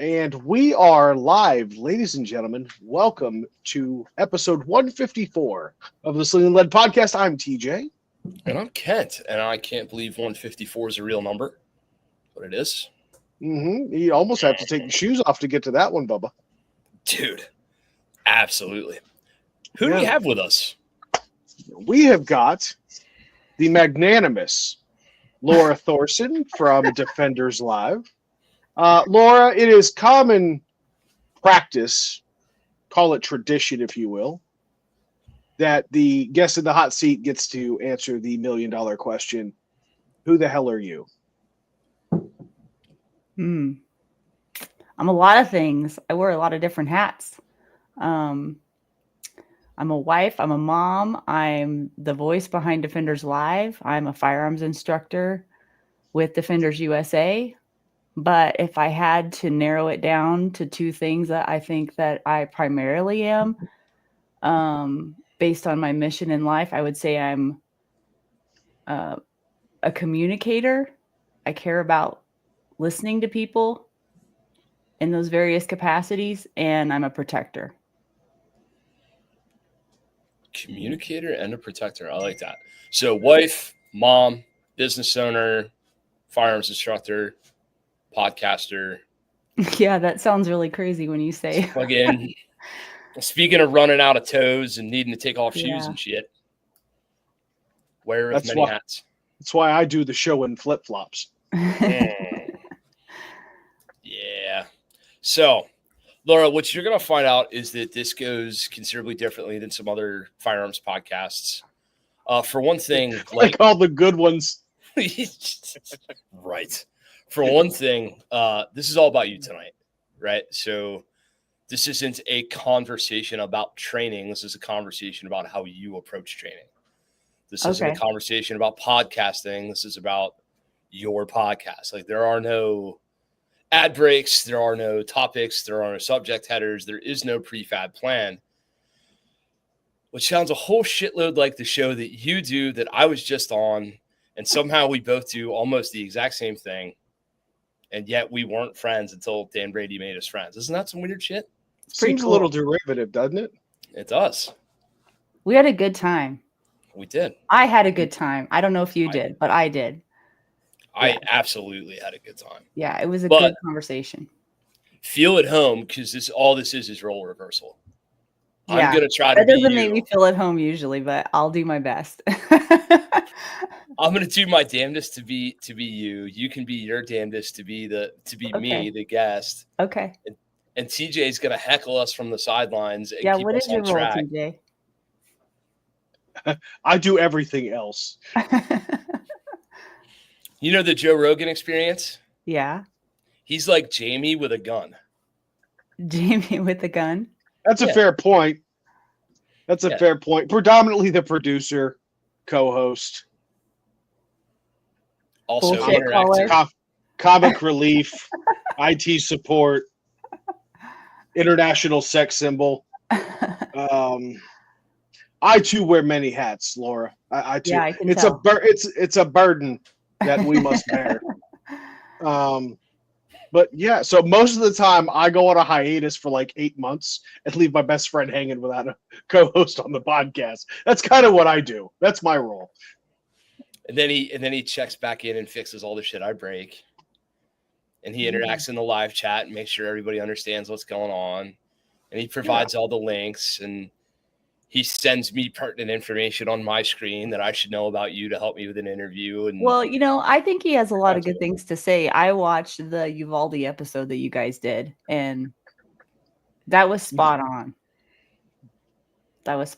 And we are live, ladies and gentlemen. Welcome to episode 154 of the Sling'N Lead podcast. I'm TJ. And I'm Kent, and I can't believe 154 is a real number, but it is. You almost have to take your shoes off to get to that one, Bubba. Dude, absolutely. Who do we have with us? We have got the magnanimous Lora Thorson from Defenders Live. Lora, it is common practice, call it tradition, if you will, that the guest in the hot seat gets to answer the $1 million question. Who the hell are you? I'm a lot of things. I wear a lot of different hats. I'm a wife. I'm a mom. I'm the voice behind Defenders Live. I'm a firearms instructor with Defenders USA. But if I had to narrow it down to two things that I think that I primarily am, based on my mission in life, I would say I'm a communicator. I care about listening to people in those various capacities, and I'm a protector. Communicator and a protector. I like that. So wife, mom, business owner, firearms instructor, podcaster. Yeah, that sounds really crazy when you say. Again, speaking of running out of toes and needing to take off shoes and shit, wearer of many hats. That's why I do the show in flip-flops. Yeah. So, Laura, what you're going to find out is that this goes considerably differently than some other firearms podcasts. For one thing, like all the good ones. Right. For one thing, this is all about you tonight, right? So this isn't a conversation about training. This is a conversation about how you approach training. This isn't a conversation about podcasting. This is about your podcast. Like, there are no ad breaks. There are no topics. There are no subject headers. There is no prefab plan, which sounds a whole shitload like the show that you do that I was just on. And somehow we both do almost the exact same thing. And yet we weren't friends until Dan Brady made us friends. Isn't that some weird shit? Seems a little derivative, doesn't it? It does. We had a good time. We did. I had a good time. I don't know if you did, but I did. I absolutely had a good time. Yeah, it was a good conversation. Feel at home, because all this is role reversal. Yeah, I'm going to try to be you. That doesn't make me feel at home usually, but I'll do my best. I'm going to do my damnedest to be you. You can be your damnedest to be me, the guest. Okay. And TJ is going to heckle us from the sidelines. And keep what us is your on track. role, TJ? I do everything else. You know the Joe Rogan experience? Yeah. He's like Jamie with a gun. Jamie with a gun? That's a fair point. That's a fair point. Predominantly the producer, co-host. Also interactive. Comic relief, IT support, international sex symbol. I too wear many hats, Laura. I too. Yeah, I can it's tell. It's a burden that we must bear. But yeah, so most of the time I go on a hiatus for like 8 months and leave my best friend hanging without a co-host on the podcast. That's kind of what I do. That's my role. And then he checks back in and fixes all the shit I break. And he interacts in the live chat and makes sure everybody understands what's going on. And he provides all the links, and he sends me pertinent information on my screen that I should know about you to help me with an interview. And well, I think he has a lot of good things to say. I watched the Uvalde episode that you guys did, and that was spot on.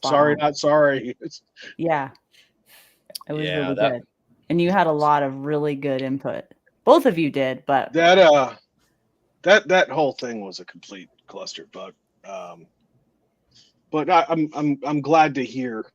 Sorry, not sorry. Yeah. It was really good. And you had a lot of really good input. Both of you did, but that whole thing was a complete clusterfuck. But I'm glad to hear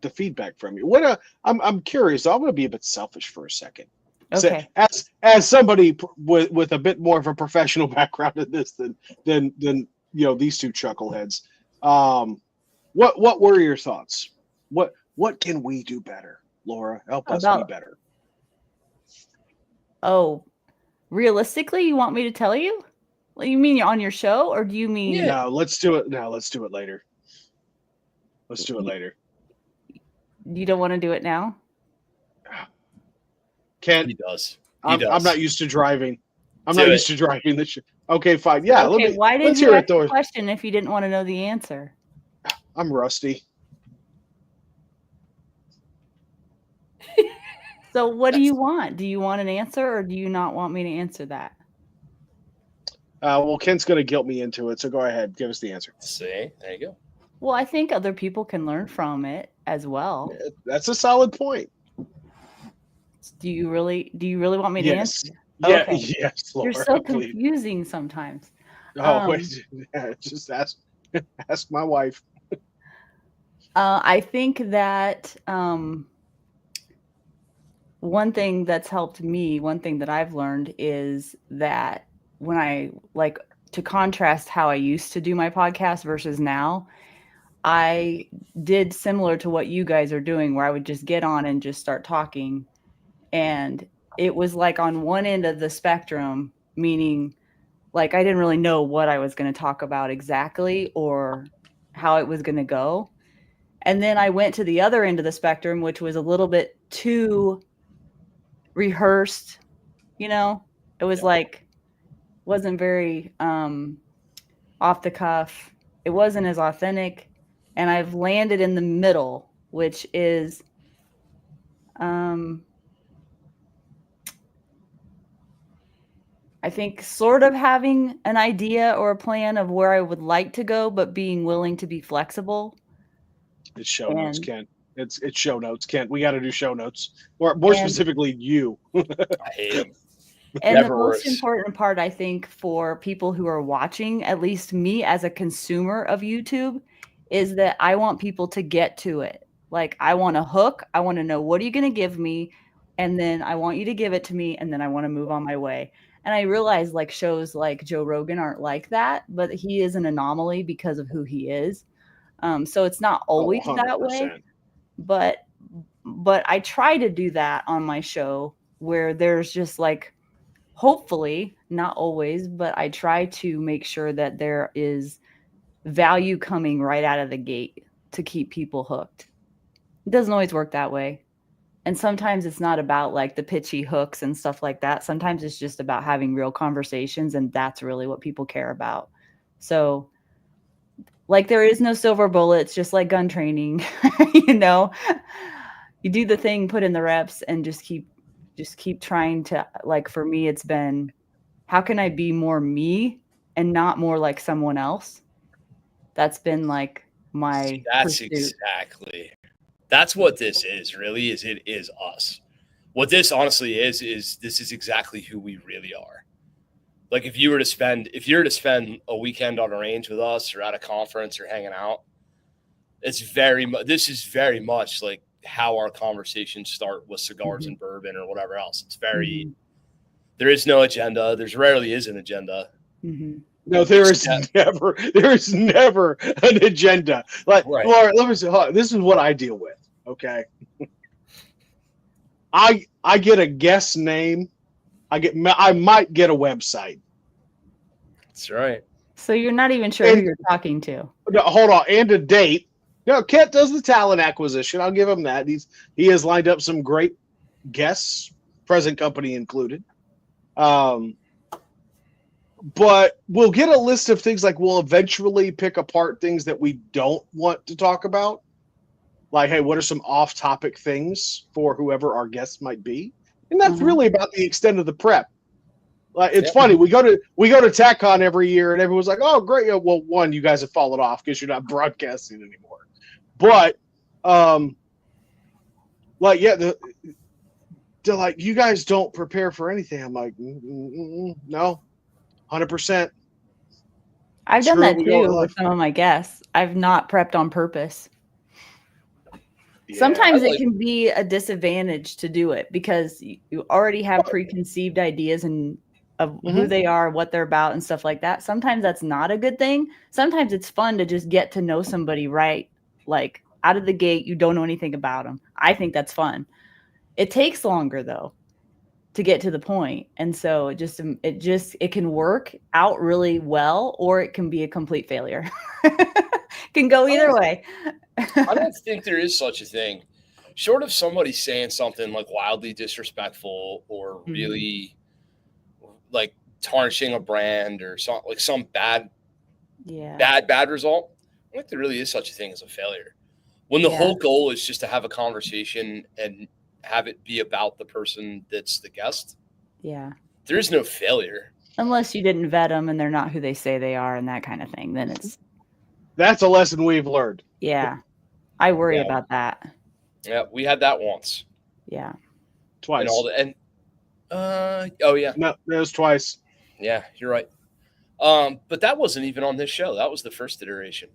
the feedback from you. I'm curious. I'm going to be a bit selfish for a second. Okay. So, as somebody with a bit more of a professional background in this than these two chuckleheads, what were your thoughts? What can we do better, Laura? Help us be better. Oh, realistically, you want me to tell you? You mean on your show, or do you mean? Yeah. No, let's do it. No, let's do it later. Let's do it later. You don't want to do it now? Kent, He does. I'm not used to driving. I'm not used to driving this shit. Okay, fine. Yeah, Okay, why did let's you hear ask it, the Thor. question if you didn't want to know the answer? I'm rusty. So what do you want? Do you want an answer, or do you not want me to answer that? Well, Kent's going to guilt me into it, so go ahead. Give us the answer. See, there you go. Well, I think other people can learn from it as well. That's a solid point. Do you really want me to answer? Yeah, Okay. yes, Laura. You're so please. confusing sometimes. Wait, just ask my wife. I think that one thing that's helped me, one thing that I've learned is that when I like to contrast how I used to do my podcast versus now, I did similar to what you guys are doing, where I would just get on and just start talking. And it was like on one end of the spectrum, meaning like I didn't really know what I was going to talk about exactly or how it was going to go. And then I went to the other end of the spectrum, which was a little bit too rehearsed. You know, it was like, wasn't very off the cuff. It wasn't as authentic. And I've landed in the middle, which is I think sort of having an idea or a plan of where I would like to go, but being willing to be flexible. It's show notes, Kent. It's show notes, Kent. We got to do show notes. Or more specifically, you. I hate him. And the most important part, I think, for people who are watching, at least me as a consumer of YouTube, is that I want people to get to it. Like, I want a hook. I want to know, what are you going to give me? And then I want you to give it to me. And then I want to move on my way. And I realize like shows like Joe Rogan aren't like that, but he is an anomaly because of who he is. So it's not always that way. But I try to do that on my show where there's just like, hopefully, not always, but I try to make sure that there is value coming right out of the gate to keep people hooked. It doesn't always work that way. And sometimes it's not about like the pitchy hooks and stuff like that. Sometimes it's just about having real conversations, and that's really what people care about. So like there is no silver bullets, just like gun training, you know, you do the thing, put in the reps, and just keep trying to, like, for me, it's been, how can I be more me and not more like someone else? That's been like my pursuit. Exactly. That's what this is, really, is it is us. What this honestly is this is exactly who we really are. Like if you were to spend a weekend on a range with us or at a conference or hanging out, this is very much like how our conversations start with cigars and bourbon or whatever else. It's very, there is no agenda. There's rarely is an agenda. No, there is never an agenda. Like, right. Laura, let me say, this is what I deal with. Okay. I get a guest name. I might get a website. That's right. So you're not even sure who you're talking to. No, hold on. And a date. No, Kent does the talent acquisition. I'll give him that. He has lined up some great guests, present company included. But we'll get a list of things, like we'll eventually pick apart things that we don't want to talk about. Like, hey, what are some off-topic things for whoever our guests might be? And that's really about the extent of the prep. Like, it's funny. We go to TACCon every year, and everyone's like, "Oh, great! Well, one, you guys have fallen off because you're not broadcasting anymore." But, like, yeah, they're like, "You guys don't prepare for anything." I'm like, "No, 100%." I've done that too with some of my guests. I've not prepped on purpose. Yeah, sometimes it can be a disadvantage to do it because you already have preconceived ideas of who they are, what they're about, and stuff like that. Sometimes that's not a good thing. Sometimes it's fun to just get to know somebody right, like out of the gate. You don't know anything about them. I think that's fun. It takes longer though to get to the point. And so it can work out really well, or it can be a complete failure. Can go either way. I don't think there is such a thing. Short of somebody saying something like wildly disrespectful or really like tarnishing a brand or some bad result, I don't think there really is such a thing as a failure. When the whole goal is just to have a conversation and have it be about the person that's the guest. Yeah. There is no failure. Unless you didn't vet them and they're not who they say they are and that kind of thing. Then that's a lesson we've learned. Yeah. I worry about that. Yeah, we had that once. Yeah. Twice. Oh yeah. No, it was twice. Yeah, you're right. But that wasn't even on this show. That was the first iteration.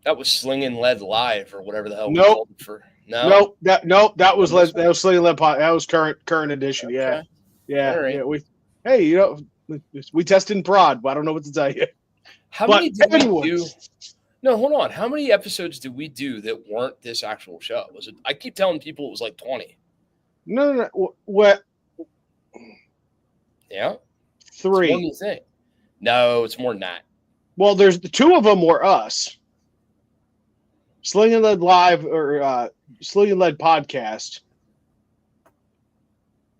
That was Sling'N Lead Live or whatever the hell we called it for. No. That was Sling'N Lead. That was current edition. Okay. Yeah. Right. Yeah. We tested in prod, but I don't know what to tell you. How many did we do? No, hold on. How many episodes did we do that weren't this actual show? Was it? I keep telling people it was like 20. No. What? Yeah. 3. What do you think? No, it's more than that. Well, there's the 2 of them were us. Sling'N Lead Live or Sling'N Lead Podcast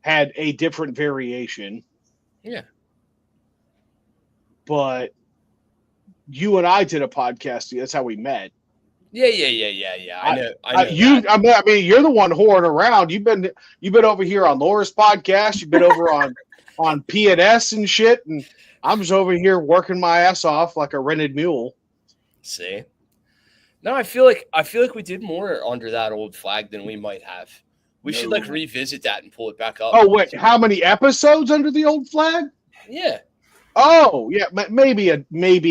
had a different variation. Yeah. But you and I did a podcast. That's how we met. Yeah. I know. I mean, you're the one whoring around. You've been over here on Laura's podcast. You've been over on PNS and shit, and I'm just over here working my ass off like a rented mule. See. No, I feel like we did more under that old flag than we might have. We should revisit that and pull it back up. Oh wait, how many episodes under the old flag? Yeah. Oh yeah, maybe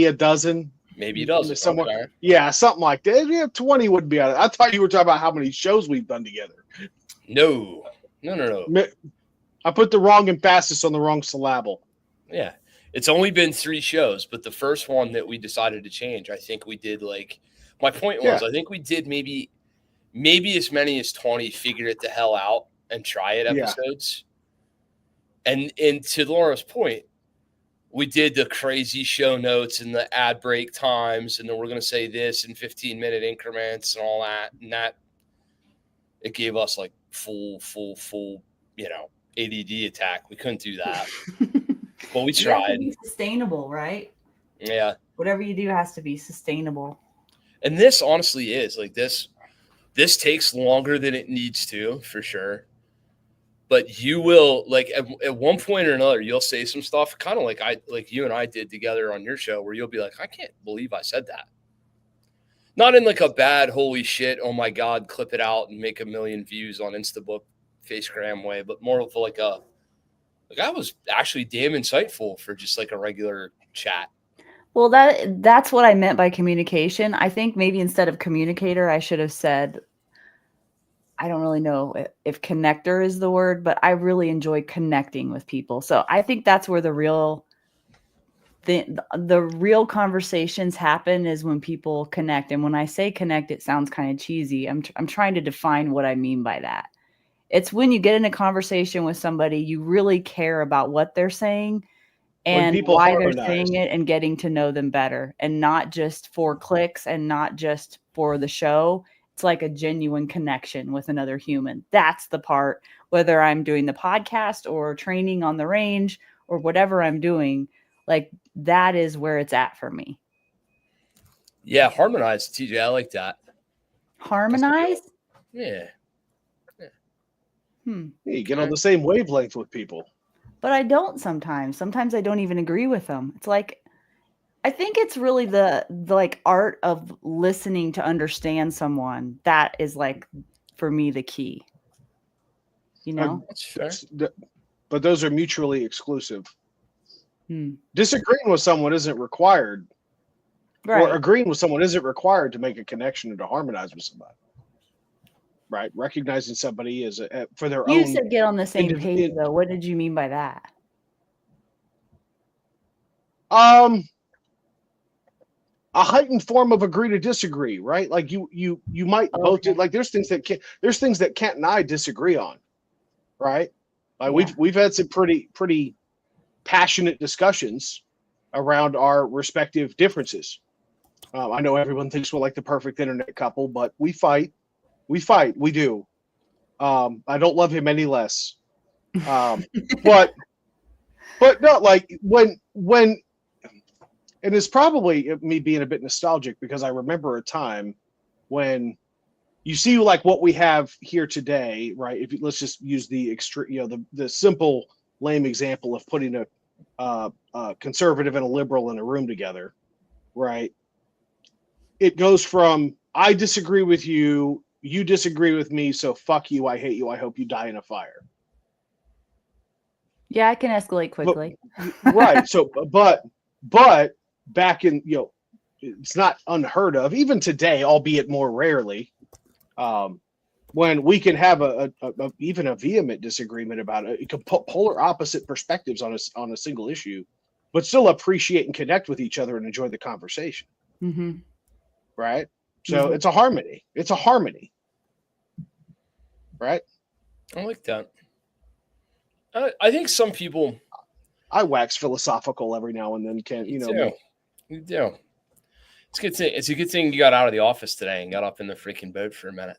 a dozen. Maybe a dozen somewhere. Okay. Yeah, something like that. Yeah, 20 would be. I thought you were talking about how many shows we've done together. No. I put the wrong emphasis on the wrong syllable. Yeah, it's only been 3 shows, but the first one that we decided to change, I think we did like. My point was, I think we did maybe as many as 20. Figure it the hell out and try it episodes. And to Laura's point, we did the crazy show notes and the ad break times, and then we're going to say this in 15-minute increments and all that. And that it gave us like full, ADD attack. We couldn't do that, but we tried. Be sustainable, right? Yeah. Whatever you do has to be sustainable. And this honestly is like this takes longer than it needs to, for sure. But you will like at one point or another, you'll say some stuff kind of like you and I did together on your show where you'll be like, I can't believe I said that. Not in like a bad, holy shit, oh my God, clip it out and make 1 million views on Instabook, Facegram way, but more of like I was actually damn insightful for just like a regular chat. Well, that's what I meant by communication. I think maybe instead of communicator, I should have said, I don't really know if connector is the word, but I really enjoy connecting with people. So I think that's where the real conversations happen is when people connect. And when I say connect, it sounds kind of cheesy. I'm trying to define what I mean by that. It's when you get in a conversation with somebody, you really care about what they're saying and why they're saying it and getting to know them better, and not just for clicks and not just for the show. It's like a genuine connection with another human. That's the part, whether I'm doing the podcast or training on the range or whatever I'm doing, like that is where it's at for me. Yeah. Harmonize, TJ. I like that. Harmonize? Yeah. You get on the same wavelength with people. But I don't sometimes. Sometimes I don't even agree with them. It's like, I think it's really the like art of listening to understand someone. That is like, for me, the key. You know? That's fair. But those are mutually exclusive. Disagreeing with someone isn't required. Right. Or agreeing with someone isn't required to make a connection and to harmonize with somebody. Right, recognizing somebody as for their own. You said get on the same page, though. What did you mean by that? A heightened form of agree to disagree, right? Like you might both do, like there's things that Kent and I disagree on. right? Like Yeah. we've had some pretty passionate discussions around our respective differences. I know everyone thinks we're like the perfect internet couple, but we fight. We do. I don't love him any less. But no, like when and it's probably me being a bit nostalgic because I remember a time when you see like what we have here today, right? If let's just use the extreme, the simple lame example of putting a conservative and a liberal in a room together, right? It goes from I disagree with you, you disagree with me, so fuck you, I hate you, I hope you die in a fire. Yeah, I can escalate quickly. Right. So, but back in, it's not unheard of, even today, albeit more rarely, when we can have even a vehement disagreement about polar opposite perspectives on a single issue, but still appreciate and connect with each other and enjoy the conversation. Mm-hmm. Right. So Mhm. it's a harmony. It's a harmony. Right. I like that. I think some people. I wax philosophical every now and then. You do. It's a good thing. It's a good thing you got out of the office today and got up in the freaking boat for a minute.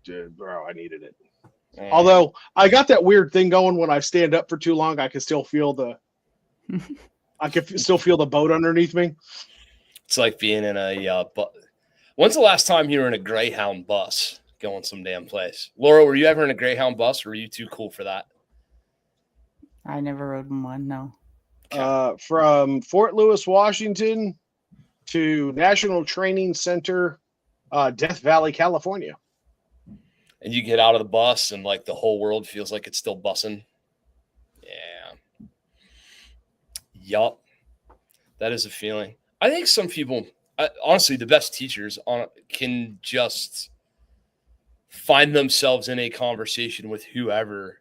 Dude, bro, I needed it. Although I got that weird thing going when I stand up for too long, I can still feel the boat underneath me. It's like being in a when's the last time you were in a Greyhound bus going some damn place? Laura, were you ever in a Greyhound bus or were you too cool for that? I never rode in one, no. From Fort Lewis, Washington to National Training Center, Death Valley, California. And you get out of the bus and like the whole world feels like it's still bussing. Yeah. Yup. That is a feeling. I think some people, honestly, the best teachers can just find themselves in a conversation with whoever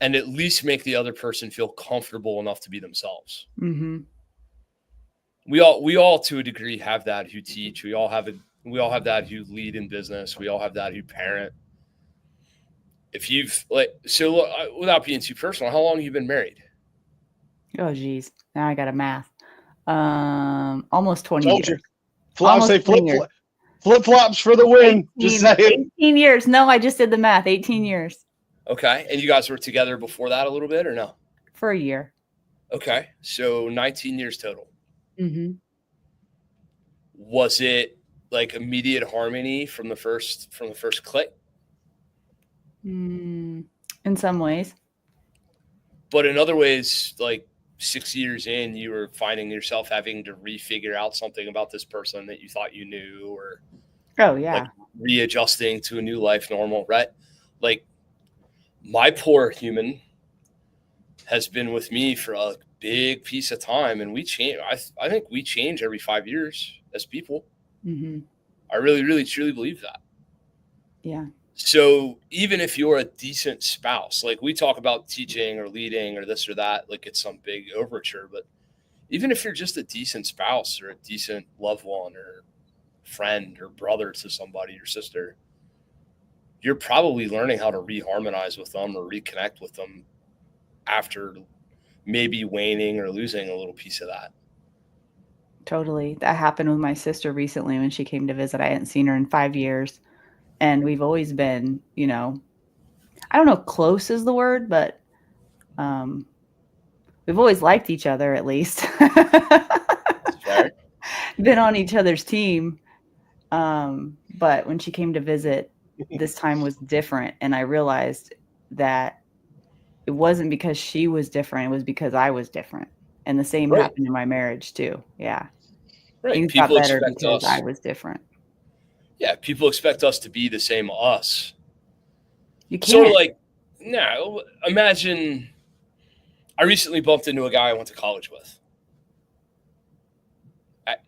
and at least make the other person feel comfortable enough to be themselves. Mm-hmm. We all to a degree have that who teach. We all have that who lead in business. We all have that who parent. If you've without being too personal, how long have you been married? Oh geez, now I got to math. Almost 20 Told years. You. I say flip flops for the win. 18, just saying. 18 years. No, I just did the math. 18 years. Okay, and you guys were together before that a little bit, or no? For a year. Okay, so 19 years total. Mm-hmm. Was it like immediate harmony from the first click? In some ways. But in other ways, like 6 years in, you were finding yourself having to refigure out something about this person that you thought you knew, or like readjusting to a new life normal, right? Like my poor human has been with me for a big piece of time, and we change. I think we change every 5 years as people. Mm-hmm. I really, really, truly believe that. Yeah. So even if you're a decent spouse, like we talk about teaching or leading or this or that, like it's some big overture, but even if you're just a decent spouse or a decent loved one or friend or brother to somebody, your sister, you're probably learning how to reharmonize with them or reconnect with them after maybe waning or losing a little piece of that. Totally. That happened with my sister recently when she came to visit. I hadn't seen her in 5 years. And we've always been, I don't know if close is the word, but we've always liked each other at least. Fair. Been on each other's team. But when she came to visit, this time was different. And I realized that it wasn't because she was different. It was because I was different. And the same happened in my marriage too. Yeah. Right. Things got better because I was different. Yeah. People expect us to be the same us. You can't. Sort of like, no, imagine I recently bumped into a guy I went to college with.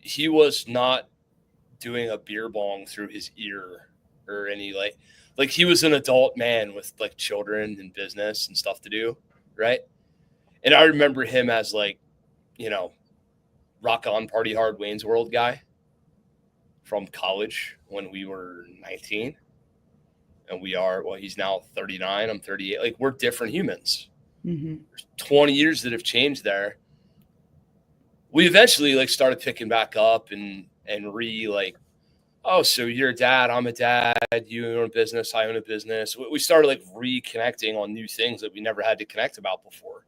He was not doing a beer bong through his ear or any like he was an adult man with like children and business and stuff to do, right? And I remember him as like, rock on party hard Wayne's World guy from college when we were 19. and he's now 39, I'm 38. Like, we're different humans. Mm-hmm. There's 20 years that have changed there. We eventually like started picking back up and like, oh, so you're a dad, I'm a dad, you own a business, I own a business. We started like reconnecting on new things that we never had to connect about before.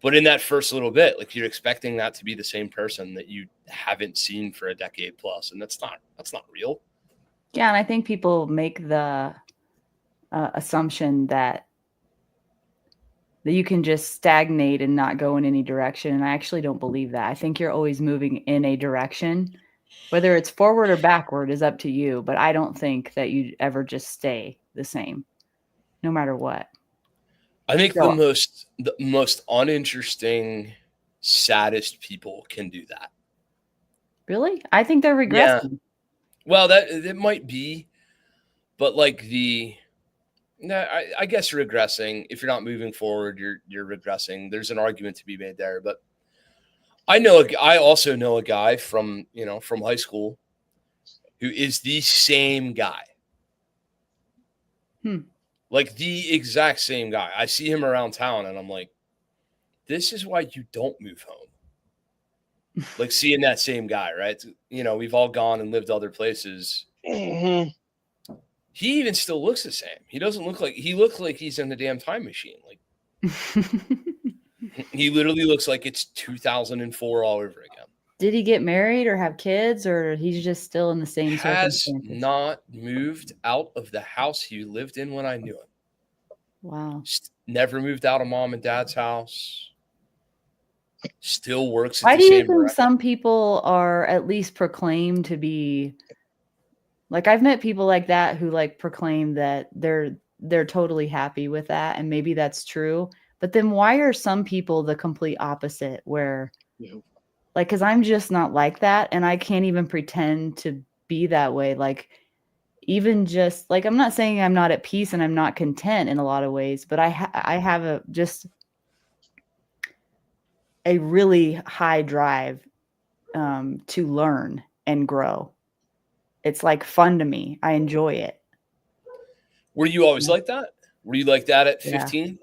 But in that first little bit, like, you're expecting that to be the same person that you haven't seen for a decade plus, and that's not real. Yeah, and I think people make the assumption that you can just stagnate and not go in any direction, and I actually don't believe that. I think you're always moving in a direction. Whether it's forward or backward is up to you, but I don't think that you ever just stay the same, no matter what. I think the most uninteresting, saddest people can do that. Really? I think they're regressing. Yeah. Well, that it might be, but like I guess regressing. If you're not moving forward, you're regressing. There's an argument to be made there, but I also know a guy from high school who is the same guy. Like the exact same guy. I see him around town and I'm like, this is why you don't move home. Like, seeing that same guy, right? We've all gone and lived other places. Mm-hmm. He even still looks the same. He looks like he's in the damn time machine. Like, he literally looks like it's 2004 all over again. Did he get married or have kids, or he's just still in the same Has circumstances? not moved out of the house he lived in when I knew him. Wow. Never moved out of mom and dad's house. Still works at Why the do you same think restaurant. some people are at least proclaimed to be like, I've met people like that who like proclaim that they're totally happy with that, and maybe that's true. But then why are some people the complete opposite, where like, because I'm just not like that, and I can't even pretend to be that way. Like, even just like, I'm not saying I'm not at peace and I'm not content in a lot of ways, but I have just a really high drive to learn and grow. It's like fun to me. I enjoy it. Were you always like that? Were you like that at 15?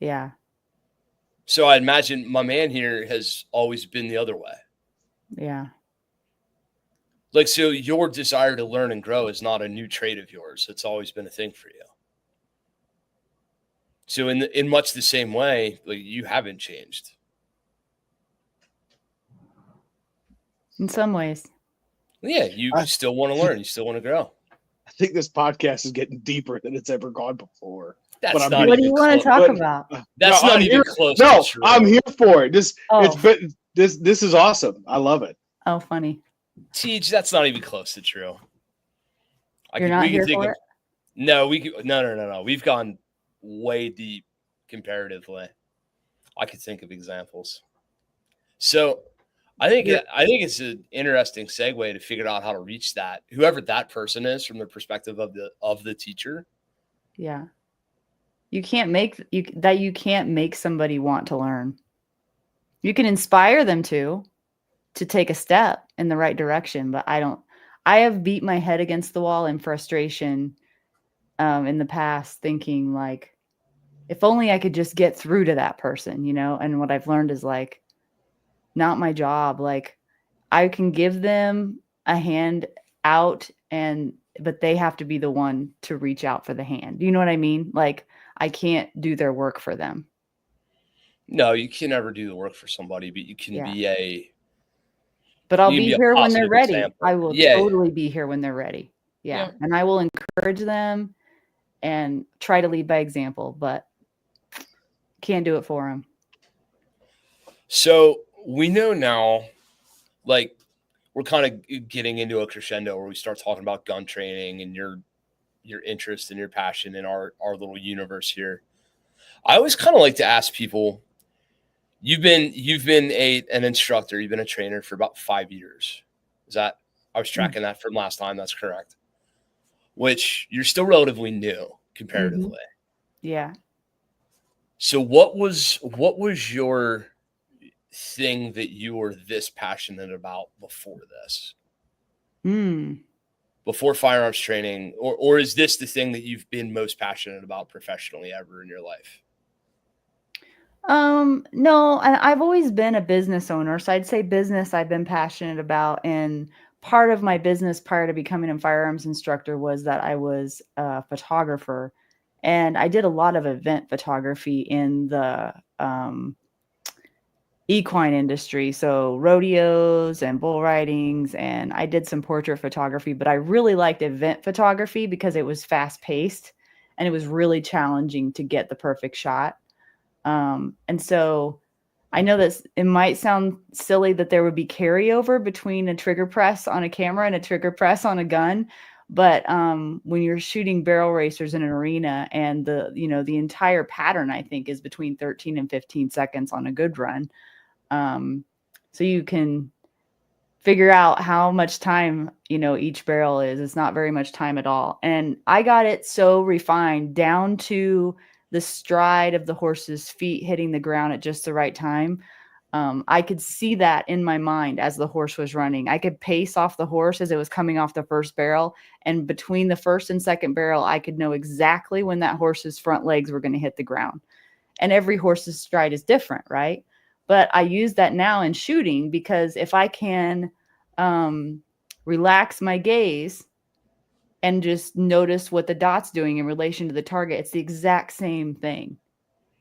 Yeah. So I imagine my man here has always been the other way. Yeah. Like, so your desire to learn and grow is not a new trait of yours. It's always been a thing for you. So in much the same way, like, you haven't changed. In some ways. Yeah, you still want to learn. You still want to grow. I think this podcast is getting deeper than it's ever gone before. That's But not What do you even want to close. talk But- about? That's No, not I'm even here- close. No, to true. I'm here for it. This Oh. this is awesome. I love it. Oh, funny. Teach, that's not even close to true. You're not here for it? No, no. We've gone way deep comparatively. I could think of examples. So I think it's an interesting segue to figure out how to reach that, whoever that person is, from the perspective of the teacher. Yeah. You can't make somebody want to learn. You can inspire them to take a step in the right direction, but I have beat my head against the wall in frustration in the past, thinking like, if only I could just get through to that person, and what I've learned is like, not my job. Like, I can give them a hand out, but they have to be the one to reach out for the hand. You know what I mean? Like, I can't do their work for them. No, you can never do the work for somebody, but you can be But I'll you can be be a here when they're positive ready. example. I will totally be here when they're ready. Yeah. And I will encourage them and try to lead by example, but can't do it for them. So we know now, like, we're kind of getting into a crescendo where we start talking about gun training and your interest and your passion in our little universe here. I always kind of like to ask people, you've been an instructor, you've been a trainer for about 5 years. I was tracking that from last time. That's correct. Which you're still relatively new comparatively. Mm-hmm. Yeah. So what was your thing that you were this passionate about before this? before firearms training, or is this the thing that you've been most passionate about professionally ever in your life? No, and I've always been a business owner. So I'd say business I've been passionate about. And part of my business prior to becoming a firearms instructor was that I was a photographer. And I did a lot of event photography in the equine industry. So rodeos and bull ridings. And I did some portrait photography, but I really liked event photography because it was fast paced and it was really challenging to get the perfect shot. And so I know that it might sound silly that there would be carryover between a trigger press on a camera and a trigger press on a gun. But when you're shooting barrel racers in an arena and the entire pattern, I think, is between 13 and 15 seconds on a good run. So you can figure out how much time, each barrel is. It's not very much time at all. And I got it so refined down to the stride of the horse's feet hitting the ground at just the right time. I could see that in my mind as the horse was running. I could pace off the horse as it was coming off the first barrel. And between the first and second barrel, I could know exactly when that horse's front legs were going to hit the ground. And every horse's stride is different, right? But I use that now in shooting because if I can relax my gaze and just notice what the dot's doing in relation to the target, it's the exact same thing.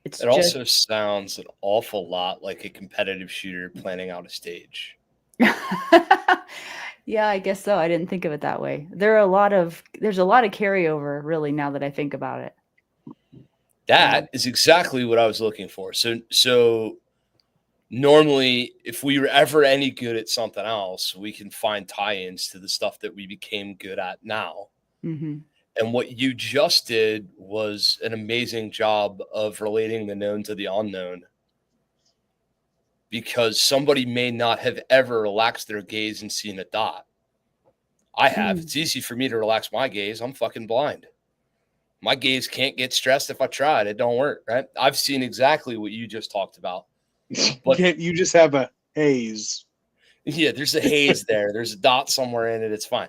It also sounds an awful lot like a competitive shooter planning out a stage. Yeah, I guess so. I didn't think of it that way. There's a lot of carryover, really, now that I think about it. That is exactly what I was looking for. So normally, if we were ever any good at something else, we can find tie-ins to the stuff that we became good at now. Mm-hmm. And what you just did was an amazing job of relating the known to the unknown, because somebody may not have ever relaxed their gaze and seen a dot. I have. It's easy for me to relax my gaze. I'm fucking blind. My gaze can't get stressed if I tried. It don't work, right? I've seen exactly what you just talked about. But you just have a haze. Yeah, there's a haze there. There's a dot somewhere in it. It's fine.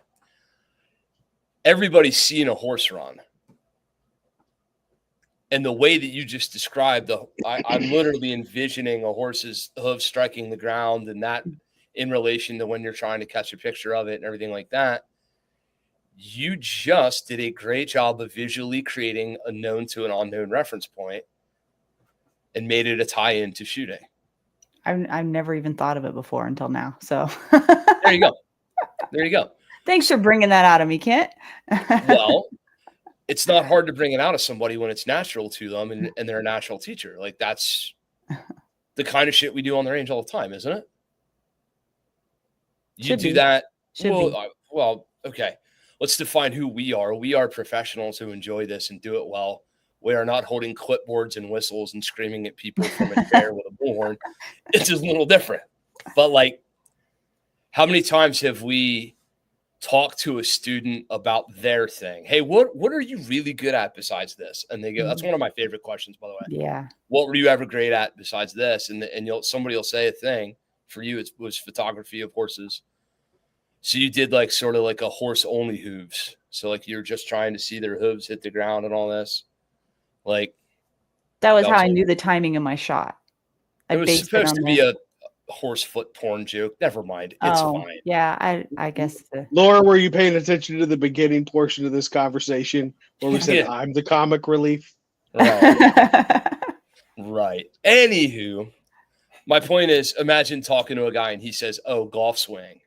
Everybody's seen a horse run. And the way that you just described, I'm literally envisioning a horse's hooves striking the ground, and that in relation to when you're trying to catch a picture of it and everything like that. You just did a great job of visually creating a known to an unknown reference point and made it a tie-in to shooting. I've never even thought of it before until now. So there you go. There you go. Thanks for bringing that out of me, Kent. Well, it's not hard to bring it out of somebody when it's natural to them and they're a natural teacher. Like, that's the kind of shit we do on the range all the time, isn't it? You do that. Well, okay. Let's define who we are. We are professionals who enjoy this and do it well. We are not holding clipboards and whistles and screaming at people from a chair with a bullhorn. It's just a little different. But, like, how many times have we talked to a student about their thing? Hey, what are you really good at besides this? And they go, that's one of my favorite questions, by the way. Yeah. What were you ever great at besides this? And somebody will say a thing. For you, it was photography of horses. So you did like sort of like a horse only hooves. So like you're just trying to see their hooves hit the ground and all this. Like that was how I knew the timing of my shot. It was supposed to be a horse foot porn joke. Never mind. It's fine. Yeah, I guess. Laura, were you paying attention to the beginning portion of this conversation where we said I'm the comic relief? Right. Right. Anywho, my point is, imagine talking to a guy and he says, "Oh, golf swing."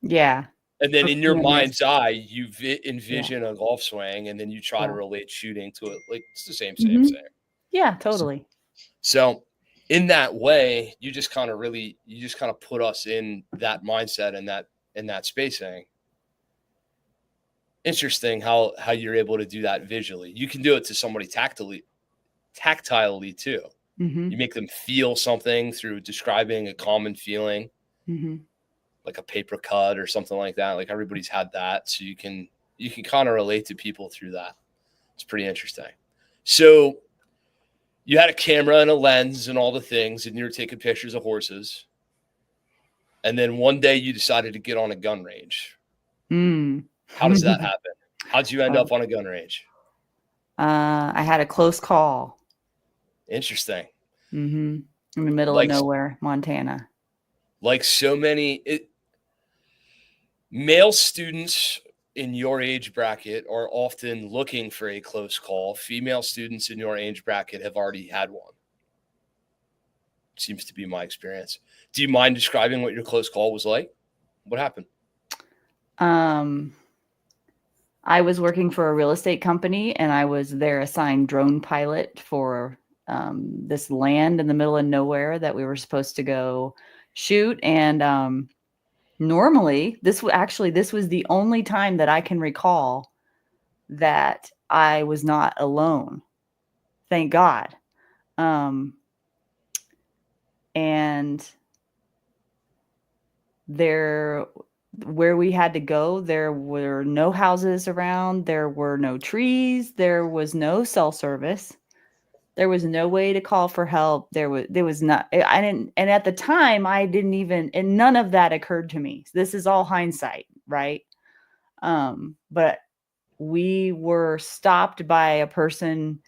Yeah. And then in your mind's eye, you envision a golf swing, and then you try to relate shooting to it. Like, it's the same. Yeah, totally. So in that way, you just kind of put us in that mindset and that spacing. Interesting how you're able to do that visually. You can do it to somebody tactilely too. Mm-hmm. You make them feel something through describing a common feeling. Mm-hmm. Like a paper cut or something like that. Like everybody's had that. So you can kind of relate to people through that. It's pretty interesting. So you had a camera and a lens and all the things, and you were taking pictures of horses. And then one day you decided to get on a gun range. How does that happen? How'd you end up on a gun range? I had a close call. Interesting. In the middle of nowhere, Montana. Like so many male students in your age bracket are often looking for a close call. Female students in your age bracket have already had one. Seems to be my experience. Do you mind describing what your close call was like? What happened? I was working for a real estate company, and I was their assigned drone pilot for this land in the middle of nowhere that we were supposed to go shoot. And normally, this was the only time that I can recall that I was not alone. Thank God. And where we had to go, there were no houses around, there were no trees, there was no cell service, there was no way to call for help. There was not, I didn't, and at the time I didn't even, and none of that occurred to me. This is all hindsight, right? But we were stopped by a person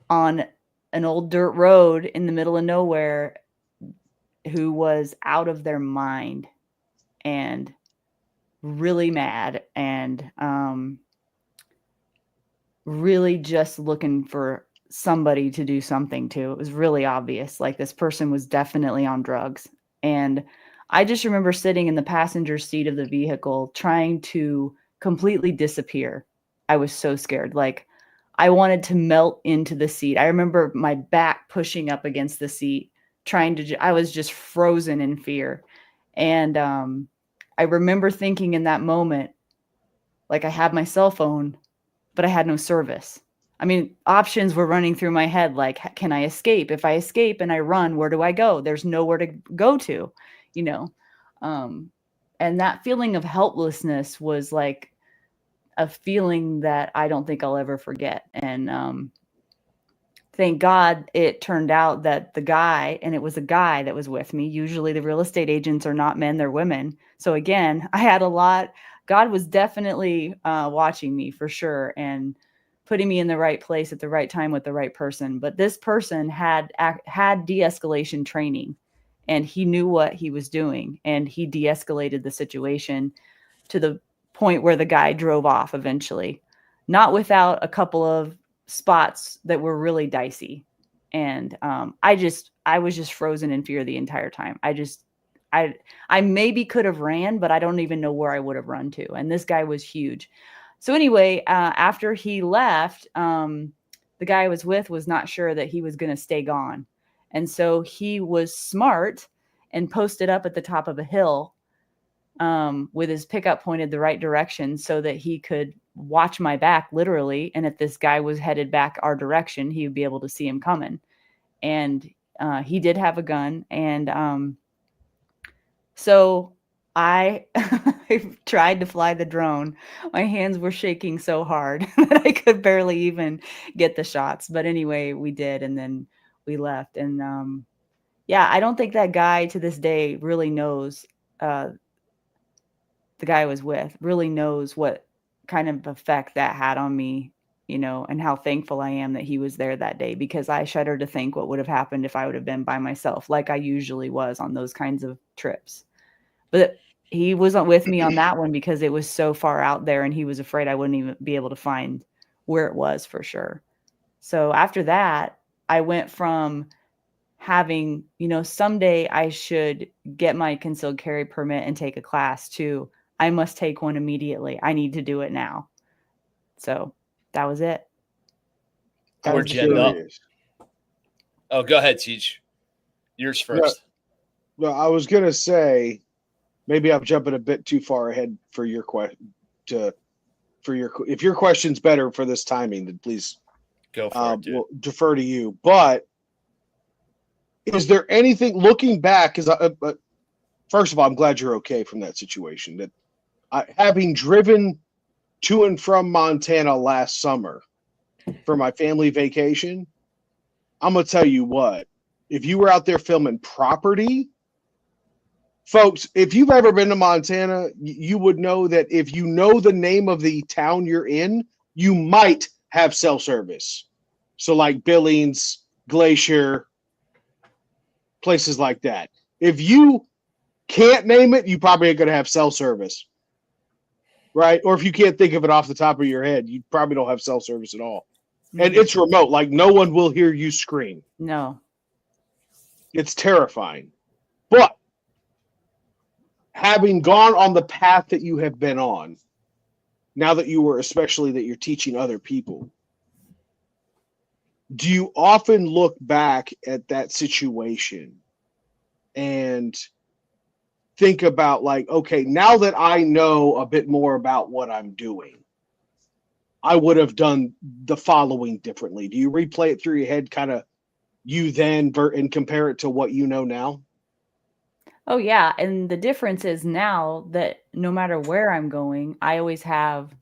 on an old dirt road in the middle of nowhere who was out of their mind and really mad and really just looking for somebody to do something to. It was really obvious. Like, this person was definitely on drugs. And I just remember sitting in the passenger seat of the vehicle trying to completely disappear. I was so scared. Like, I wanted to melt into the seat. I remember my back pushing up against the seat, I was just frozen in fear. And I remember thinking in that moment, like, I had my cell phone, but I had no service. I mean, options were running through my head. Like, can I escape? If I escape and I run, where do I go? There's nowhere to go to, you know? And that feeling of helplessness was like a feeling that I don't think I'll ever forget. And thank God it turned out that the guy, and it was a guy that was with me. Usually the real estate agents are not men, they're women. So again, I had a lot. God was definitely watching me for sure and putting me in the right place at the right time with the right person. But this person had de-escalation training, and he knew what he was doing, and he de-escalated the situation to the point where the guy drove off eventually, not without a couple of spots that were really dicey. And I was just frozen in fear the entire time. I maybe could have ran, but I don't even know where I would have run to. And this guy was huge. So anyway, after he left, the guy I was with was not sure that he was going to stay gone. And so he was smart and posted up at the top of a hill with his pickup pointed the right direction so that he could watch my back literally. And if this guy was headed back our direction, he would be able to see him coming. And he did have a gun. And so I tried to fly the drone. My hands were shaking so hard that I could barely even get the shots. But anyway, we did. And then we left. And yeah, I don't think that guy to this day really knows, the guy I was with really knows what kind of effect that had on me, you know, and how thankful I am that he was there that day, because I shudder to think what would have happened if I would have been by myself, like I usually was on those kinds of trips. But he wasn't with me on that one because it was so far out there and he was afraid I wouldn't even be able to find where it was for sure. So after that, I went from having, you know, someday I should get my concealed carry permit and take a class, to I must take one immediately. I need to do it now. So that was it. Where'd you end up? Oh, go ahead, Teach. Yours first. Well, I was going to say, maybe I'm jumping a bit too far ahead for your question. If your question's better for this timing, then please go for it. We'll defer to you. But is there anything looking back? First of all, I'm glad you're okay from that situation. That having driven to and from Montana last summer for my family vacation, I'm gonna tell you what. If you were out there filming property, Folks, if you've ever been to Montana, you would know that if you know the name of the town you're in, you might have cell service. So like Billings, Glacier, places like that. If you can't name it, you probably ain't going to have cell service. Right? Or if you can't think of it off the top of your head, you probably don't have cell service at all. And it's remote. Like no one will hear you scream. No. It's terrifying. But having gone on the path that you have been on, now that you were, especially that you're teaching other people, do you often look back at that situation and think about like, okay, now that I know a bit more about what I'm doing, I would have done the following differently? Do you replay it through your head, kind of you then and compare it to what you know now? Oh yeah, and the difference is now that no matter where I'm going, I don't always have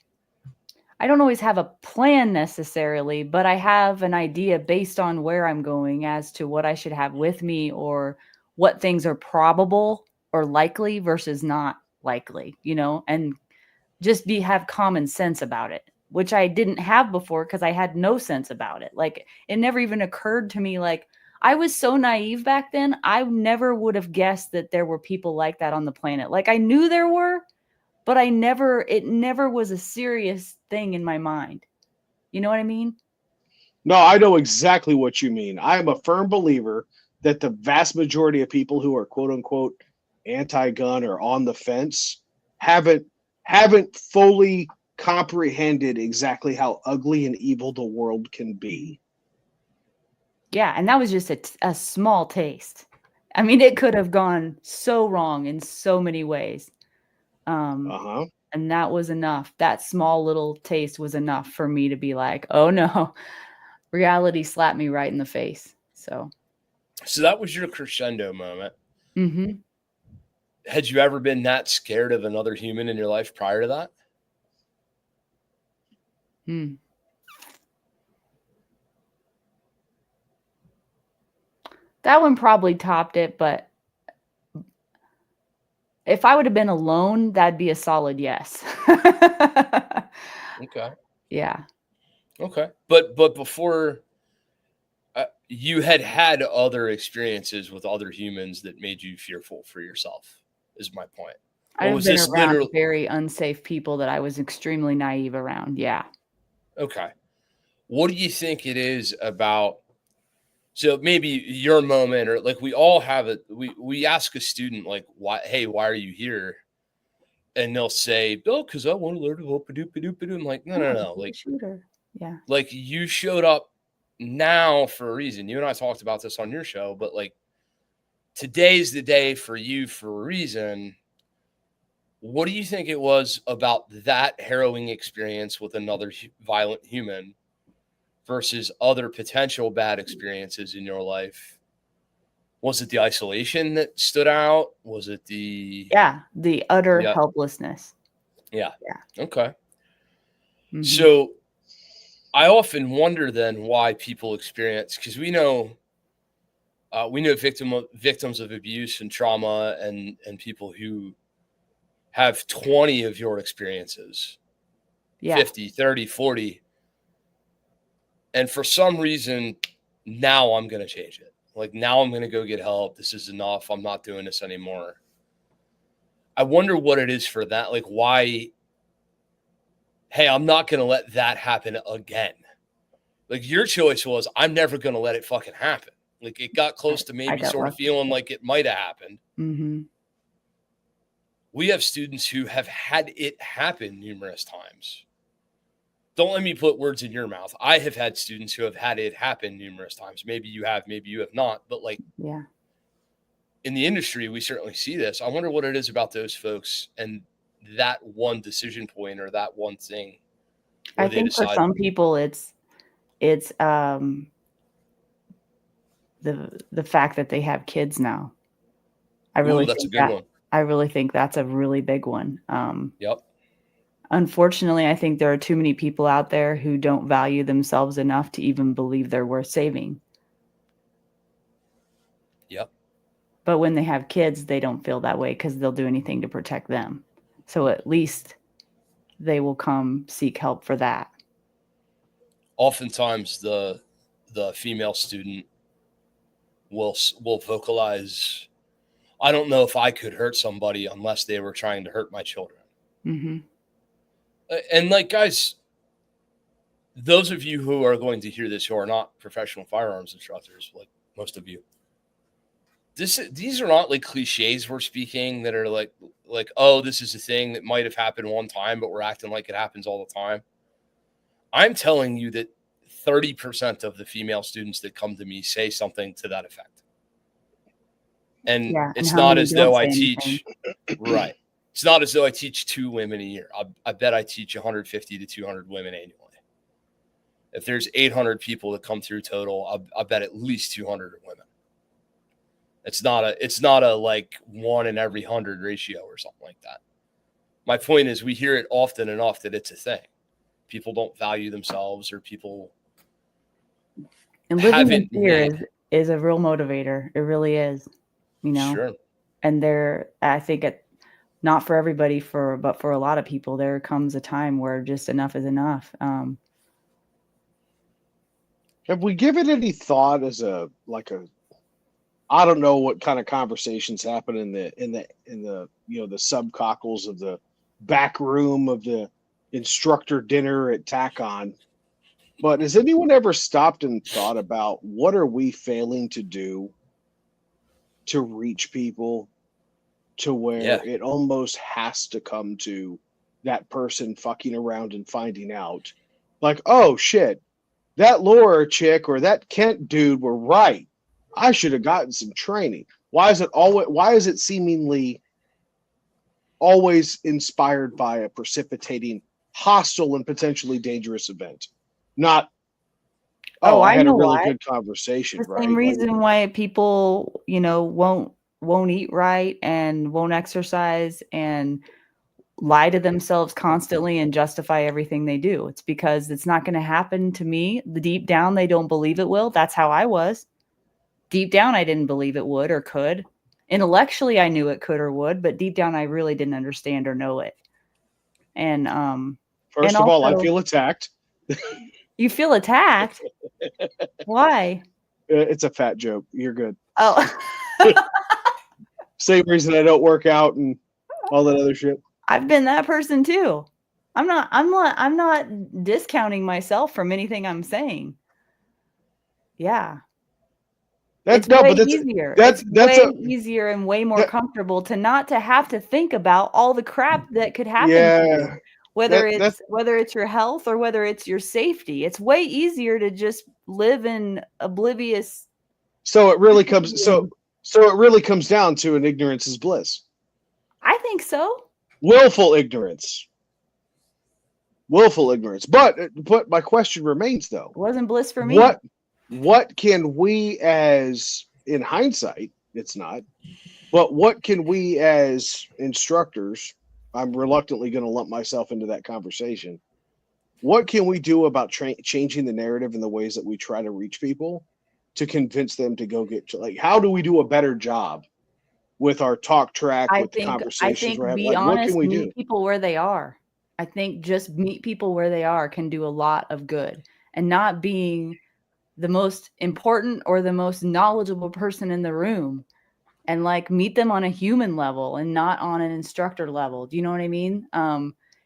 a plan necessarily, but I have an idea based on where I'm going as to what I should have with me or what things are probable or likely versus not likely, and just have common sense about it, which I didn't have before because I had no sense about it. Like it never even occurred to me. Like I was so naive back then. I never would have guessed that there were people like that on the planet. Like I knew there were, but it never was a serious thing in my mind. You know what I mean? No, I know exactly what you mean. I am a firm believer that the vast majority of people who are quote unquote anti-gun or on the fence haven't fully comprehended exactly how ugly and evil the world can be. Yeah, and that was just a small taste. I mean, it could have gone so wrong in so many ways. And that was enough. That small little taste was enough for me to be like, oh no, reality slapped me right in the face. So that was your crescendo moment. Mm-hmm. Had you ever been that scared of another human in your life prior to that? That one probably topped it, but if I would have been alone, that'd be a solid yes. Okay. Yeah. Okay. But before you had other experiences with other humans that made you fearful for yourself, is my point. I've been around very unsafe people that I was extremely naive around. Yeah. Okay. What do you think it is about? So maybe your moment, or like we all have it. We ask a student like, why are you here? And they'll say, Bill, because I want to learn to whoop-a-doop-a-doop-a-doo. I'm like, no. Like, shooter. Yeah. Like you showed up now for a reason. You and I talked about this on your show, but like today's the day for you for a reason. What do you think it was about that harrowing experience with another violent human versus other potential bad experiences in your life? Was it the isolation that stood out? Was it the utter helplessness? Yeah. Okay. Mm-hmm. So I often wonder then why people experience, because we know victims of abuse and trauma and people who have 20 of your experiences, 50, 30, 40. And for some reason, now I'm going to change it. Like now I'm going to go get help. This is enough. I'm not doing this anymore. I wonder what it is for that. Like why, hey, I'm not going to let that happen again. Like your choice was, I'm never going to let it fucking happen. Like it got close to maybe sort of feeling like it might have happened. Mm-hmm. We have students who have had it happen numerous times. Don't let me put words in your mouth. I have had students who have had it happen numerous times. Maybe you have not. But like, in the industry, we certainly see this. I wonder what it is about those folks and that one decision point or that one thing. I think for some people, it's the fact that they have kids now. I really that's a good one. I really think that's a really big one. Yep. Unfortunately, I think there are too many people out there who don't value themselves enough to even believe they're worth saving. Yep. But when they have kids, they don't feel that way because they'll do anything to protect them. So at least they will come seek help for that. Oftentimes, the female student will vocalize, "I don't know if I could hurt somebody unless they were trying to hurt my children." Mm-hmm. And like, guys, those of you who are going to hear this who are not professional firearms instructors, like most of you, these are not like cliches we're speaking that are like, oh, this is a thing that might have happened one time, but we're acting like it happens all the time. I'm telling you that 30% of the female students that come to me say something to that effect. And it's not as though I teach, right. It's not as though I teach 2 women a year. I bet I teach 150 to 200 women annually. If there's 800 people that come through total, I bet at least 200 are women. It's not a like 1 in every 100 ratio or something like that. My point is, we hear it often enough that it's a thing. People don't value themselves, or people and living in fear is a real motivator. It really is, you know. Sure. And I think not for everybody, but for a lot of people, there comes a time where just enough is enough. Have we given any thought as I don't know what kind of conversations happen in the the subcockles of the back room of the instructor dinner at TACON, but has anyone ever stopped and thought about what are we failing to do to reach people to where it almost has to come to that person fucking around and finding out, like, oh shit, that Laura chick or that Kent dude were right. I should have gotten some training. Why is it seemingly always inspired by a precipitating hostile and potentially dangerous event? Not, I had a really good conversation, right? The same reason why people, won't eat right and won't exercise and lie to themselves constantly and justify everything they do. It's because it's not going to happen to me. Deep down, they don't believe it will. That's how I was. Deep down, I didn't believe it would or could. Intellectually, I knew it could or would, but deep down, I really didn't understand or know it. And first of all, I feel attacked. You feel attacked? Why? It's a fat joke. You're good. Oh. Same reason I don't work out and all that other shit. I've been that person too. I'm not discounting myself from anything I'm saying. Yeah. It's way easier. It's way easier and way more comfortable to not to have to think about all the crap that could happen to you. Whether it's your health or whether it's your safety. It's way easier to just live in oblivious. So it really comes down to an ignorance is bliss. I think so. Willful ignorance. But my question remains, though. It wasn't bliss for me. What can we, as in hindsight, it's not, but what can we as instructors, I'm reluctantly going to lump myself into that conversation. What can we do about changing the narrative in the ways that we try to reach people to convince them to go get, how do we do a better job with our talk track, with the conversations we're having? Be honest, what can we do? Meet people where they are. I think just meet people where they are can do a lot of good, and not being the most important or the most knowledgeable person in the room, and meet them on a human level and not on an instructor level. Do you know what I mean?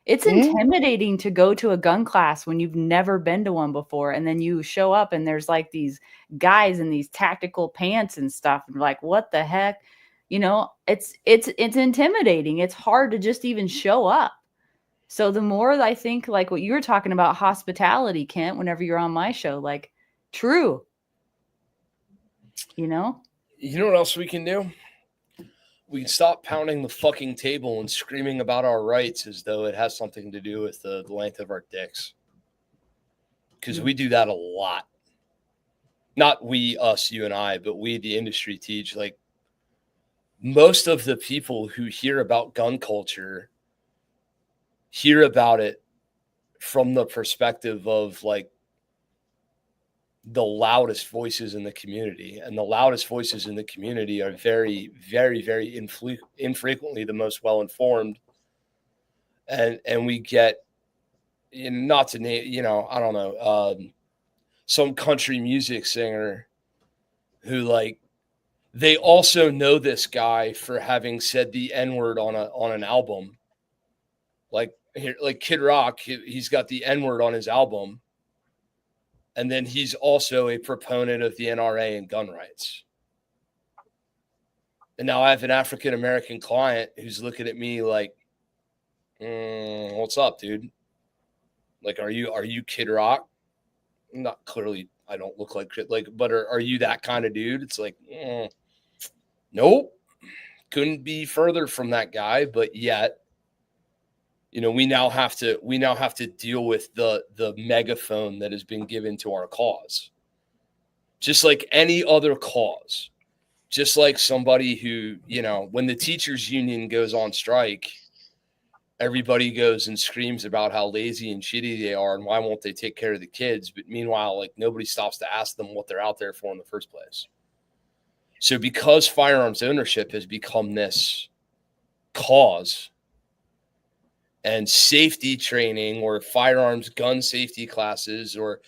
It's intimidating to go to a gun class when you've never been to one before. And then you show up and there's these guys in these tactical pants and stuff. And you're like, what the heck? It's intimidating. It's hard to just even show up. So the more I think what you were talking about, hospitality, Kent, whenever you're on my show, true. You know what else we can do? We can stop pounding the fucking table and screaming about our rights as though it has something to do with the length of our dicks. Because we do that a lot. Not we, us, you and I, but we, the industry, teach. Most of the people who hear about gun culture hear about it from the perspective of the loudest voices in the community, and the loudest voices in the community are very, very, very infrequently the most well-informed. And we get, not to name, I don't know, some country music singer who, like, they also know this guy for having said the N-word on an album. Like Kid Rock, he's got the N-word on his album. And then he's also a proponent of the NRA and gun rights. And now I have an African-American client who's looking at me like, what's up, dude? Like, are you Kid Rock? Not clearly, I don't look like, but are you that kind of dude? It's like, nope, couldn't be further from that guy. But yet, we now have to deal with the megaphone that has been given to our cause. Just like any other cause, just like somebody who, when the teachers union goes on strike, everybody goes and screams about how lazy and shitty they are and why won't they take care of the kids. But meanwhile, like, nobody stops to ask them what they're out there for in the first place. So because firearms ownership has become this cause, and safety training or firearms gun safety classes or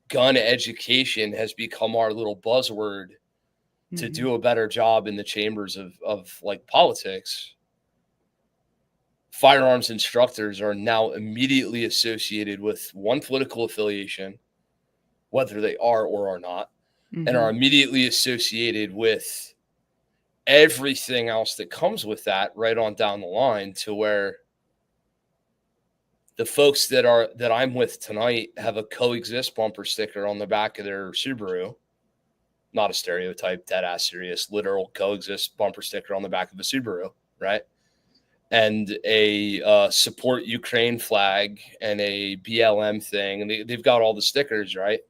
gun education has become our little buzzword to do a better job in the chambers of like politics, firearms instructors are now immediately associated with one political affiliation, whether they are or are not, and are immediately associated with everything else that comes with that right on down the line, to where the folks that I'm with tonight have a coexist bumper sticker on the back of their Subaru. Not a stereotype, dead ass serious, literal coexist bumper sticker on the back of a Subaru, right? And a support Ukraine flag and a BLM thing. And they've got all the stickers, right?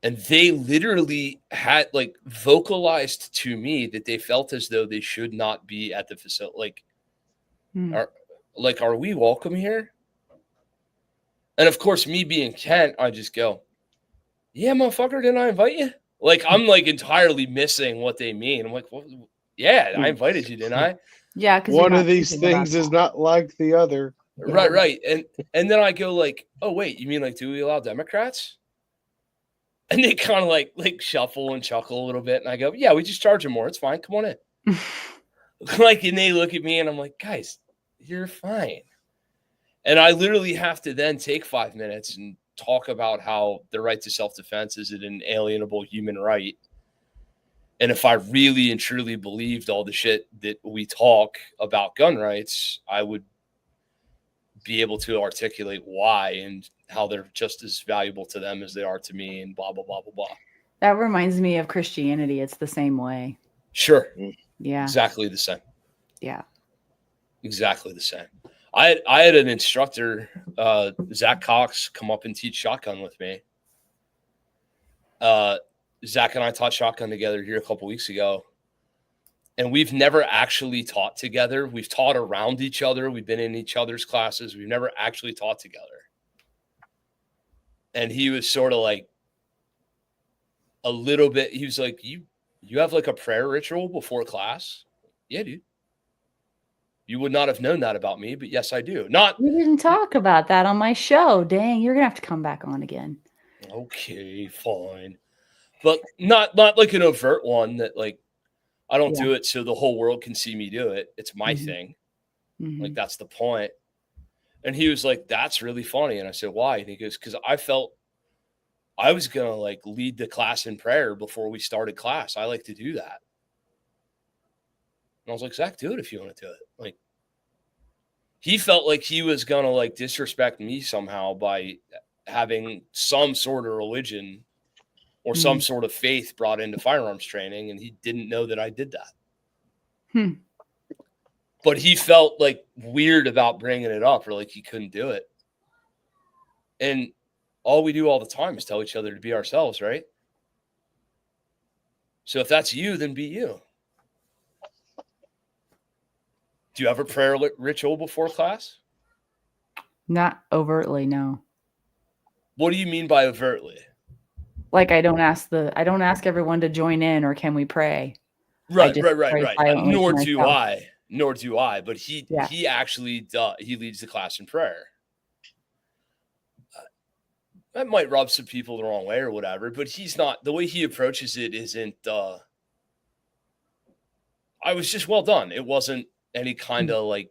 And they literally had, like, vocalized to me that they felt as though they should not be at the facility. Are we welcome here? And of course, me being Kent, I just go, yeah, motherfucker, didn't I invite you? Like, I'm like entirely missing what they mean. I'm like, well, yeah, I invited you, didn't I? Yeah, because one of these things is not like the other. Right. And then I go like, oh, wait, you mean, like, do we allow Democrats? And they kind of like shuffle and chuckle a little bit. And I go, yeah, we just charge them more. It's fine. Come on in. Like, and they look at me and I'm like, guys, you're fine. And I literally have to then take 5 minutes and talk about how the right to self-defense is an inalienable human right. And if I really and truly believed all the shit that we talk about gun rights, I would be able to articulate why and how they're just as valuable to them as they are to me, and blah, blah, blah, blah, blah. That reminds me of Christianity. It's the same way. Sure. Yeah. Exactly the same. Yeah. Exactly the same. I had an instructor, Zach Cox, come up and teach shotgun with me. Zach and I taught shotgun together here a couple weeks ago. And we've never actually taught together. We've taught around each other. We've been in each other's classes. We've never actually taught together. And he was sort of like a little bit, he was like, you have like a prayer ritual before class? Yeah, dude. You would not have known that about me, but yes, I do. We didn't talk about that on my show. Dang, you're gonna have to come back on again. Okay, fine. But not like an overt one that, like, I don't do it so the whole world can see me do it. It's my thing. Like, that's the point. And he was like, that's really funny. And I said, why? And he goes, because I felt I was going to, like, lead the class in prayer before we started class. I like to do that. And I was like, Zach, do it if you want to do it. Like, he felt like he was going to, like, disrespect me somehow by having some sort of religion or some sort of faith brought into firearms training, and he didn't know that I did that. But he felt, like, weird about bringing it up, or like he couldn't do it. And all we do all the time is tell each other to be ourselves, right? So if that's you, then be you. Do you have a prayer ritual before class? Not overtly, no. What do you mean by overtly? Like I don't ask everyone to join in or can we pray? I Right, just right, right, pray right. silently to Nor do myself. I. Nor do I. But Yeah. he actually he leads the class in prayer. That might rub some people the wrong way or whatever, but he's not, the way he approaches it isn't I was just well done. It wasn't any kind of like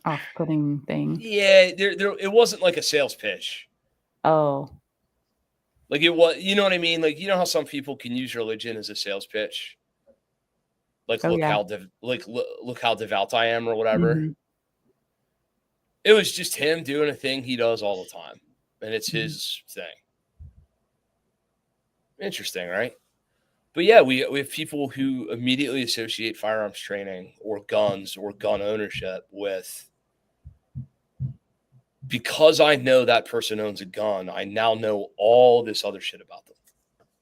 Off-putting thing. yeah, there it wasn't like a sales pitch. Oh. Like it was, you know what I mean? Like you know how some people can use religion as a sales pitch? Like Oh yeah. look how devout I am or whatever. Mhm. It was just him doing a thing he does all the time, and it's Mhm. his thing. Interesting, right? But yeah, we have people who immediately associate firearms training or guns or gun ownership with, because I know that person owns a gun, I now know all this other shit about them.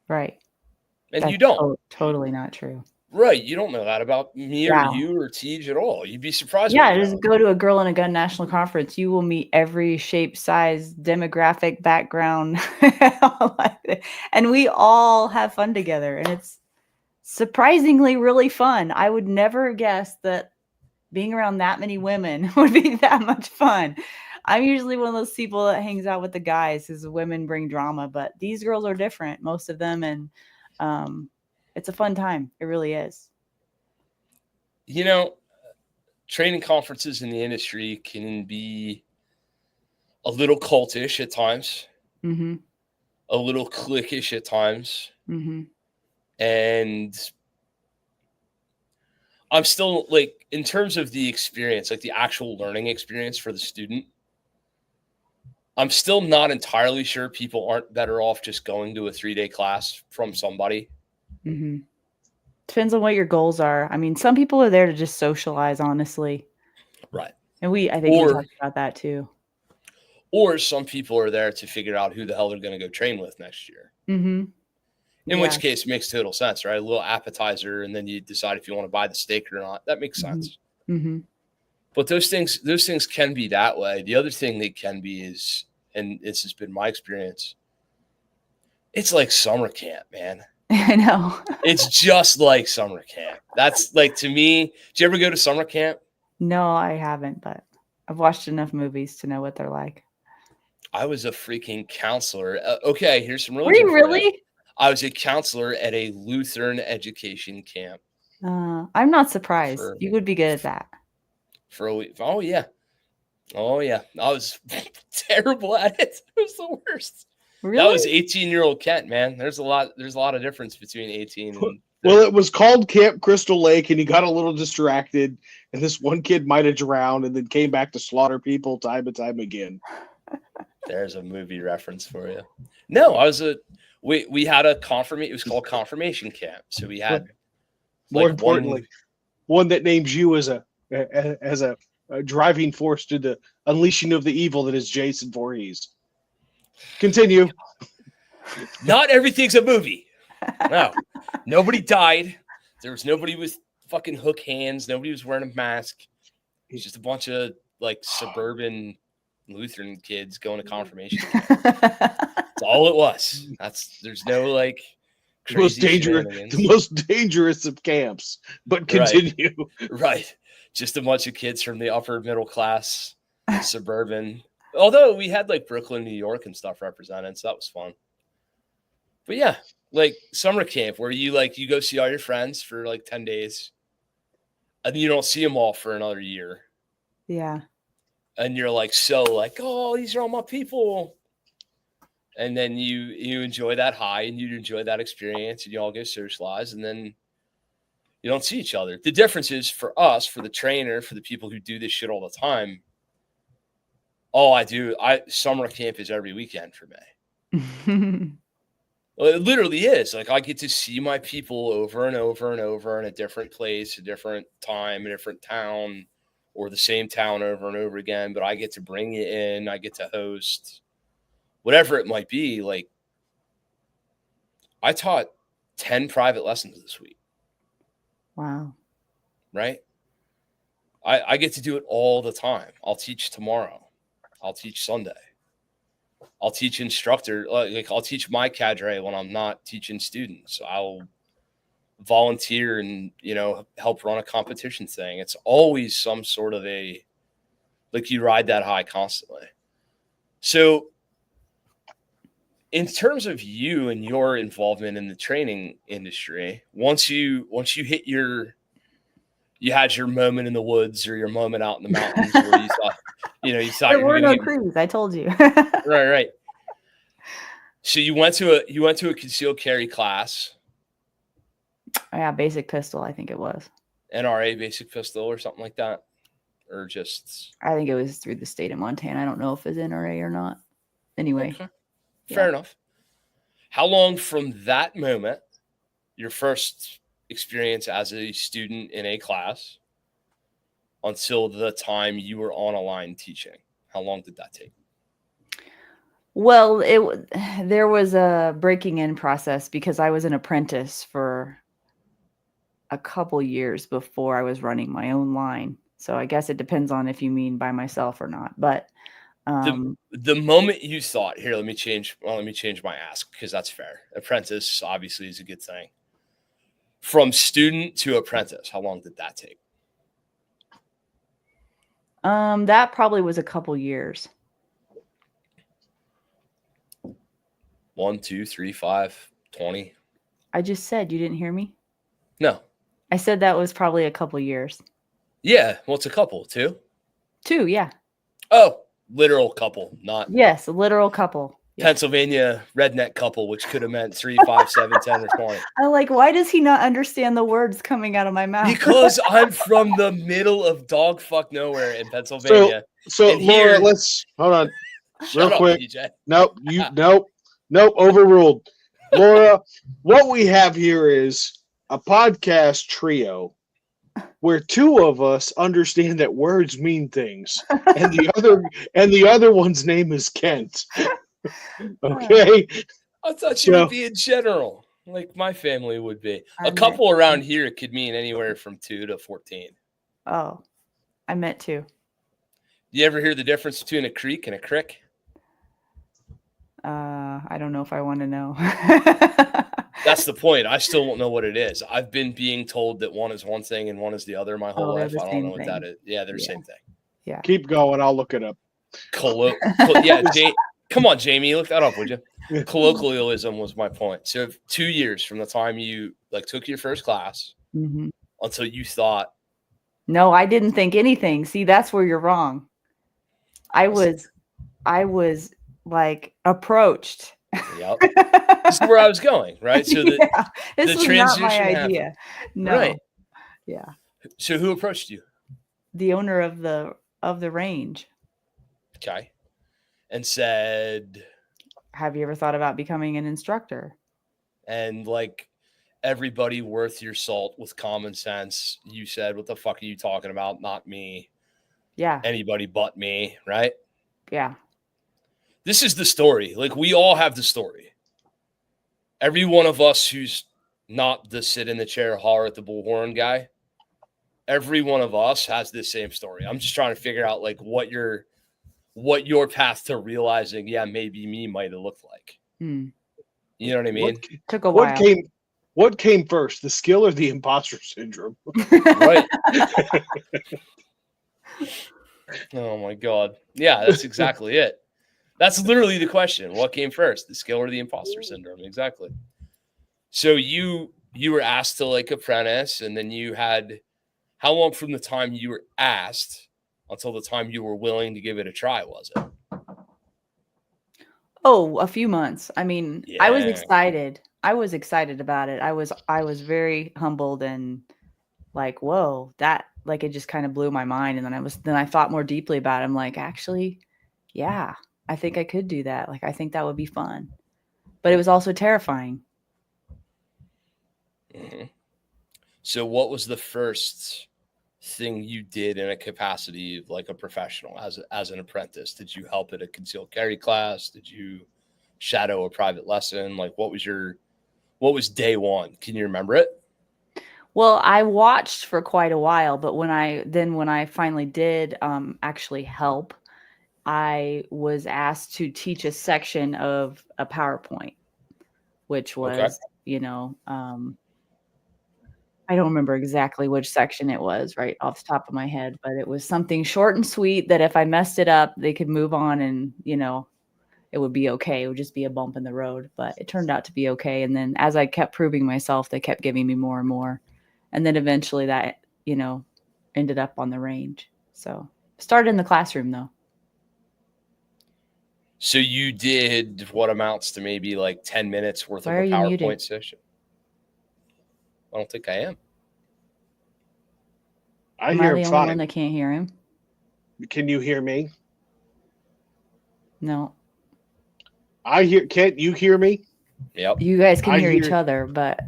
Right. And That's you don't. totally not true. Right. You don't know that about me or Yeah. you or Tej at all. You'd be surprised what Yeah, you just know. go to a Girl in a Gun national conference. You will meet every shape, size, demographic, background. And we all have fun together. And it's surprisingly really fun. I would never guess that being around that many women would be that much fun. I'm usually one of those people that hangs out with the guys because women bring drama, but these girls are different, most of them. And it's a fun time. It really is. You know, training conferences in the industry can be a little cultish at times, Mm-hmm. a little cliquish at times. Mm-hmm. And I'm still like, in terms of the experience, like the actual learning experience for the student, I'm still not entirely sure people aren't better off just going to a 3-day class from somebody. Mm-hmm. Depends on what your goals are. I mean, some people are there to just socialize, honestly. Right. And I think we Or talked about that too. or some people are there to figure out who the hell they're going to go train with next year. Mm-hmm. In Yeah. which case it makes total sense, right? A little appetizer, and then you decide if you want to buy the steak or not. That makes Mm-hmm. sense. Mm-hmm. But those things can be that way. The other thing they can be is, and this has been my experience, it's like summer camp, man. I know. It's just like summer camp. That's like, to me, did you ever go to summer camp? No, I haven't, but I've watched enough movies to know what they're like. I was a freaking counselor. Okay, here's some Were religion you for you. really? I was a counselor at a Lutheran education camp I'm not surprised. for You would be good at that. for a week. Oh yeah. I was terrible at it. It was the worst. Really? That was 18-year-old Kent, man. There's a lot of difference between 18 and Well, it was called Camp Crystal Lake, and he got a little distracted, and this one kid might have drowned and then came back to slaughter people time and time again. there's a movie reference for you. No, we had a confirmation. It was called confirmation camp. So we had, More importantly, one that names you as a driving force to the unleashing of the evil that is Jason Voorhees. Continue. not everything's a movie. No, nobody died. There was nobody with fucking hook hands. Nobody was wearing a mask. It's just a bunch of like suburban Lutheran kids going to confirmation camp. That's all it was. There's no like crazy the most dangerous of camps. But continue. Right. Just a bunch of kids from the upper middle class, suburban. Although we had like Brooklyn, New York and stuff represented, so that was fun. But yeah, like summer camp where you go see all your friends for like 10 days and you don't see them all for another year. Yeah. And you're like, oh, these are all my people. And then you enjoy that high and you enjoy that experience and you all go socialize and then you don't see each other. The difference is for us, for the trainer, for the people who do this shit all the time, summer camp is every weekend for me. Well, it literally is. Like I get to see my people over and over and over in a different place, a different time, a different town, or the same town over and over again. But I get to bring you in. I get to host, whatever it might be. Like I taught 10 private lessons this week. Wow. Right? I get to do it all the time. I'll teach tomorrow. I'll teach Sunday. I'll teach instructor, like I'll teach my cadre when I'm not teaching students. I'll volunteer and, help run a competition thing. It's always some sort of like you ride that high constantly. So in terms of you and your involvement in the training industry, once you hit you had your moment in the woods or your moment out in the mountains where you thought, you thought There you were were no going to crews. I told you. right. So you went to a concealed carry class, Yeah, basic pistol. I think it was. NRA basic pistol or something like that, or just. I think it was through the state of Montana. I don't know if it's NRA or not. Anyway, Okay. Fair enough. How long from that moment, your first experience as a student in a class, until the time you were on a line teaching? How long did that take? Well, there was a breaking in process because I was an apprentice for a couple years before I was running my own line. So I guess it depends on if you mean by myself or not. But the moment you thought, here, let me change my ask, because that's fair. Apprentice obviously is a good thing. From student to apprentice, how long did that take? that probably was a couple years. 1, 2, 3, 5, 20. I just said, you didn't hear me? No. I said that was probably a couple years. Yeah. Well, it's a couple, 2. 2, yeah. Oh, literal couple, not. Yes, a literal couple. Yeah. Pennsylvania redneck couple, which could have meant 3, 5, 7, 10, or 20. I'm like, why does he not understand the words coming out of my mouth? Because I'm from the middle of dog fuck nowhere in Pennsylvania. So and Laura, here, let's hold on real up, quick. PJ. Nope, overruled. Laura, what we have here is a podcast trio where 2 of us understand that words mean things, and the other one's name is Kent. Okay. I thought you would be in general, like my family would be. A couple around here, it could mean anywhere from 2 to 14. Oh, I meant 2. You ever hear the difference between a creek and a crick? I don't know if I want to know. That's the point. I still don't know what it is. I've been being told that one is one thing and one is the other my whole life. I don't know what that is. Yeah, they're the same thing. Yeah. Keep going. I'll look it up. Yeah, come on, Jamie, look that up, would you? Colloquialism was my point. So 2 years from the time you took your first class until you thought. No, I didn't think anything. See, that's where you're wrong. I was like approached. Yep. This is where I was going, right? So this the was transition not my idea. happened. No. Right. Yeah. So who approached you? The owner of the range. Okay. And said, have you ever thought about becoming an instructor? And everybody worth your salt with common sense, you said, what the fuck are you talking about? Not me. Yeah. Anybody but me, right? Yeah. This is the story. We all have the story. Every one of us who's not the sit in the chair, holler at the bullhorn guy, every one of us has this same story. I'm just trying to figure out what your path to realizing, maybe me might have looked like. You know what I mean? Took a while. What came first, the skill or the imposter syndrome? Right. Oh my God. Yeah, that's exactly it. That's literally the question. What came first, the skill or the imposter syndrome? Exactly. So you were asked to apprentice, and then you had, how long from the time you were asked until the time you were willing to give it a try was it? Oh, a few months. I mean, I was excited. I was excited about it. I was very humbled and whoa, that it just kind of blew my mind. And then I thought more deeply about it. I'm like, actually, yeah, I think I could do that. I think that would be fun. But it was also terrifying. Mm-hmm. So what was the first thing you did in a capacity of a professional as an apprentice? Did you help at a concealed carry class? Did you shadow a private lesson? What was day one? Can you remember it? Well, I watched for quite a while, but when I finally did actually help, I was asked to teach a section of a PowerPoint, which was, I don't remember exactly which section it was right off the top of my head, but it was something short and sweet that if I messed it up, they could move on and, it would be okay. It would just be a bump in the road, but it turned out to be okay. And then as I kept proving myself, they kept giving me more and more. And then eventually that, ended up on the range. So started in the classroom though. So you did what amounts to maybe like 10 minutes worth Why of are a you PowerPoint muted? session? I don't think I am. I Am I hear the him only one fine. that can't hear him? Can you hear me? No. Can't you hear me? Yep. You guys can I hear each hear- other, but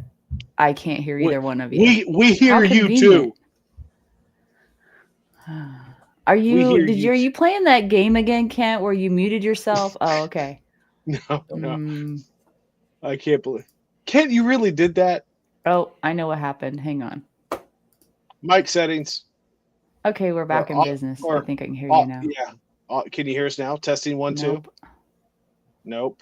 I can't hear either one of you. We hear How you convenient. too. Are We you hear are you playing that game again, Kent, where you muted yourself? Oh, okay. No. I can't believe. Kent, you really did that? Oh, I know what happened. Hang on. Mic settings. Okay, we're back in business. I think I can hear you now. Yeah. Can you hear us now? Testing 1, 2. Nope. Nope.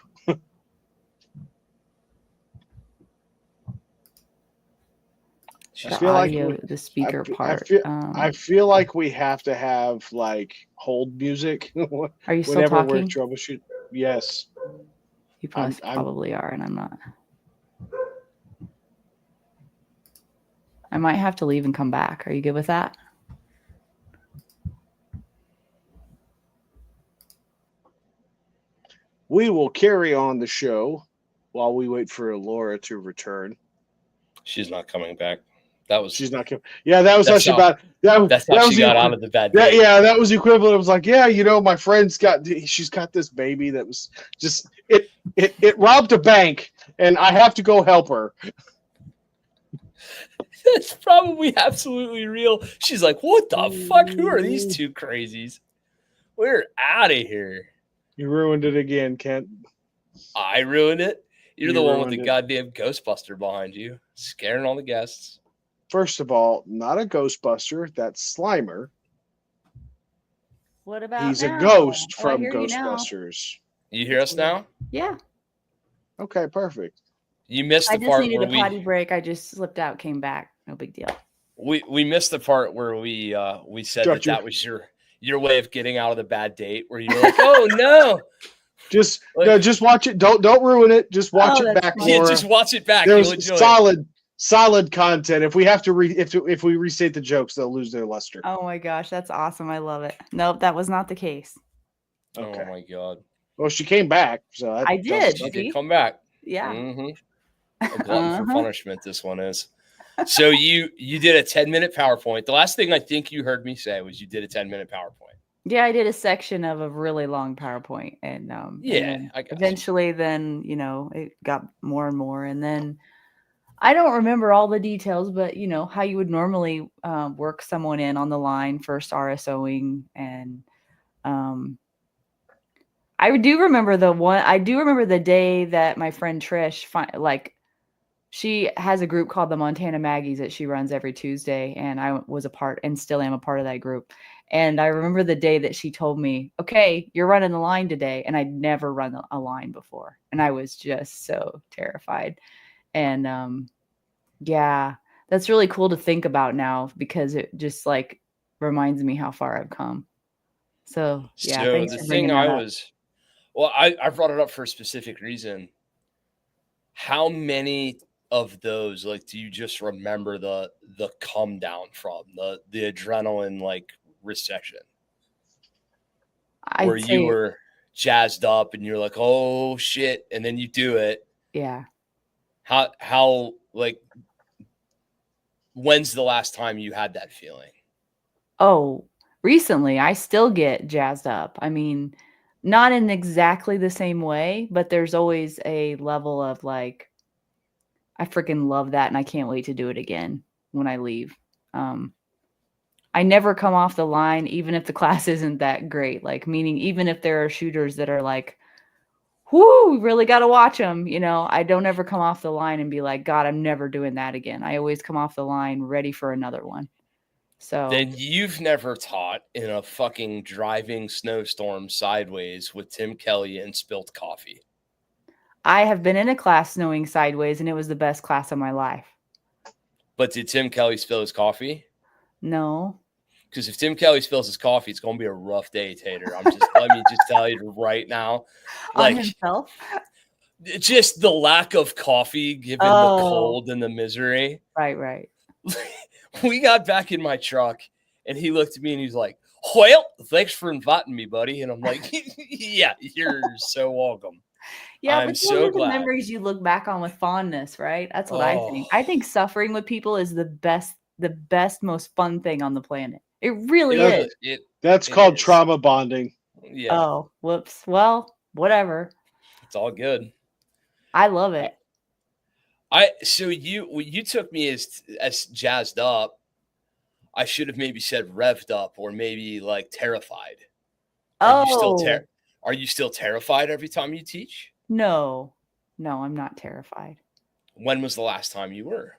The feel like audio, the speaker part. I feel like we have to have like hold music Are you still whenever we're talking? troubleshooting. Yes. You probably are, and I'm not. I might have to leave and come back. Are you good with that? We will carry on the show while we wait for Laura to return. She's not coming back. She's not coming. Yeah, that was how she got. That's how she got out of the bad date. Yeah, that was the equivalent. It was like, my friend's she's got this baby that was just it robbed a bank, and I have to go help her. That's probably absolutely real. She's like, what the fuck? Who are these two crazies? We're out of here. You ruined it again, Kent. I ruined it. You're the one with the ruined it. goddamn Ghostbuster behind you, scaring all the guests. First of all, not a Ghostbuster. That's Slimer. What about He's now? a ghost I from hear you now. Ghostbusters. You hear us now? Yeah. Okay, perfect. You missed I the just part needed where a potty break. I just slipped out, came back. No big deal. we missed the part where we said that was your way of getting out of the bad date, where you're like, oh no. Just watch it. Don't ruin it. Just watch it back. Yeah, just watch it back. There's solid content. If we have to if we restate the jokes, they'll lose their luster. Oh my gosh, that's awesome. I love it. Nope, that was not the case. Okay. Oh my god. Well, she came back, so I did. She did come back. Yeah. A glutton for punishment. This one is. So you did a 10-minute PowerPoint. The last thing I think you heard me say was you did a 10-minute PowerPoint. Yeah, I did a section of a really long PowerPoint, and eventually, then it got more and more, and then I don't remember all the details, but how you would normally work someone in on the line first RSOing, and I do remember the day that my friend Trish she has a group called the Montana Maggies that she runs every Tuesday, and I was a part and still am a part of that group. And I remember the day that she told me, okay, you're running the line today. And I'd never run a line before. And I was just so terrified. And yeah, that's really cool to think about now, because it just reminds me how far I've come. So yeah, so thanks the for thing bringing that up. I brought it up for a specific reason. How many of those do you just remember the come down from the adrenaline recession, where you were jazzed up and you're like, oh shit, and then you do it? Yeah. How when's the last time you had that feeling? Oh, recently. I still get jazzed up. I mean, not in exactly the same way, but there's always a level of I freaking love that, and I can't wait to do it again when I leave. I never come off the line, even if the class isn't that great. Meaning, even if there are shooters that are whoo, we really got to watch them. I don't ever come off the line and be like, God, I'm never doing that again. I always come off the line ready for another one. So Then you've never taught in a fucking driving snowstorm sideways with Tim Kelly and spilt coffee. I have been in a class snowing sideways, and it was the best class of my life. But did Tim Kelly spill his coffee? No. Because if Tim Kelly spills his coffee, it's going to be a rough day, Tater. Let me just tell you right now. On himself? Just the lack of coffee given the cold and the misery. Right. We got back in my truck, and he looked at me, and he's like, well, thanks for inviting me, buddy. And I'm like, yeah, you're so welcome. Yeah, I'm but those so are the glad. memories you look back on with fondness, right? That's what I think. I think suffering with people is the best, most fun thing on the planet. It really is. That's called trauma bonding. Yeah. Oh, whoops. Well, whatever. It's all good. I love it. So you took me as jazzed up. I should have maybe said revved up, or maybe like terrified. Are you still terrified every time you teach? No, I'm not terrified. When was the last time you were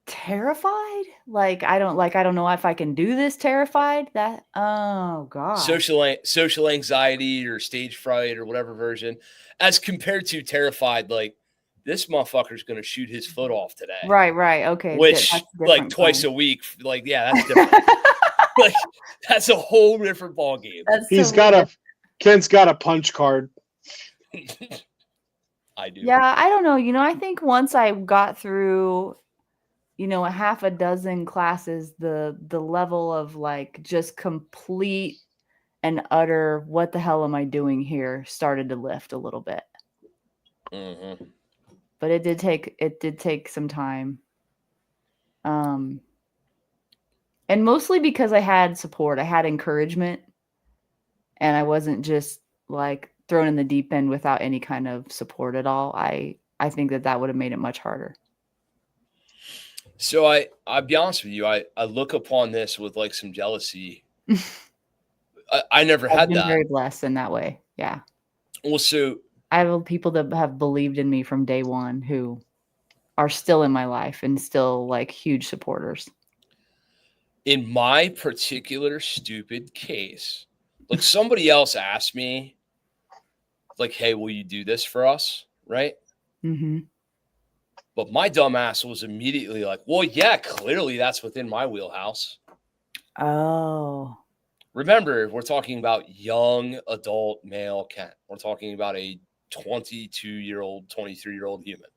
terrified? I don't know if I can do this. Terrified? That, oh god. Social anxiety or stage fright or whatever version, as compared to terrified, like this motherfucker's gonna shoot his foot off today. Right. Okay. Which like twice a week. Like, yeah, that's different. Like that's a whole different ball game. Ken's got a punch card. I do. Yeah, I don't know. I think once I got through, a half a dozen classes, the level of like just complete and utter what the hell am I doing here started to lift a little bit. Mm-hmm. But it did take some time. And mostly because I had support, I had encouragement, and I wasn't just like thrown in the deep end without any kind of support at all. I think that would have made it much harder. So I'll be honest with you. I look upon this with like some jealousy. I never had that. Very blessed in that way. Yeah. Well, so I have people that have believed in me from day one who are still in my life and still like huge supporters. In my particular stupid case, like somebody else asked me, like, hey, will you do this for us? Right. Mm-hmm. But my dumb ass was immediately like, well, yeah, clearly that's within my wheelhouse. Oh. Remember, we're talking about young adult male Kent. We're talking about a 22-year-old, 23-year-old human.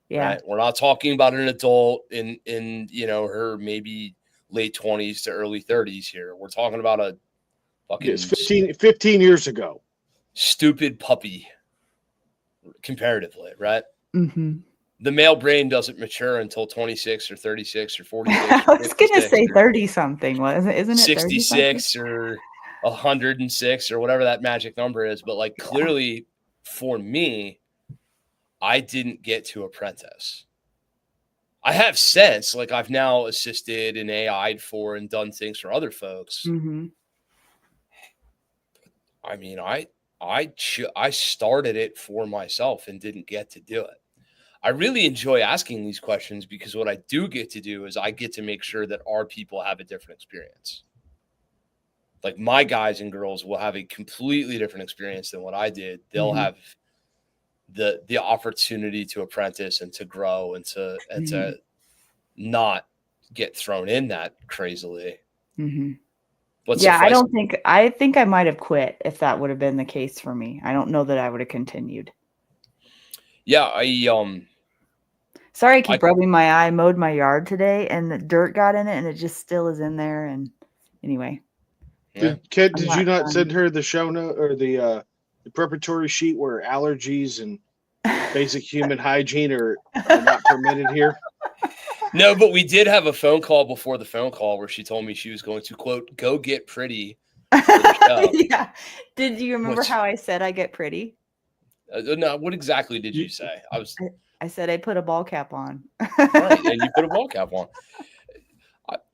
Yeah. Right? We're not talking about an adult in her maybe late 20s to early 30s here. We're talking about a fucking 15 years ago. Stupid puppy, comparatively, right? Mm-hmm. The male brain doesn't mature until 26 or 36 or 46. I was going to say 30-something, isn't it? 66 or 106 or whatever that magic number is. But like clearly for me, I didn't get to apprentice. I have since, like I've now assisted and AI'd for and done things for other folks. Mm-hmm. I mean, I started it for myself and didn't get to do it. I really enjoy asking these questions because what I do get to do is I get to make sure that our people have a different experience. Like my guys and girls will have a completely different experience than what I did. They'll have the opportunity to apprentice and to grow and to not get thrown in that crazily. Mm-hmm. But yeah, I think I might have quit if that would have been the case for me. I don't know that I would have continued. Yeah, sorry, I keep rubbing my eye. I mowed my yard today, and the dirt got in it, and it just still is in there. And anyway, did you not send her the show note or the preparatory sheet where allergies and basic human hygiene are not permitted here? No, but we did have a phone call before the phone call where she told me she was going to, quote, go get pretty. Yeah. Did you remember how I said I get pretty? No, what exactly did you say? I said I put a ball cap on. Right, and you put a ball cap on.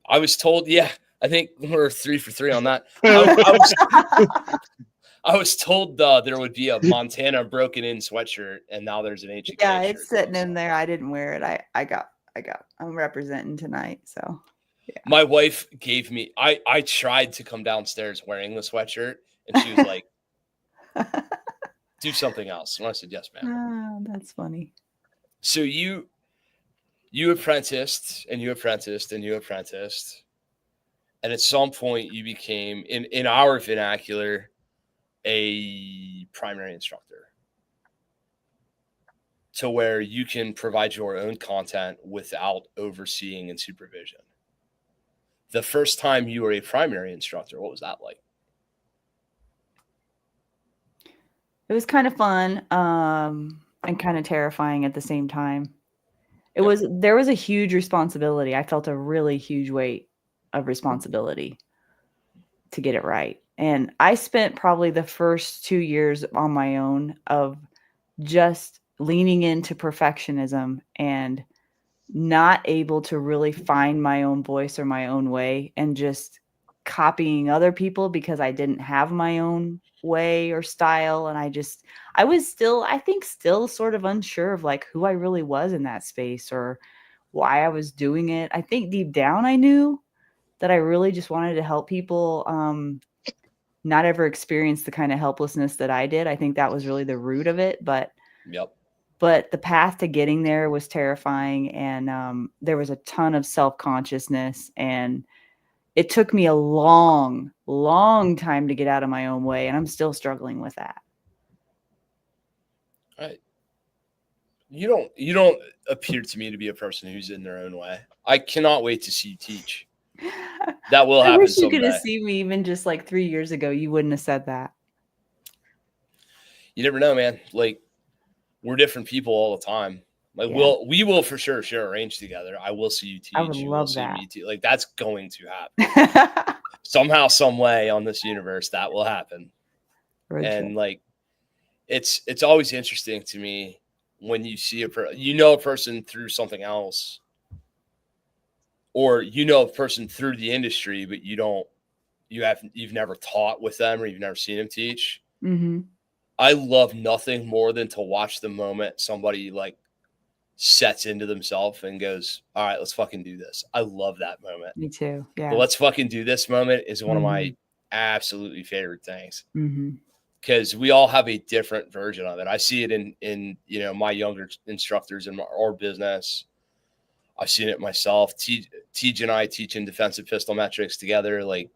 I was told, yeah, I think we're 3 for 3 on that. I was told there would be a Montana broken in sweatshirt, and now there's an H. Yeah, it's sitting in there. I didn't wear it. I'm representing tonight, so. My wife gave me, I tried to come downstairs wearing the sweatshirt, and she was like, do something else. And I said, yes, ma'am. Oh, that's funny. So you apprenticed and you apprenticed and you apprenticed. And at some point you became, in our vernacular, a primary instructor, to where you can provide your own content without overseeing and supervision. The first time you were a primary instructor, what was that like? It was kind of fun, and kind of terrifying at the same time. There was a huge responsibility. I felt a really huge weight of responsibility to get it right. And I spent probably the first 2 years on my own of just leaning into perfectionism and not able to really find my own voice or my own way, and just copying other people because I didn't have my own way or style. And I was still, I think, still sort of unsure of like who I really was in that space or why I was doing it. I think deep down I knew that I really just wanted to help people not ever experience the kind of helplessness that I did. I think that was really the root of it. But the path to getting there was terrifying, and there was a ton of self-consciousness, and it took me a long, long time to get out of my own way, and I'm still struggling with that. You don't appear to me to be a person who's in their own way. I cannot wait to see you teach. That will happen someday. I wish you could have seen me even just like 3 years ago. You wouldn't have said that. You never know, man. Like, we're different people all the time. Like, we will for sure share a range together. I will see you teach. I would love that. Me teach. Like, that's going to happen. Somehow, some way on this universe, that will happen. And like, it's always interesting to me when you see a person through something else, or a person through the industry, but you've never taught with them or you've never seen them teach. Mm-hmm. I love nothing more than to watch the moment somebody like sets into themselves and goes, all right, let's fucking do this. I love that moment. Me too. Yeah. The let's fucking do this moment is one of my absolutely favorite things. Mm-hmm. Because we all have a different version of it. I see it in my younger instructors in our business. I've seen it myself. Tej and I teach in defensive pistol metrics together. Like,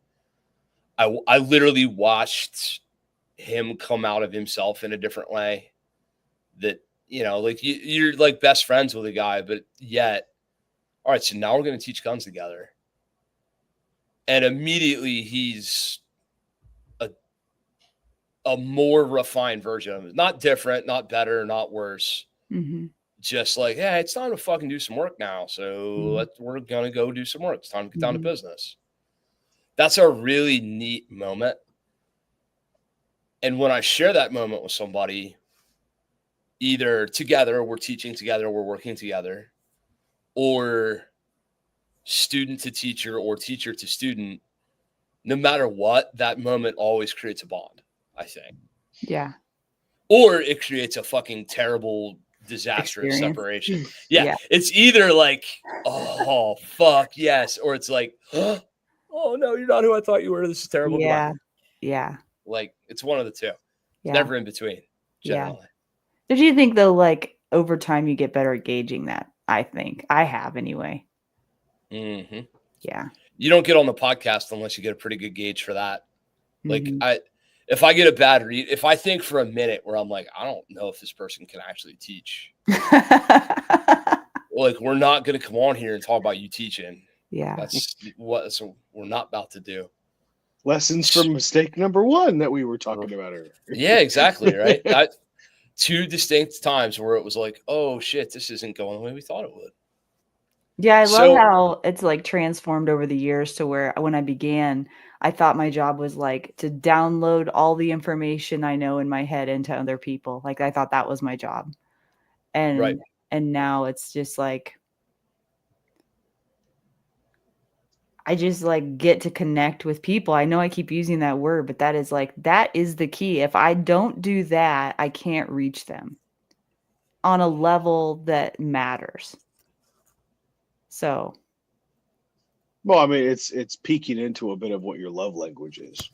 I literally watched him come out of himself in a different way. That, like you're like best friends with a guy, but yet, all right, so now we're going to teach guns together. And immediately he's a more refined version of it. Not different, not better, not worse. Mm-hmm. Just like, yeah, it's time to fucking do some work now. So we're going to go do some work. It's time to get down to business. That's a really neat moment. And when I share that moment with somebody, either together, we're teaching together, we're working together, or student to teacher or teacher to student, no matter what, that moment always creates a bond, I think. Yeah. Or it creates a fucking terrible, disastrous separation. Yeah. It's either like, oh, fuck, yes. Or it's like, oh, no, you're not who I thought you were. This is terrible. Yeah. Goodbye. Yeah. Like, it's one of the two. Yeah. Never in between, generally. Yeah. Do you think, though, like, over time you get better at gauging that? I think. I have, anyway. Mm-hmm. Yeah. You don't get on the podcast unless you get a pretty good gauge for that. Like, if I get a bad read, if I think for a minute where I'm like, I don't know if this person can actually teach. Like, we're not going to come on here and talk about you teaching. Yeah. That's what we're not about to do. Lessons from mistake number 1 that we were talking about earlier. Yeah, exactly. Right. 2 distinct times where it was like, oh shit, this isn't going the way we thought it would. Yeah, I love how it's like transformed over the years to where when I began, I thought my job was like to download all the information I know in my head into other people. Like, I thought that was my job. And now it's just like, I just like get to connect with people. I know I keep using that word, but that is the key. If I don't do that, I can't reach them on a level that matters. So Well, I mean, it's peeking into a bit of what your love language is.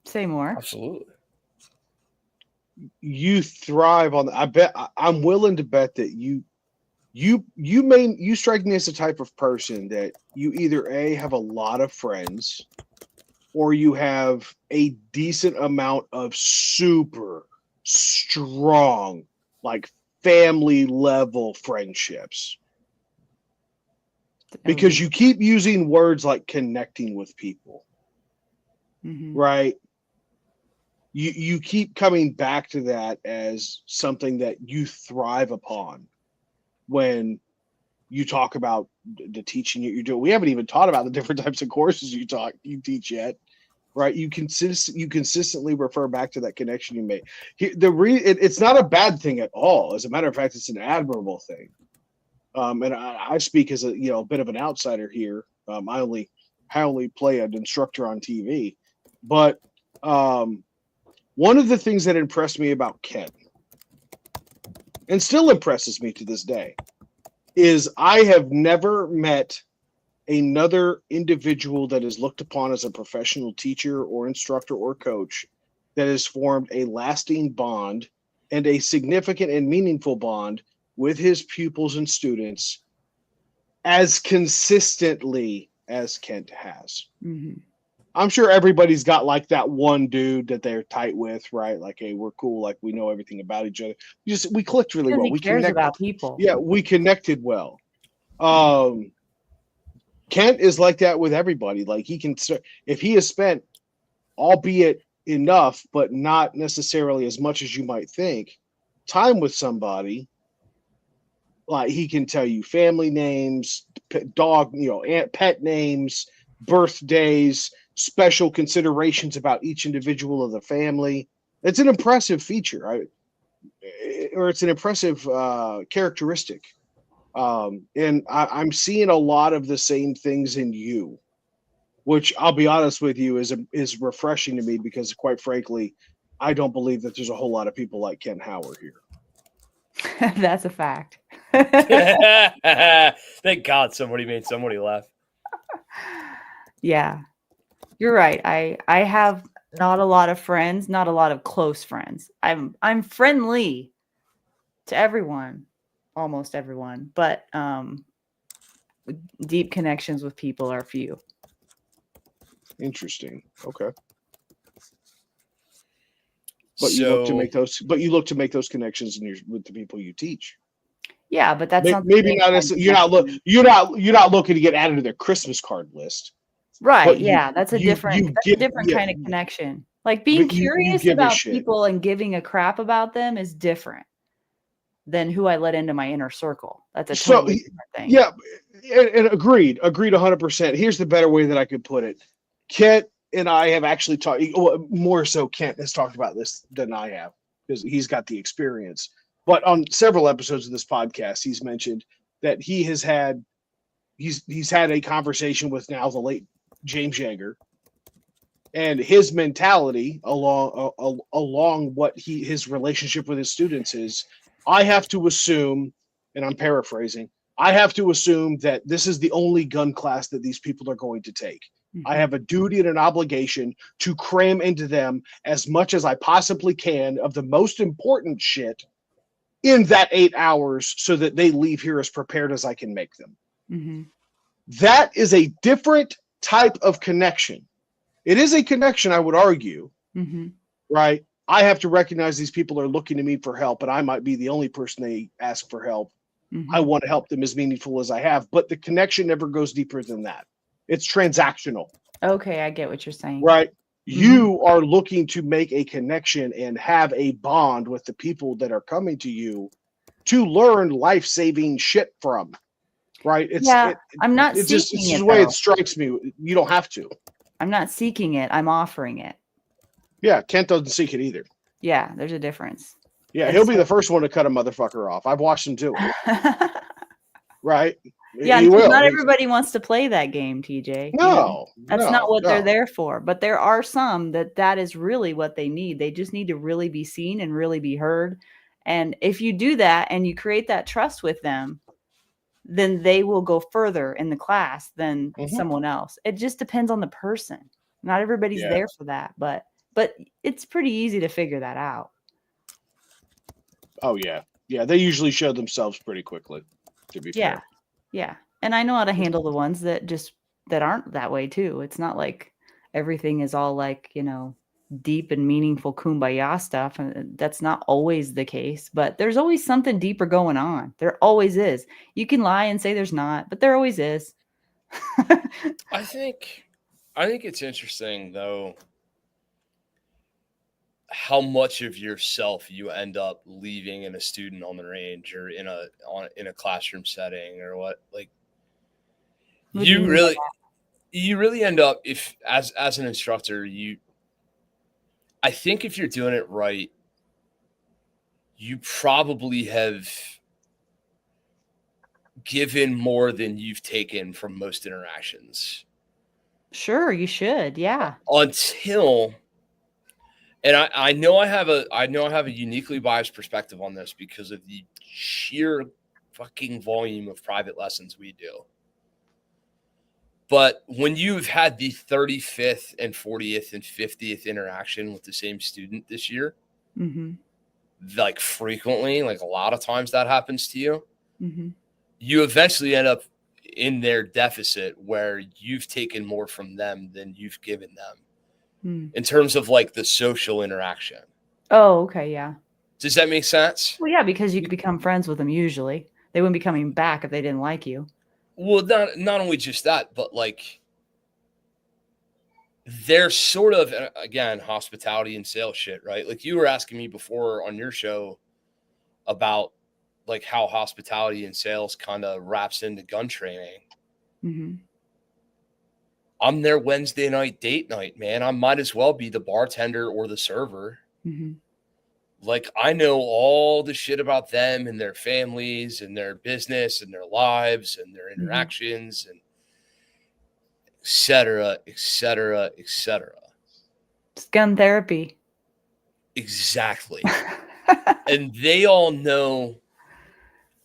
Say more. Absolutely. You thrive on. I'm willing to bet that you strike me as the type of person that you either have a lot of friends, or you have a decent amount of super strong, like family level friendships. Because you keep using words like connecting with people, right? You keep coming back to that as something that you thrive upon when you talk about the teaching that you're doing. We haven't even taught about the different types of courses you teach yet, right? You consistently refer back to that connection you made. It's not a bad thing at all. As a matter of fact, it's an admirable thing. And I speak as a bit of an outsider here. I only play an instructor on TV, but one of the things that impressed me about Kent, and still impresses me to this day, is I have never met another individual that is looked upon as a professional teacher or instructor or coach that has formed a lasting bond and a significant and meaningful bond with his pupils and students as consistently as Kent has. I'm sure everybody's got like that one dude that they're tight with, right? Like, hey, we're cool. Like, we know everything about each other. We clicked really well. He cares about people. Yeah, we connected well. Kent is like that with everybody. Like, he can, if he has spent, albeit enough, but not necessarily as much as you might think, time with somebody, like, he can tell you family names, dog, pet names, birthdays, special considerations about each individual of the family. It's an impressive feature, or it's an impressive characteristic. And I'm seeing a lot of the same things in you, which I'll be honest with you is refreshing to me, because quite frankly, I don't believe that there's a whole lot of people like Ken Howard here. That's a fact. Thank God somebody made somebody laugh. Yeah, you're right. I have not a lot of friends, not a lot of close friends. I'm friendly to everyone, almost everyone, but deep connections with people are few. Interesting. Okay. But you look to make those connections with the people you teach. Yeah, but that's maybe not necessarily. You're not looking to get added to their Christmas card list. Right. Yeah, that's a different kind of connection. Like, being curious about people and giving a crap about them is different than who I let into my inner circle. That's a totally different thing. Yeah, and agreed 100%. Here's the better way that I could put it. Kent and I have actually talked, more so Kent has talked about this than I have, because he's got the experience. But on several episodes of this podcast, he's mentioned that he's had a conversation with now the late James Yeager, and his mentality along what his relationship with his students is. I have to assume, and I'm paraphrasing, I have to assume that this is the only gun class that these people are going to take. I have a duty and an obligation to cram into them as much as I possibly can of the most important shit in that 8 hours, so that they leave here as prepared as I can make them. That is a different type of connection. It is a connection, I would argue, right? I have to recognize these people are looking to me for help, and I might be the only person they ask for help. I want to help them as meaningful as I have, but the connection never goes deeper than that. It's transactional. Okay, I get what you're saying. Right. You are looking to make a connection and have a bond with the people that are coming to you to learn life-saving shit from. Right. I'm not seeking it's just it, the way though. it strikes me. You don't have to. I'm not seeking it. I'm offering it. Yeah. Kent doesn't seek it either. Yeah. There's a difference. Yeah. He'll be the first one to cut a motherfucker off. I've watched him do it. Right. Yeah, not everybody wants to play that game, TJ. No, that's not what they're there for. But there are some that is really what they need. They just need to really be seen and really be heard. And if you do that and you create that trust with them, then they will go further in the class than Mhm. someone else. It just depends on the person. Not everybody's Yeah. there for that, but it's pretty easy to figure that out. Oh yeah. Yeah, they usually show themselves pretty quickly, to be Yeah. fair. Yeah. And I know how to handle the ones that aren't that way too. It's not like everything is all like, deep and meaningful kumbaya stuff. And that's not always the case, but there's always something deeper going on. There always is. You can lie and say there's not, but there always is. I think it's interesting though how much of yourself you end up leaving in a student on the range or in a classroom setting or what. Like What do you you mean by really end up, if as an instructor, I think if you're doing it right, you probably have given more than you've taken from most interactions. Sure, you should. Yeah. Until, and I know I have a uniquely biased perspective on this because of the sheer fucking volume of private lessons we do. But when you've had the 35th and 40th and 50th interaction with the same student this year, Mm-hmm. like frequently, like a lot of times that happens to you, Mm-hmm. you eventually end up in their deficit where you've taken more from them than you've given them in terms of like the social interaction. Oh, okay. Yeah. Does that make sense? Well, yeah, because you could become friends with them usually. They wouldn't be coming back if they didn't like you. Well, not only just that, but like they're sort of, again, hospitality and sales shit, right? Like you were asking me before on your show about like how hospitality and sales kind of wraps into gun training. Mm-hmm. I'm their Wednesday night date night, man. I might as well be the bartender or the server. Mm-hmm. Like I know all the shit about them and their families and their business and their lives and their interactions and et cetera, et cetera, et cetera. It's gun therapy. Exactly. And they all know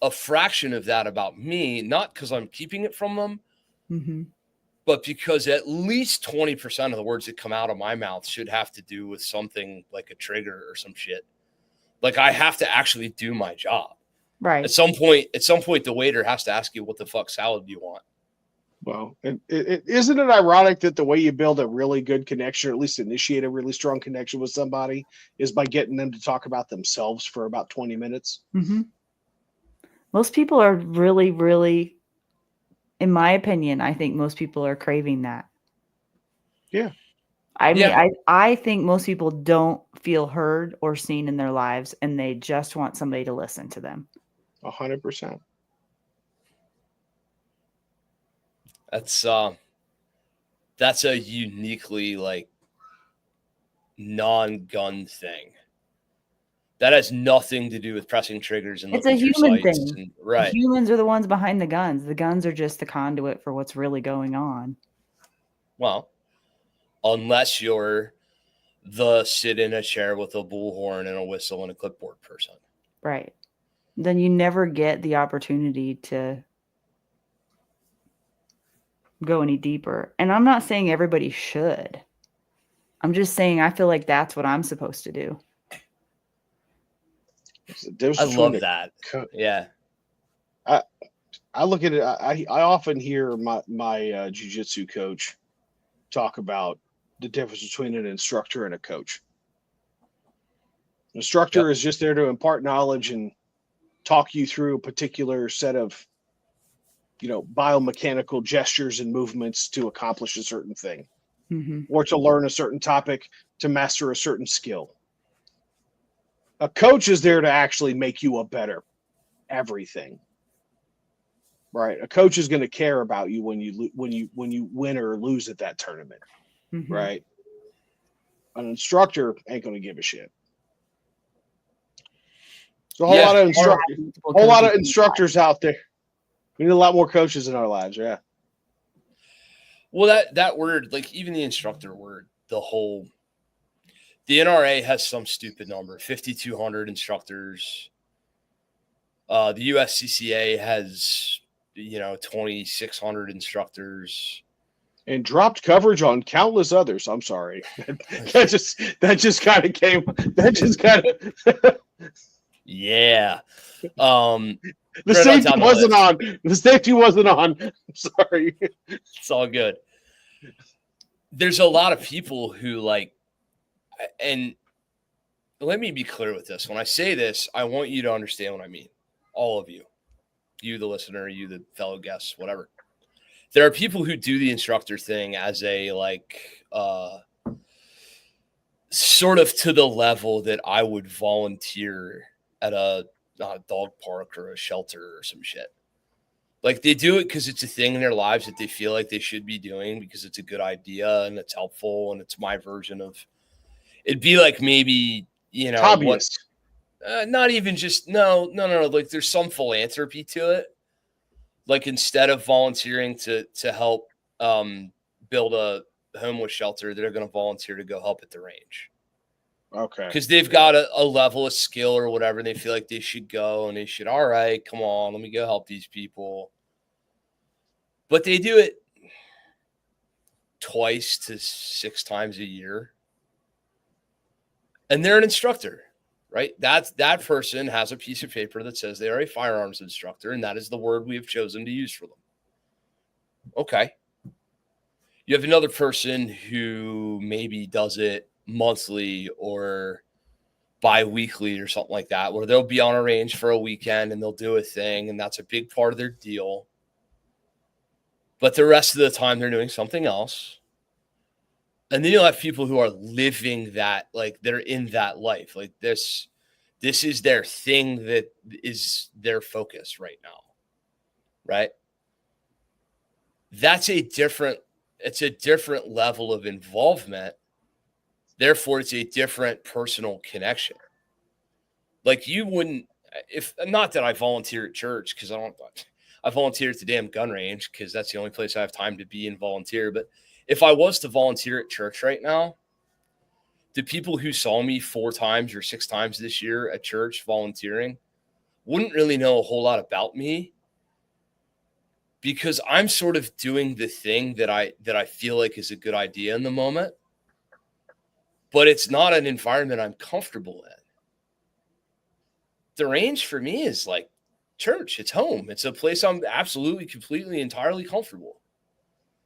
a fraction of that about me, not because I'm keeping it from them, Mm-hmm. but because at least 20% of the words that come out of my mouth should have to do with something like a trigger or some shit. Like I have to actually do my job. Right. At some point, the waiter has to ask you, what the fuck salad do you want? Well, isn't it ironic that the way you build a really good connection, or at least initiate a really strong connection with somebody, is by getting them to talk about themselves for about 20 minutes? Mm-hmm. Most people are really, really, in my opinion, I think most people are craving that. Yeah. I mean, Yeah. I think most people don't feel heard or seen in their lives, and they just want somebody to listen to them. 100%. That's a uniquely like non-gun thing. That has nothing to do with pressing triggers and It's a looking through human sights. thing. Right. Humans are the ones behind the guns. The guns are just the conduit for what's really going on. Well, unless you're the sit in a chair with a bullhorn and a whistle and a clipboard person. Right. Then you never get the opportunity to go any deeper. And I'm not saying everybody should. I'm just saying I feel like that's what I'm supposed to do. I love that. Yeah. I look at it. I often hear my jiu-jitsu coach talk about the difference between an instructor and a coach. An instructor is just there to impart knowledge and talk you through a particular set of, biomechanical gestures and movements to accomplish a certain thing, or to learn a certain topic, to master a certain skill. A coach is there to actually make you a better everything. Right. A coach is going to care about you when you win or lose at that tournament. Right. An instructor ain't going to give a shit. So a whole lot of instructors out there. We need a lot more coaches in our lives. Yeah. Well, that word, like even the instructor word, the NRA has some stupid number, 5,200 instructors. The USCCA has, 2,600 instructors. And dropped coverage on countless others. I'm sorry. That just kind of came. That just kind of. Yeah. The Right safety down the wasn't list. on. The safety wasn't on. I'm sorry. It's all good. There's a lot of people who and let me be clear with this. When I say this, I want you to understand what I mean. All of you, the listener, you, the fellow guests, whatever. There are people who do the instructor thing as a sort of to the level that I would volunteer at a dog park or a shelter or some shit. Like they do it because it's a thing in their lives that they feel like they should be doing because it's a good idea and it's helpful and it's my version of. It'd be like maybe Hobbyist. Not even just no. Like there's some philanthropy to it. Like instead of volunteering to help build a homeless shelter, they're going to volunteer to go help at the range. Okay. Because they've got a level of skill or whatever. And they feel like they should go and they should, all right, come on, let me go help these people. But they do it twice to 6 times a year. And they're an instructor, right? That person has a piece of paper that says they are a firearms instructor. And that is the word we have chosen to use for them. Okay. You have another person who maybe does it monthly or bi-weekly or something like that, where they'll be on a range for a weekend and they'll do a thing, and that's a big part of their deal. But the rest of the time they're doing something else. And then you'll have people who are living that, like they're in that life. Like this is their thing that is their focus right now. Right? It's a different level of involvement. Therefore, it's a different personal connection. Like you wouldn't, if not that I volunteer at church because I volunteer at the damn gun range because that's the only place I have time to be and volunteer. But if I was to volunteer at church right now, the people who saw me 4 times or 6 times this year at church volunteering wouldn't really know a whole lot about me because I'm sort of doing the thing that I feel like is a good idea in the moment. But it's not an environment I'm comfortable in. The range for me is like church. It's home. It's a place I'm absolutely, completely, entirely comfortable.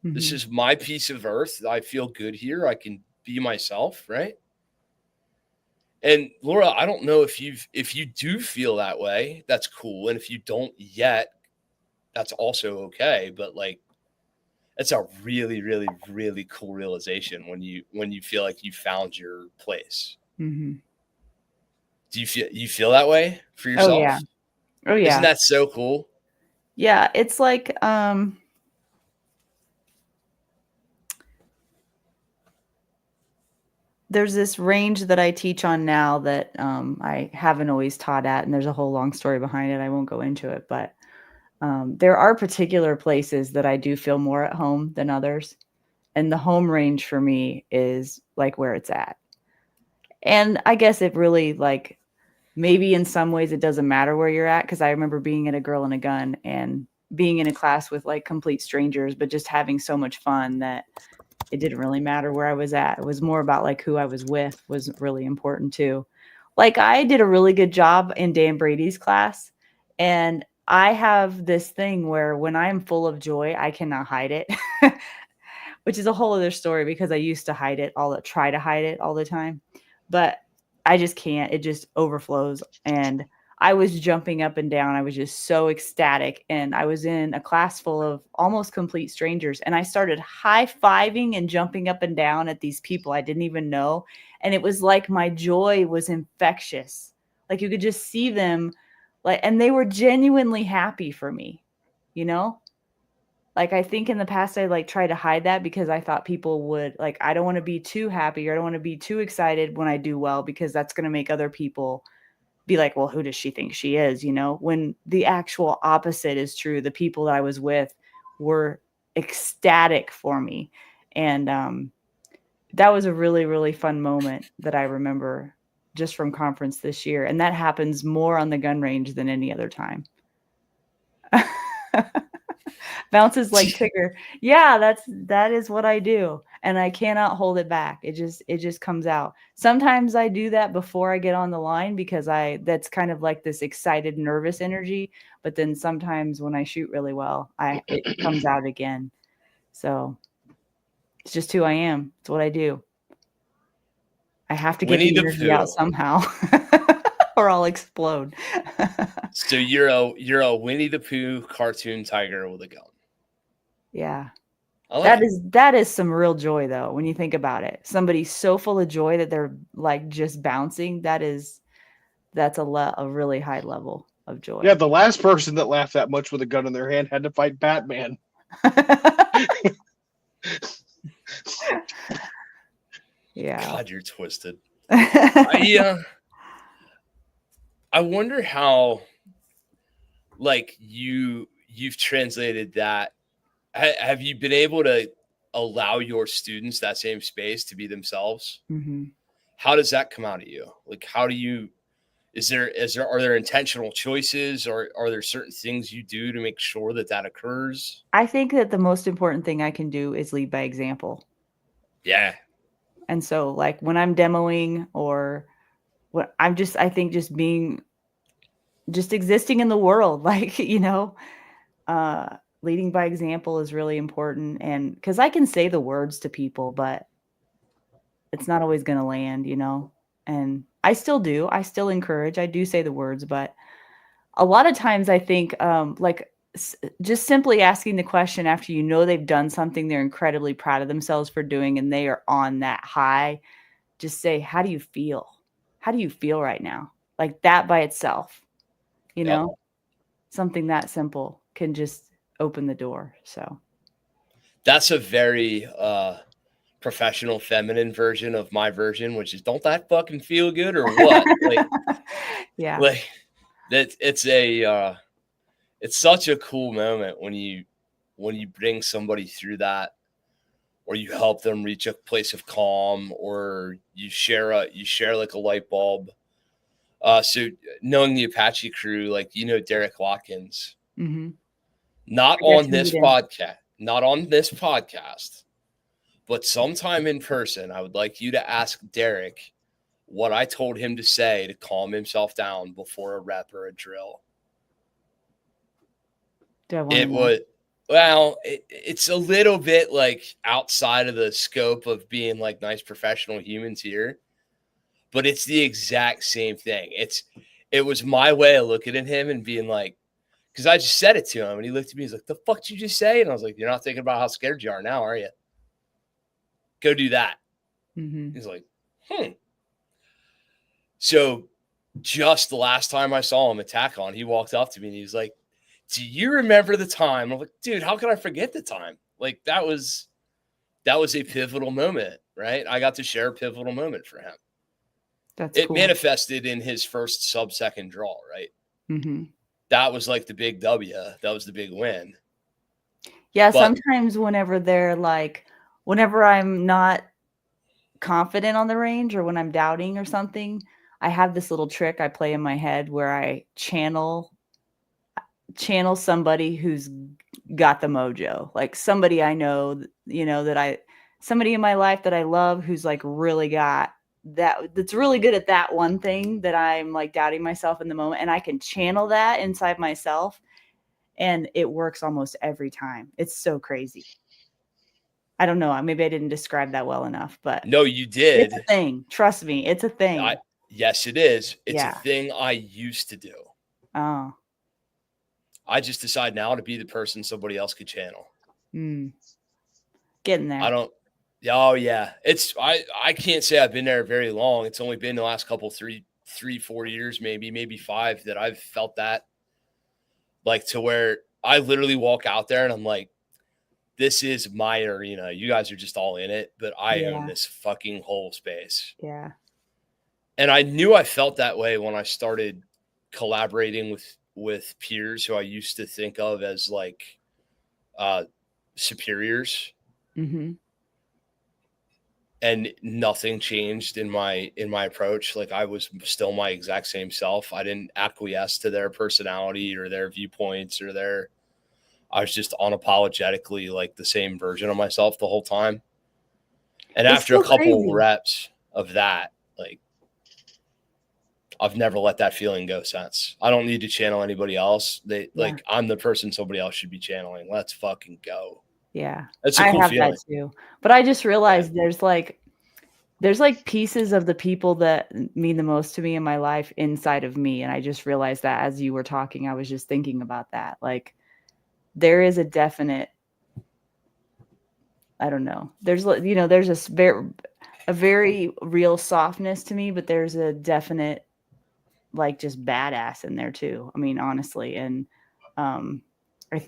Mm-hmm. This is my piece of earth. I feel good here. I can be myself, right? And Laura, I don't know if you do feel that way, that's cool. And if you don't yet, that's also okay. But like, it's a really, really, really cool realization when you feel like you found your place. Mm-hmm. Do you feel that way for yourself? Oh yeah. Isn't that so cool? Yeah, it's like there's this range that I teach on now that I haven't always taught at, and there's a whole long story behind it. I won't go into it, but there are particular places that I do feel more at home than others. And the home range for me is like where it's at. And I guess it really like, maybe in some ways it doesn't matter where you're at. Cause I remember being at a Girl and a Gun and being in a class with like complete strangers, but just having so much fun that it didn't really matter where I was at. It was more about like who I was with was really important too. Like I did a really good job in Dan Brady's class, and I have this thing where when I'm full of joy, I cannot hide it, which is a whole other story because I used to try to hide it all the time, but I just can't. It just overflows. And I was jumping up and down. I was just so ecstatic. And I was in a class full of almost complete strangers. And I started high-fiving and jumping up and down at these people I didn't even know. And it was like my joy was infectious. Like you could just see them. And they were genuinely happy for me, you know? Like, I think in the past, I like tried to hide that because I thought people would like, I don't want to be too happy or I don't want to be too excited when I do well, because that's going to make other people be like, well, who does she think she is? You know, when the actual opposite is true. The people that I was with were ecstatic for me. And that was a really, really fun moment that I remember just from conference this year. And that happens more on the gun range than any other time. Bounces like trigger. Yeah, that is what I do. And I cannot hold it back. It just comes out. Sometimes I do that before I get on the line because that's kind of like this excited, nervous energy. But then sometimes when I shoot really well, it comes out again. So it's just who I am. It's what I do. I have to get Winnie the the energy out Pooh. somehow or I'll explode. So you're a Winnie the Pooh cartoon tiger with a gun. Yeah. I like it. That is some real joy though when you think about it. Somebody so full of joy that they're like just bouncing. That's a really high level of joy. Yeah, the last person that laughed that much with a gun in their hand had to fight Batman. Yeah. God, you're twisted. I wonder how, like, you've translated that. Have you been able to allow your students that same space to be themselves? Mm-hmm. How does that come out of you? Like, how do you? Are there intentional choices, or are there certain things you do to make sure that occurs? I think that the most important thing I can do is lead by example. Yeah. And so like when I'm demoing or what I think just existing in the world, like, leading by example is really important. And because I can say the words to people, but it's not always going to land, and I still do. I still encourage. I do say the words, but a lot of times I think just simply asking the question after they've done something they're incredibly proud of themselves for doing and they are on that high, just say, how do you feel? How do you feel right now? Like that by itself, Yep. something that simple can just open the door. So That's a very professional feminine version of my version, which is don't that fucking feel good or what? yeah. Like that it's such a cool moment when you bring somebody through that, or you help them reach a place of calm, or you share like a light bulb. So knowing the Apache crew, like, Derek Watkins, Mm-hmm. not on this podcast, but sometime in person, I would like you to ask Derek what I told him to say to calm himself down before a rep or a drill. Do I want to know? It's a little bit like outside of the scope of being like nice professional humans here, but it's the exact same thing. It was my way of looking at him and being like, because I just said it to him and he looked at me, he's like, the fuck did you just say? And I was like, you're not thinking about how scared you are now, are you? Go do that. Mm-hmm. He's like, So just the last time I saw him attack on, he walked up to me and he was like, do you remember the time? I'm like, dude, how could I forget the time? Like that was a pivotal moment, right? I got to share a pivotal moment for him. It cool. manifested in his first sub-second draw, right? Mm-hmm. That was like the big W. That was the big win. Yeah, sometimes whenever I'm not confident on the range or when I'm doubting or something, I have this little trick I play in my head where I channel somebody who's got the mojo, like somebody I know, somebody in my life that I love who's like really got that's really good at that one thing that I'm like doubting myself in the moment, and I can channel that inside myself and it works almost every time. It's so crazy. I don't know. Maybe I didn't describe that well enough, but no, you did. It's a thing. Trust me, it's a thing. Yes, it is. It's a thing I used to do. Oh. I just decide now to be the person somebody else could channel. Getting there. I don't. Oh yeah, I can't say I've been there very long. It's only been the last couple 3-4 years, maybe 5 that I've felt that, like, to where I literally walk out there and I'm like, this is my arena. You guys are just all in it, but I own this fucking whole space. Yeah. And I knew I felt that way when I started collaborating with peers who I used to think of as like superiors. Mm-hmm. And nothing changed in my approach. Like I was still my exact same self. I didn't acquiesce to their personality or their viewpoints or I was just unapologetically like the same version of myself the whole time. And It's after a so couple crazy. reps of that, like I've never let that feeling go since. I don't need to channel anybody else. Like I'm the person somebody else should be channeling. Let's fucking go. Yeah. It's a I cool have feeling. that too. But I just realized there's like pieces of the people that mean the most to me in my life inside of me. And I just realized that as you were talking, I was just thinking about that. Like there is a definite, I don't know. There's a very real softness to me, but there's a definite like just badass in there too. I mean, honestly. And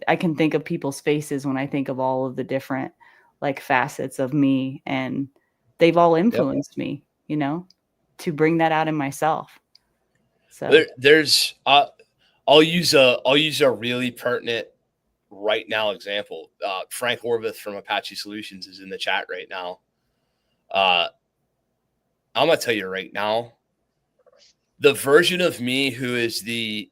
I can think of people's faces when I think of all of the different like facets of me, and they've all influenced me, you know, to bring that out in myself. So there's I'll use a really pertinent right now example. Frank Horvath from Apache Solutions is in the chat right now. I'm gonna tell you right now, the version of me who is the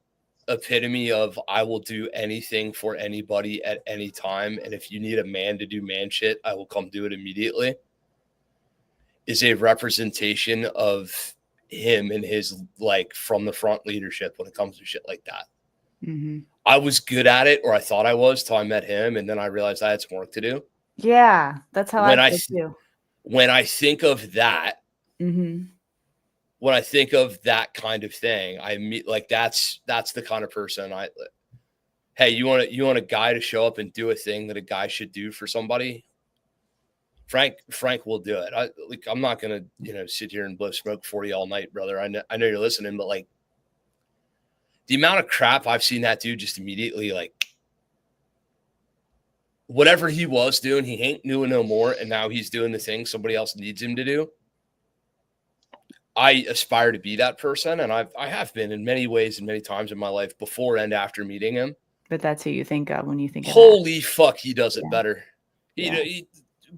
epitome of I will do anything for anybody at any time, and if you need a man to do man shit, I will come do it immediately, is a representation of him and his like from the front leadership when it comes to shit like that. mm-hmm. I was good at it, or I thought I was, till I met him, and then I realized I had some work to do. Yeah, that's how I feel too. When I think of that, mm-hmm. when I think of that kind of thing, I meet like that's the kind of person I. Hey, you want a guy to show up and do a thing that a guy should do for somebody? Frank will do it. I'm not gonna sit here and blow smoke for you all night, brother. I know you're listening, but like the amount of crap I've seen that dude just immediately like whatever he was doing, he ain't doing no more, and now he's doing the thing somebody else needs him to do. I aspire to be that person, and I have been in many ways and many times in my life before and after meeting him. But that's who you think of when you think of holy fuck, he does it better. Yeah. He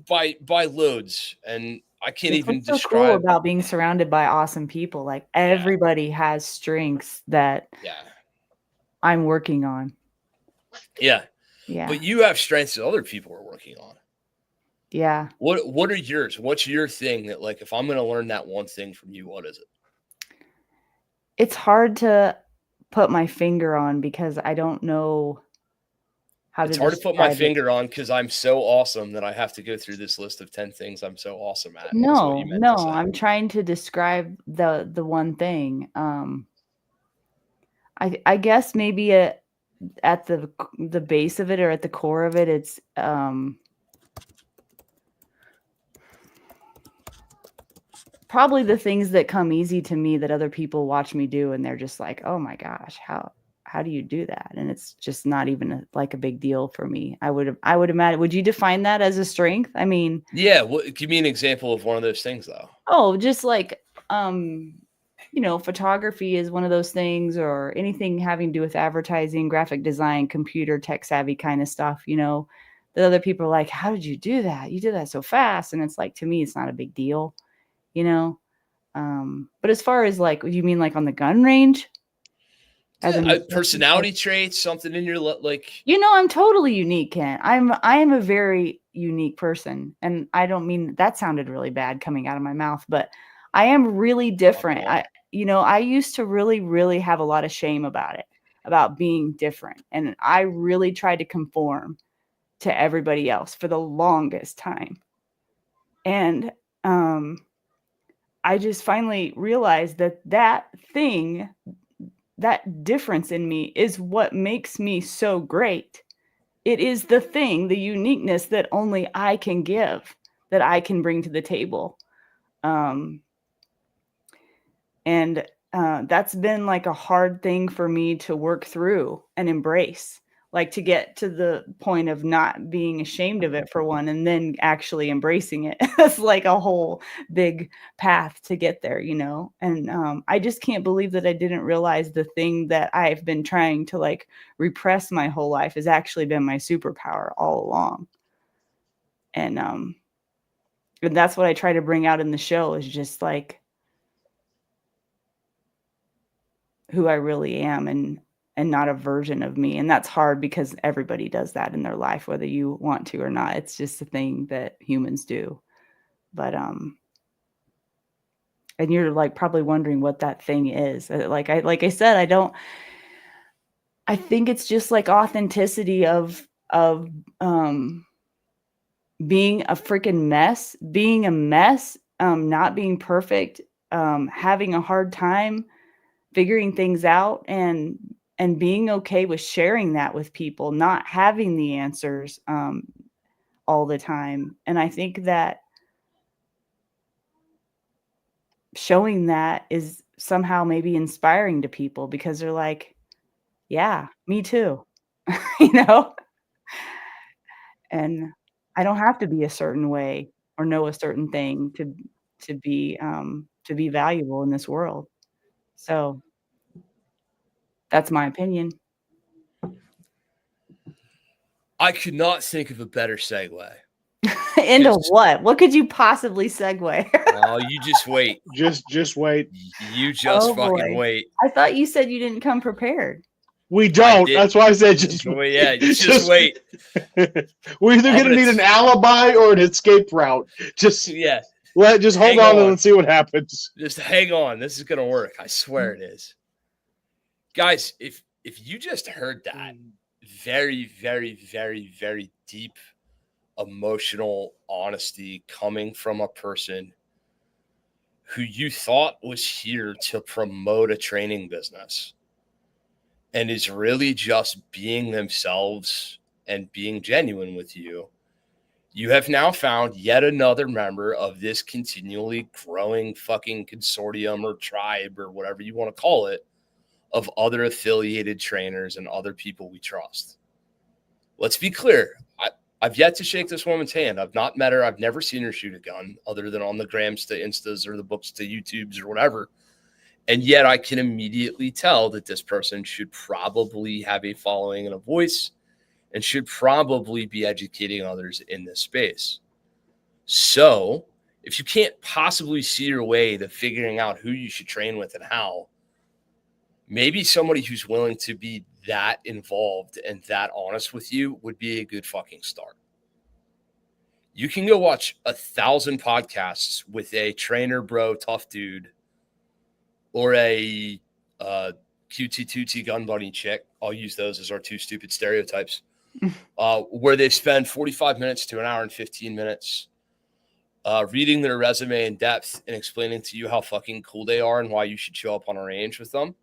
by loads, and I can't even describe. So cool about being surrounded by awesome people. Like everybody has strengths that I'm working on. Yeah. But you have strengths that other people are working on. Yeah. What are yours? What's your thing that like if I'm going to learn that one thing from you, what is it? It's hard to put my finger on because I don't know how it's hard to put my finger on because I'm so awesome that I have to go through this list of 10 things I'm so awesome at. No, I'm trying to describe the one thing. I guess maybe at the base of it or at the core of it, it's probably the things that come easy to me that other people watch me do and they're just like, oh my gosh, how do you do that? And it's just not even like a big deal for me. I would imagine. Would you define that as a strength? I mean, yeah. Give me an example of one of those things, though. Oh, just like photography is one of those things, or anything having to do with advertising, graphic design, computer, tech savvy kind of stuff. The other people are like, "How did you do that? You did that so fast." And it's like, to me, it's not a big deal, But as far as like, you mean like on the gun range? Personality traits, something in your like. I'm totally unique, Ken. I am a very unique person, and I don't mean that sounded really bad coming out of my mouth, but I am really different. I used to really, really have a lot of shame about being different, and I really tried to conform to everybody else for the longest time, and I just finally realized that thing. That difference in me is what makes me so great. It is the thing, the uniqueness that only I can give, that I can bring to the table. And that's been like a hard thing for me to work through and embrace, like to get to the point of not being ashamed of it for one, and then actually embracing it. It's like a whole big path to get there, and I just can't believe that I didn't realize the thing that I've been trying to like repress my whole life has actually been my superpower all along. And that's what I try to bring out in the show, is just like who I really am. And and not a version of me. And that's hard because everybody does that in their life, whether you want to or not. It's just a thing that humans do. But and you're like probably wondering what that thing is. Like I said, I think it's just like authenticity of being a freaking mess, being a mess, not being perfect, having a hard time figuring things out, and being okay with sharing that with people, not having the answers all the time. And I think that showing that is somehow maybe inspiring to people because they're like, yeah, me too, you know? And I don't have to be a certain way or know a certain thing to be valuable in this world. So that's my opinion. I could not think of a better segue. Into Just- what? What could you possibly segue? Oh, you just wait. Just wait. You just Oh, fucking boy. wait. I thought you said you didn't come prepared. We don't. did. That's why I said just Well, yeah, you just wait. We're either I'm going to gonna need an alibi or an escape route. Just Yeah, hold Hang on and on. let's see what happens. just hang on. This is gonna work. I swear it is. Guys, if you just heard that very, very, very, very deep emotional honesty coming from a person who you thought was here to promote a training business and is really just being themselves and being genuine with you, you have now found yet another member of this continually growing fucking consortium or tribe or whatever you want to call it of other affiliated trainers and other people we trust. Let's be clear. I've yet to shake this woman's hand. I've not met her. I've never seen her shoot a gun other than on the grams to Instas or the books to YouTubes or whatever. And yet I can immediately tell that this person should probably have a following and a voice and should probably be educating others in this space. So if you can't possibly see your way to figuring out who you should train with and how, maybe somebody who's willing to be that involved and that honest with you would be a good fucking start. You can go watch 1,000 podcasts with a trainer, bro, tough dude, or a QT Tootie gun bunny chick. I'll use those as our two stupid stereotypes, where they spend 45 minutes to an hour and 15 minutes reading their resume in depth and explaining to you how fucking cool they are and why you should show up on a range with them.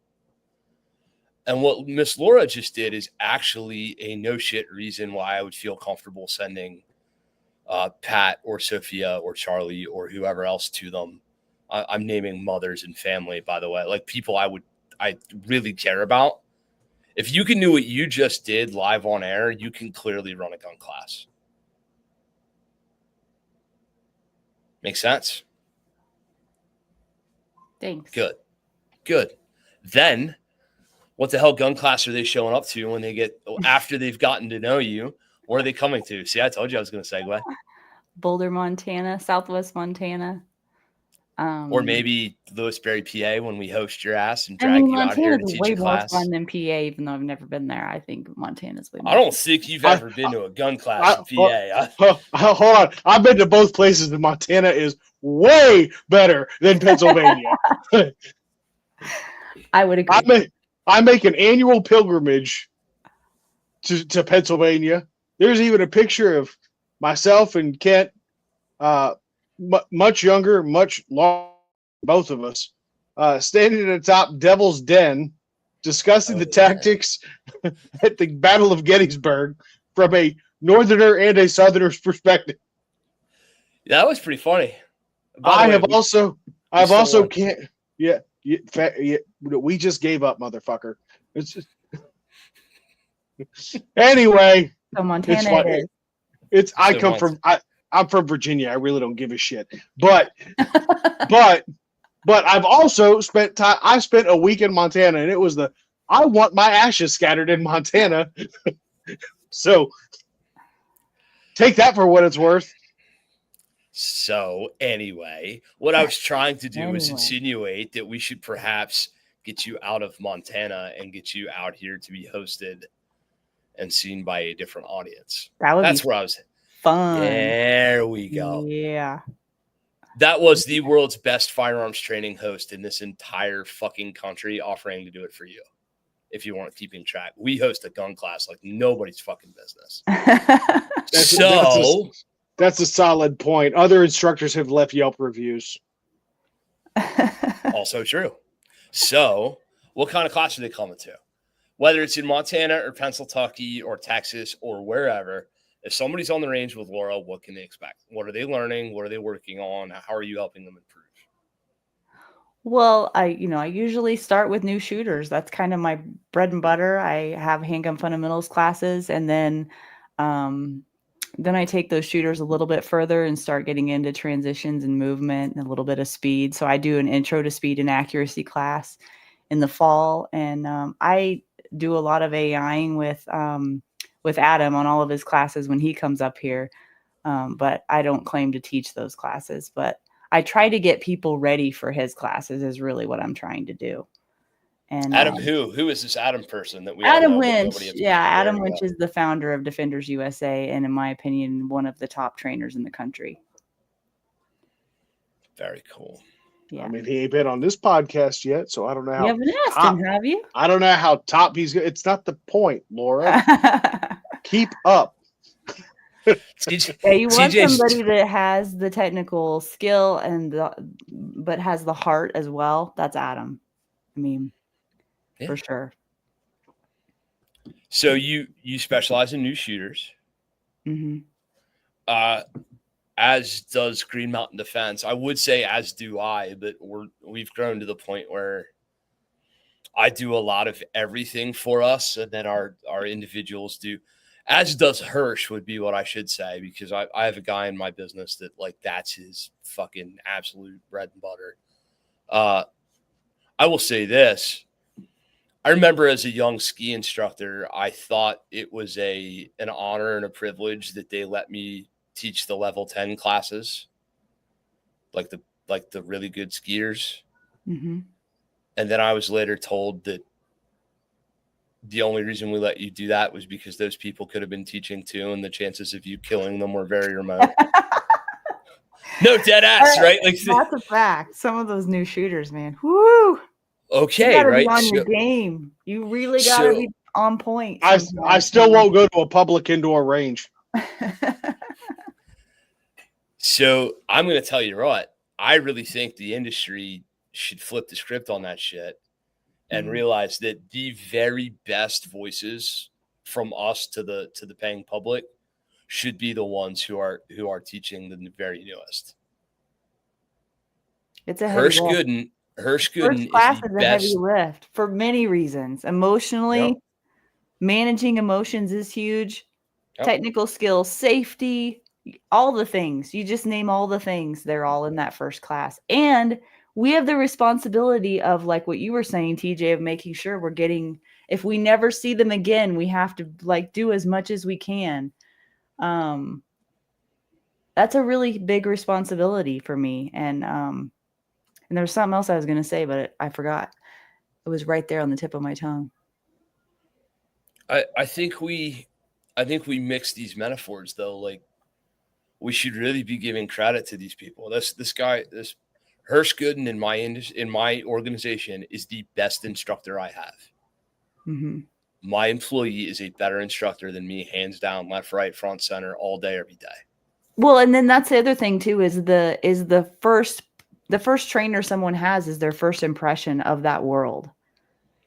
And what Miss Lora just did is actually a no shit reason why I would feel comfortable sending Pat or Sophia or Charlie or whoever else to them. I'm naming mothers and family, by the way, like people I really care about. If you can do what you just did live on air, you can clearly run a gun class. Make sense? Thanks. Good. Then what the hell gun class are they showing up to when they get after they've gotten to know you? Where are they coming to? See, I told you I was going to segue. Boulder, Montana, Southwest Montana. Or maybe Lewisberry, PA, when we host your ass and I drag mean, you out here to Montana's teach way a more class. fun than PA, even though I've never been there. I think Montana's way more I don't think you've ever been to a gun class in PA. Hold on. I've been to both places, and Montana is way better than Pennsylvania. I would agree. I make an annual pilgrimage to Pennsylvania. There's even a picture of myself and Kent, much younger, much longer, both of us, standing atop Devil's Den, discussing the tactics at the Battle of Gettysburg from a Northerner and a Southerner's perspective. That was pretty funny. I've also won. can't. We just gave up, motherfucker. It's just anyway. So Montana is. It's I come from I'm from Virginia. I really don't give a shit. But I've also spent time. I spent a week in Montana, and it was I want my ashes scattered in Montana. So take that for what it's worth. So anyway, what I was trying to do is insinuate that we should perhaps get you out of Montana and get you out here to be hosted and seen by a different audience. That's where I was. Fun. There we go. Yeah. That was the world's best firearms training host in this entire fucking country offering to do it for you. If you weren't keeping track, we host a gun class like nobody's fucking business. That's a solid point. Other instructors have left Yelp reviews. Also true. So what kind of class are they coming to? Whether it's in Montana or Pennsylvania or Texas or wherever, if somebody's on the range with Lora, what can they expect? What are they learning? What are they working on? How are you helping them improve? Well, I usually start with new shooters. That's kind of my bread and butter. I have handgun fundamentals classes, and then I take those shooters a little bit further and start getting into transitions and movement and a little bit of speed. So I do an intro to speed and accuracy class in the fall, and I do a lot of AIing with Adam on all of his classes when he comes up here. But I don't claim to teach those classes, but I try to get people ready for his classes is really what I'm trying to do. And Adam, who is this Adam person that we Adam Winch? Yeah, Adam Winch is the founder of Defenders USA, and in my opinion, one of the top trainers in the country. Very cool. Yeah, I mean, he ain't been on this podcast yet, so I don't know how. You haven't asked him, have you? I don't know how top he's. It's not the point, Lora. Keep up. Yeah, you want somebody that has the technical skill but has the heart as well. That's Adam. I mean, for sure. So you specialize in new shooters, as does Green Mountain Defense. I would say as do I, but we've grown to the point where I do a lot of everything for us, and then our individuals do. As does Hirsch would be what I should say, because I have a guy in my business that that's his fucking absolute bread and butter. I will say this. I remember as a young ski instructor, I thought it was an honor and a privilege that they let me teach the level 10 classes, like the really good skiers. Mm-hmm. And then I was later told that the only reason we let you do that was because those people could have been teaching too, and the chances of you killing them were very remote. No, dead ass, right? That's a fact. Some of those new shooters, man. Woo! Okay, you gotta right? Be on your game. You really gotta be on point. I still won't go to a public indoor range. So I'm going to tell you what. I really think the industry should flip the script on that shit and realize that the very best voices from us to the paying public should be the ones who are teaching the very newest. It's a heavy lift. Hirsch Gooden class is the a best. Heavy lift for many reasons. Emotionally, managing emotions is huge. Technical skills, safety, all the things. You just name all the things. They're all in that first class. And we have the responsibility of, like what you were saying, TJ, of making sure we're getting, if we never see them again, we have to do as much as we can. That's a really big responsibility for me. And there was something else I was going to say, but I forgot. It was right there on the tip of my tongue. I think we mix these metaphors though. We should really be giving credit to these people. This guy, this Hirsch Gooden in my organization is the best instructor I have. Mm-hmm. My employee is a better instructor than me, hands down, left, right, front, center, all day, every day. Well, and then that's the other thing too, is the first trainer someone has is their first impression of that world.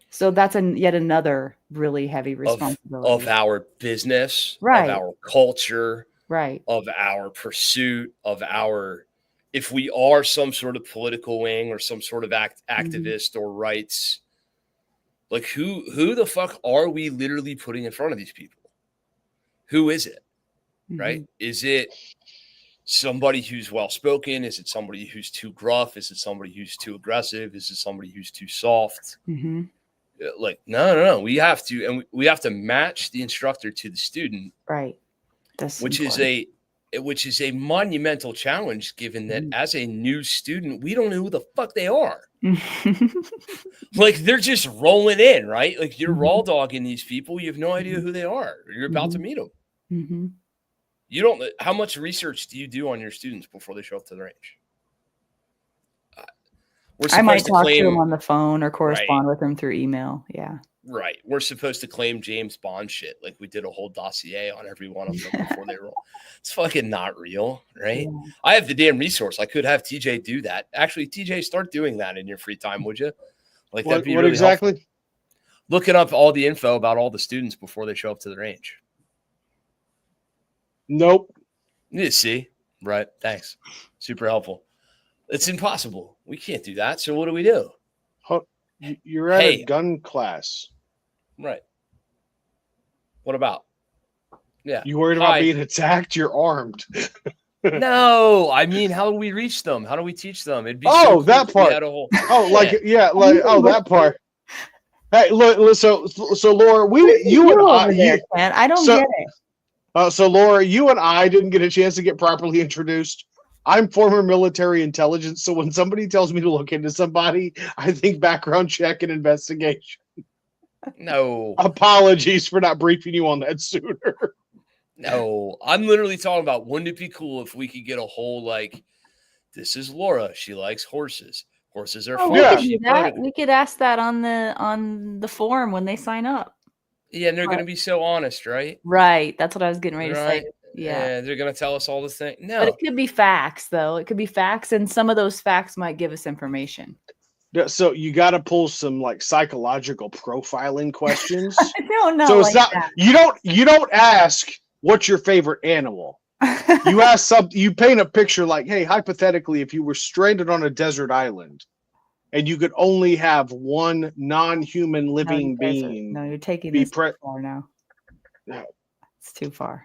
So that's yet another really heavy responsibility of our business, right? Of our culture, right? Of our pursuit, of our, if we are some sort of political wing or some sort of activist or rights, who the fuck are we literally putting in front of these people? Who is it? Right? Is it somebody who's well-spoken? Is it somebody who's too gruff? Is it somebody who's too aggressive? Is it somebody who's too soft? No. We have to, and we have to match the instructor to the student, right? Which is a which is a monumental challenge given that Mhm. as a new student, we don't know who the fuck they are. Like they're just rolling in, right? Like you're raw dogging these people. You have no idea who they are. You're about to meet them. Mm-hmm. You don't. How much research do you do on your students before they show up to the range? We're I might supposed to talk to claim, them on the phone or right, correspond with them through email. Yeah. right. We're supposed to claim James Bond shit. Like we did a whole dossier on every one of them before they roll. It's fucking not real, right? Yeah. I have the damn resource. I could have TJ do that. Actually, TJ, start doing that in your free time, would you? Like that'd be What really exactly? helpful. Looking up all the info about all the students before they show up to the range. Nope. You see, right? Thanks. Super helpful. It's impossible. We can't do that. So what do we do? You're at a Hey. gun class. Right. What about? Yeah. You worried about being attacked? You're armed. No, I mean, how do we reach them? How do we teach them? It'd be Oh, so cool that if we part. had a whole, Oh, yeah. that part. Hey, look, so Laura, you and I, man. I don't so- get it. so Laura, you and I didn't get a chance to get properly introduced. I'm former military intelligence, so when somebody tells me to look into somebody, I think background check and investigation. No, Apologies for not briefing you on that sooner. no. I'm literally talking about, wouldn't it be cool if we could get a whole, like, this is Laura. She likes horses. Horses are Oh, fun. we Yeah. could do that. We could ask that on the form when they sign up. Yeah, and they're going to be so honest, right? Right. That's what I was getting ready to Right. say. Yeah. They're going to tell us all the things. But No. it could be facts, though. It could be facts, and some of those facts might give us information. Yeah, so you got to pull some like psychological profiling questions. I don't know. So it's like not you don't ask what's your favorite animal. that. You ask something. You paint a picture like, hey, hypothetically, if you were stranded on a desert island, and you could only have one non-human living being, No, you're taking be this too far now. Yeah. It's too far.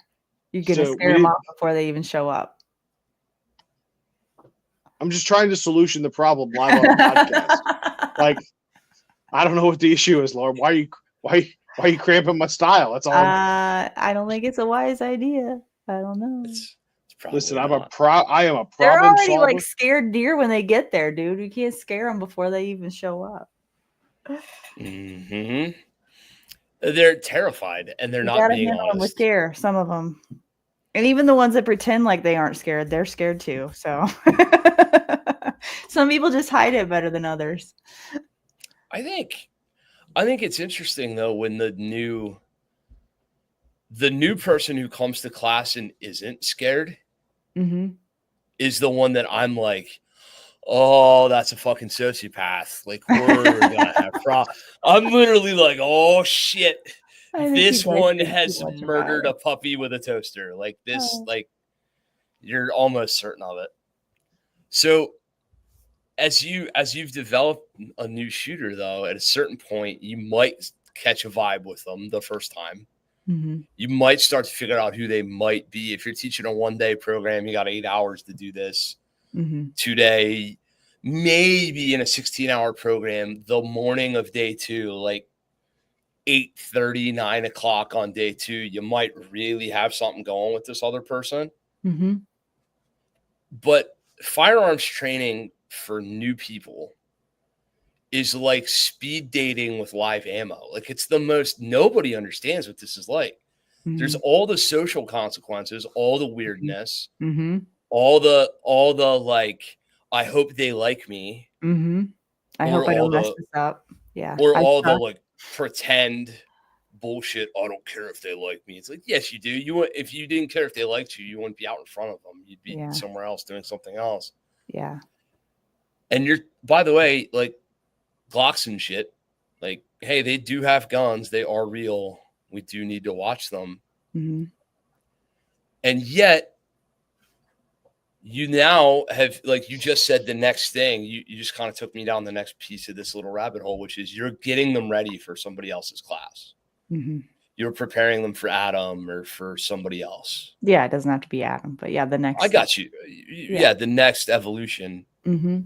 You're gonna So scare them off before they even show up. I'm just trying to solution the problem live on the podcast. Like, I don't know what the issue is, Laura. Why are you cramping my style? That's all. I don't think it's a wise idea. I don't know. It's probably Listen, I am not. a problem They're already solver. like scared deer when they get there, dude. You can't scare them before they even show up. Mm-hmm. They're terrified, and they're You not gotta being handle them with honest. care. Some of them, and even the ones that pretend like they aren't scared, they're scared too. So some people just hide it better than others. I think it's interesting though when the new person who comes to class and isn't scared Mm-hmm. is the one that I'm like, oh, that's a fucking sociopath. Like we're gonna have problems. I'm literally like, oh shit, this one has murdered a puppy with a toaster. Like this, like you're almost certain of it. So as you've developed a new shooter, though, at a certain point, you might catch a vibe with them the first time. Mm-hmm. You might start to figure out who they might be. If you're teaching a 1-day program, you got 8 hours to do this. Mm-hmm. 2-day, maybe in a 16-hour program, the morning of day 2, like 8:30, 9 o'clock on day 2, you might really have something going with this other person. Mm-hmm. But firearms training for new people is like speed dating with live ammo. Like it's the most, nobody understands what this is like. Mm-hmm. There's all the social consequences, all the weirdness, Mm-hmm. all the like, I hope they like me. Mm-hmm. I Or hope I don't all mess the- this up. Yeah. Or I all the suck. like pretend bullshit. I don't care if they like me. It's like, yes, you do. If you didn't care if they liked you, you wouldn't be out in front of them. You'd be Yeah. somewhere else doing something else. Yeah. And you're, by the way, like Glocks and shit, like, hey, they do have guns. They are real. We do need to watch them. Mm-hmm. And yet, you now have, like you just said, the next thing, you just kind of took me down the next piece of this little rabbit hole, which is you're getting them ready for somebody else's class. Mm-hmm. You're preparing them for Adam or for somebody else. Yeah, it doesn't have to be Adam, but yeah, the next. I got you. Yeah, the next evolution. Mm-hmm.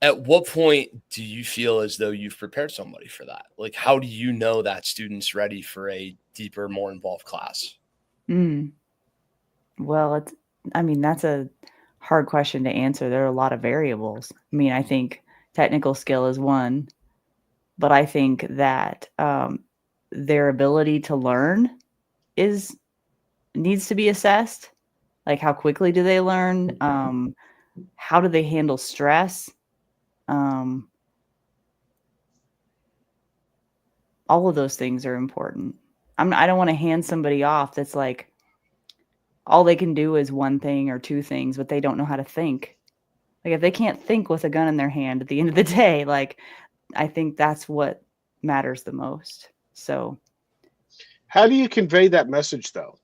At what point do you feel as though you've prepared somebody for that? Like, how do you know that student's ready for a deeper, more involved class? Mm. Well, that's a hard question to answer. There are a lot of variables. I mean, I think technical skill is one, but I think that their ability to learn needs to be assessed. Like, how quickly do they learn? How do they handle stress? All of those things are important. I don't want to hand somebody off that's like, all they can do is one thing or two things, but they don't know how to think. Like, if they can't think with a gun in their hand at the end of the day, like, I think that's what matters the most. So, How do you convey that message, though,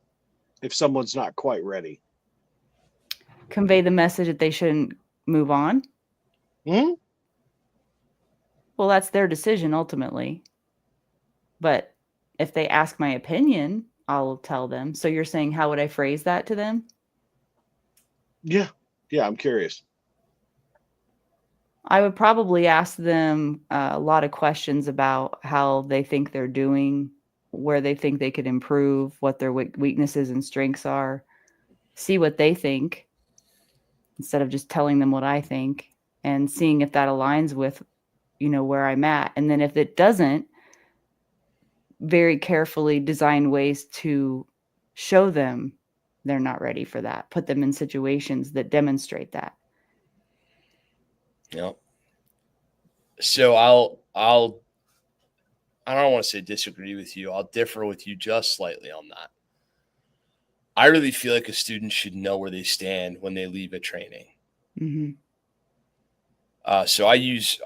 if someone's not quite ready? convey the message that they shouldn't move on. Hmm? Well, that's their decision ultimately. But if they ask my opinion, I'll tell them. So you're saying, how would I phrase that to them? Yeah. Yeah, I'm curious. I would probably ask them a lot of questions about how they think they're doing, where they think they could improve, what their weaknesses and strengths are, see what they think instead of just telling them what I think, and seeing if that aligns with, where I'm at. And then if it doesn't, very carefully design ways to show them they're not ready for that, put them in situations that demonstrate that. Yeah. So I don't want to say disagree with you. I'll differ with you just slightly on that. I really feel like a student should know where they stand when they leave a training. Mm-hmm. So I use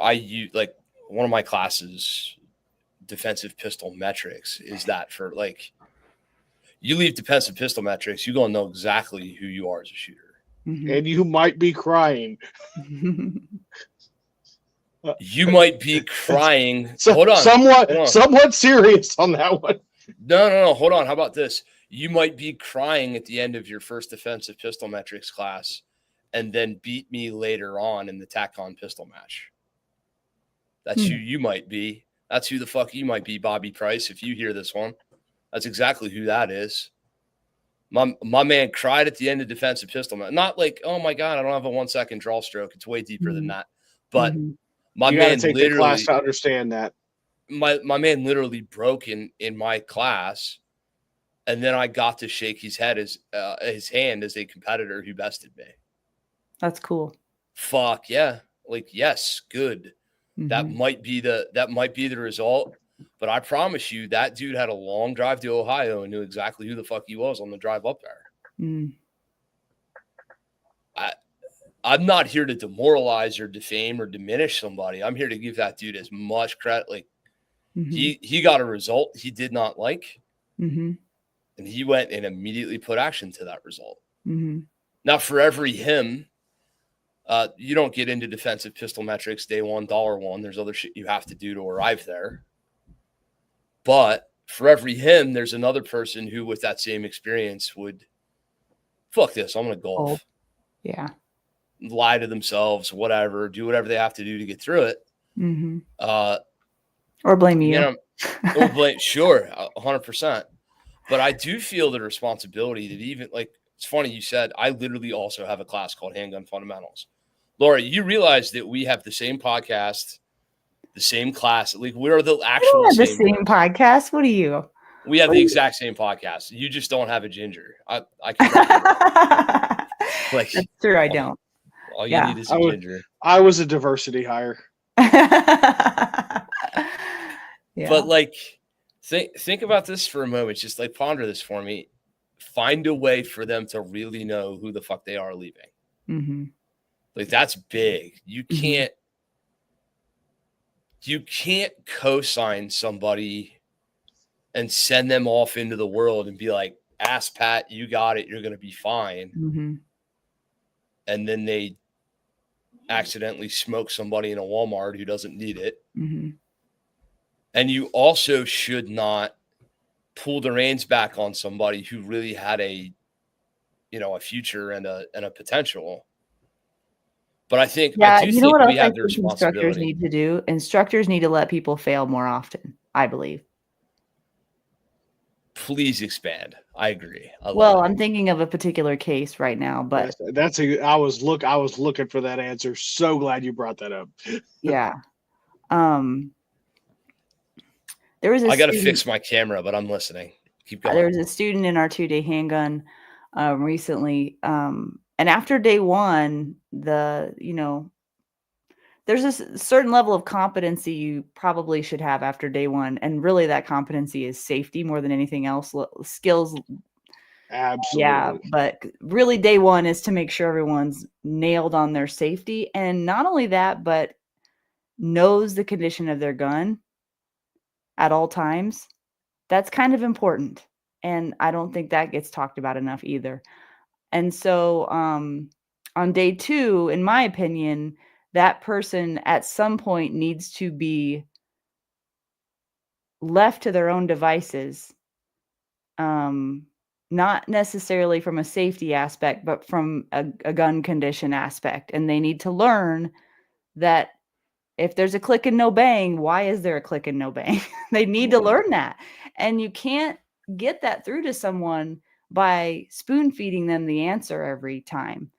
like one of my classes, defensive pistol metrics, is that for like, you leave defensive pistol metrics, you're going to know exactly who you are as a shooter. Mm-hmm. And you might be crying. You might be crying. So, hold on. Somewhat serious on that one. No. Hold on. How about this? You might be crying at the end of your first defensive pistol metrics class and then beat me later on in the tack-on pistol match. That's who you might be. That's who the fuck you might be, Bobby Price, if you hear this one. That's exactly who that is. My man cried at the end of defensive pistol match. Not like, oh my God, I don't have a 1 second draw stroke. It's way deeper than that. But my you man take literally, the class to understand that. My man literally broke in my class, and then I got to shake his hand as a competitor who bested me. That's cool. Fuck yeah! Like, yes, good. Mm-hmm. That might be the result. But I promise you, that dude had a long drive to Ohio and knew exactly who the fuck he was on the drive up there. Mm. I'm not here to demoralize or defame or diminish somebody. I'm here to give that dude as much credit. Like, he got a result he did not like, and he went and immediately put action to that result. Now, for every him, you don't get into defensive pistol metrics day one, $1. There's other shit you have to do to arrive there. But for every him, there's another person who, with that same experience, would, fuck this, I'm going to golf. Oh, yeah. Lie to themselves, whatever, do whatever they have to do to get through it. Or blame you. Sure, 100%. But I do feel the responsibility that even, like, it's funny you said, I literally also have a class called Handgun Fundamentals. Laura, you realize that we have the same podcast, the same class. Like, we're the actual same podcast. What are you? We have the exact same podcast. You just don't have a ginger. I can like, that's true. I don't. All you need is a ginger. I was a diversity hire. Yeah. But like, think about this for a moment. Just like ponder this for me. Find a way for them to really know who the fuck they are leaving. Like, that's big. You can't co-sign somebody and send them off into the world and be like, ass pat, you got it, you're going to be fine. And then they accidentally smoke somebody in a Walmart who doesn't need it. And you also should not pull the reins back on somebody who really had a future and a potential. But I think, I do think we have the responsibility. Instructors need to do. Instructors need to let people fail more often, I believe. Please expand. I agree. I love Well, it. I'm thinking of a particular case right now, but I was looking for that answer. So glad you brought that up. yeah. There was a I got to student, fix my camera, but I'm listening. Keep there going. was a student in our 2-day handgun recently. And after day one, there's a certain level of competency you probably should have after day one. And really that competency is safety more than anything else. Skills. Absolutely. Yeah. But really day one is to make sure everyone's nailed on their safety. And not only that, but knows the condition of their gun at all times. That's kind of important. And I don't think that gets talked about enough either. And so on day two, in my opinion, that person at some point needs to be left to their own devices, not necessarily from a safety aspect, but from a gun condition aspect. And they need to learn that if there's a click and no bang, why is there a click and no bang? They need to learn that. And you can't get that through to someone by spoon feeding them the answer every time.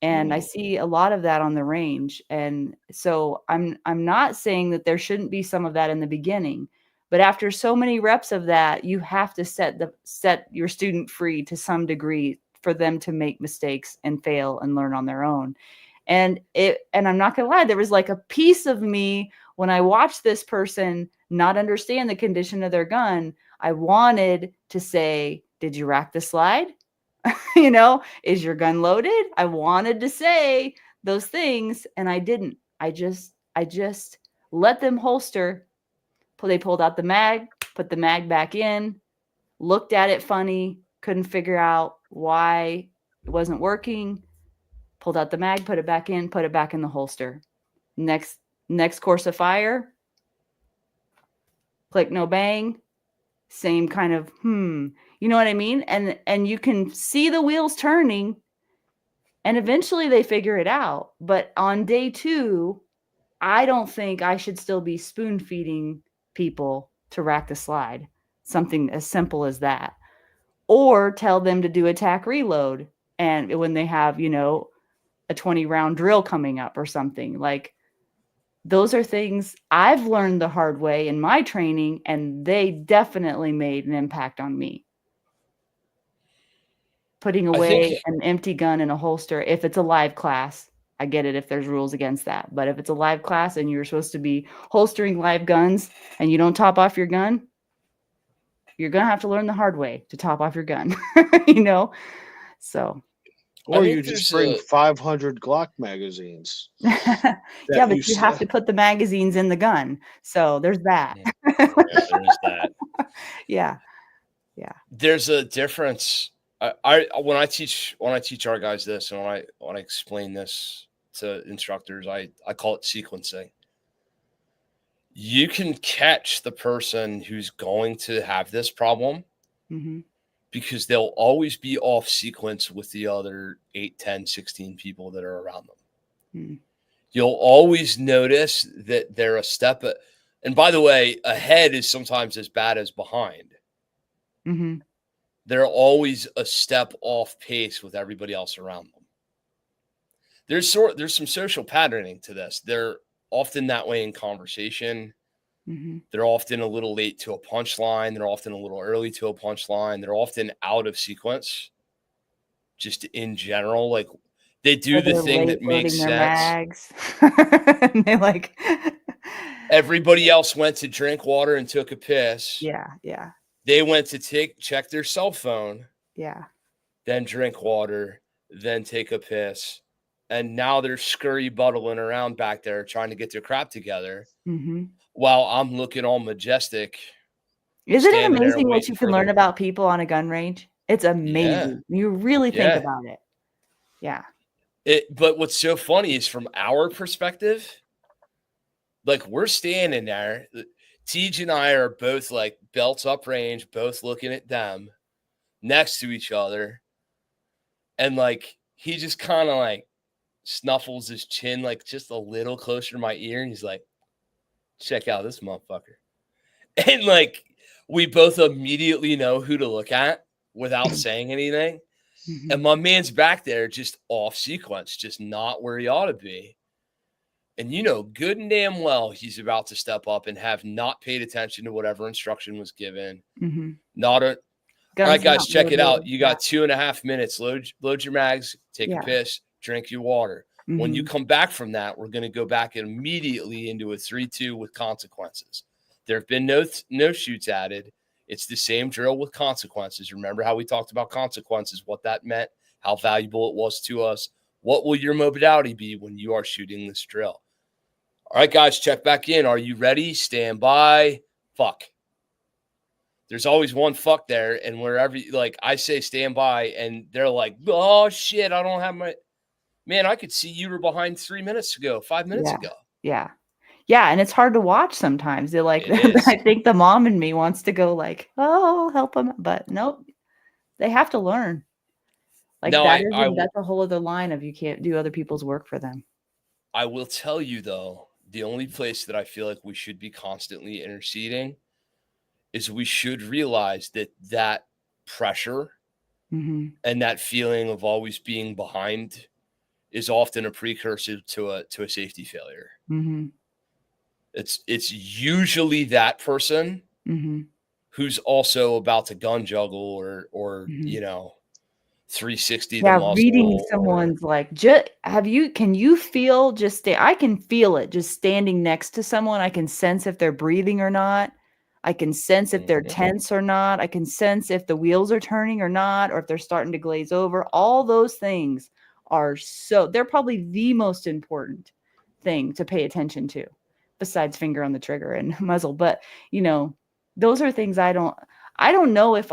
And I see a lot of that on the range. And so I'm not saying that there shouldn't be some of that in the beginning, but after so many reps of that, you have to set your student free to some degree for them to make mistakes and fail and learn on their own. And I'm not gonna lie, there was like a piece of me when I watched this person not understand the condition of their gun. I wanted to say, did you rack the slide? Is your gun loaded? I wanted to say those things and I didn't. I just let them holster. They pulled out the mag, put the mag back in, looked at it funny, couldn't figure out why it wasn't working. Pulled out the mag, put it back in the holster. Next course of fire, click, no bang, same kind of, you know what I mean? And you can see the wheels turning and eventually they figure it out. But on day two, I don't think I should still be spoon feeding people to rack the slide. Something as simple as that. Or tell them to do attack reload. And when they have, a 20 round drill coming up or something, like those are things I've learned the hard way in my training, and they definitely made an impact on me. Putting away an empty gun in a holster, if it's a live class, I get it if there's rules against that. But if it's a live class and you're supposed to be holstering live guns and you don't top off your gun, you're going to have to learn the hard way to top off your gun, So. Or you just bring 500 Glock magazines. Yeah, but you have to put the magazines in the gun. So there's that. Yeah, there's that. Yeah. There's a difference. When I teach our guys this, and when I explain this to instructors, I call it sequencing. You can catch the person who's going to have this problem. Mm-hmm. Because they'll always be off sequence with the other 8, 10, 16 people that are around them. Mm. You'll always notice that they're a step. And by the way, ahead is sometimes as bad as behind. Mm-hmm. They're always a step off pace with everybody else around them. There's some social patterning to this. They're often that way in conversation. Mm-hmm. They're often a little late to a punchline. They're often a little early to a punchline. They're often out of sequence. Just in general, like they do the thing that makes sense. Mags. And they like everybody else went to drink water and took a piss. Yeah. They went to check their cell phone. Yeah. Then drink water, then take a piss. And now they're scurry buttling around back there trying to get their crap together. Mm-hmm. While I'm looking all majestic. Isn't it amazing what you can learn about people on a gun range? It's amazing. Yeah. You really think about it. Yeah. But what's so funny is from our perspective, like we're standing there. Tej and I are both like belts up range, both looking at them next to each other. And like he just kind of like snuffles his chin like just a little closer to my ear. And he's like, check out this motherfucker. And like we both immediately know who to look at without saying anything. And my man's back there just off sequence, just not where he ought to be. And you know good and damn well he's about to step up and have not paid attention to whatever instruction was given. Not a all right, guys, check it out. You got 2.5 minutes. Load your mags, take a piss, drink your water. When you come back from that, we're going to go back immediately into a 3-2 with consequences. There have been no shoots added. It's the same drill with consequences. Remember how we talked about consequences, what that meant, how valuable it was to us. What will your modality be when you are shooting this drill? All right, guys, check back in. Are you ready? Stand by. Fuck. There's always one fuck there. And wherever, like, I say stand by, and they're like, oh, shit, I don't have my... Man, I could see you were behind 3 minutes ago, 5 minutes ago. Yeah. Yeah, and it's hard to watch sometimes. They're like, I think the mom in me wants to go like, oh, help them. But nope, they have to learn. Like no, that's a whole other line of you can't do other people's work for them. I will tell you, though, the only place that I feel like we should be constantly interceding is we should realize that pressure and that feeling of always being behind is often a precursor to a safety failure. It's usually that person who's also about to gun juggle or you know, 360 the muzzle. Reading someone's like, can you feel I can feel it just standing next to someone. I can sense if they're breathing or not. I can sense if they're tense or not. I can sense if the wheels are turning or not, or if they're starting to glaze over. All those things they're probably the most important thing to pay attention to, besides finger on the trigger and muzzle. But you know, those are things I don't know if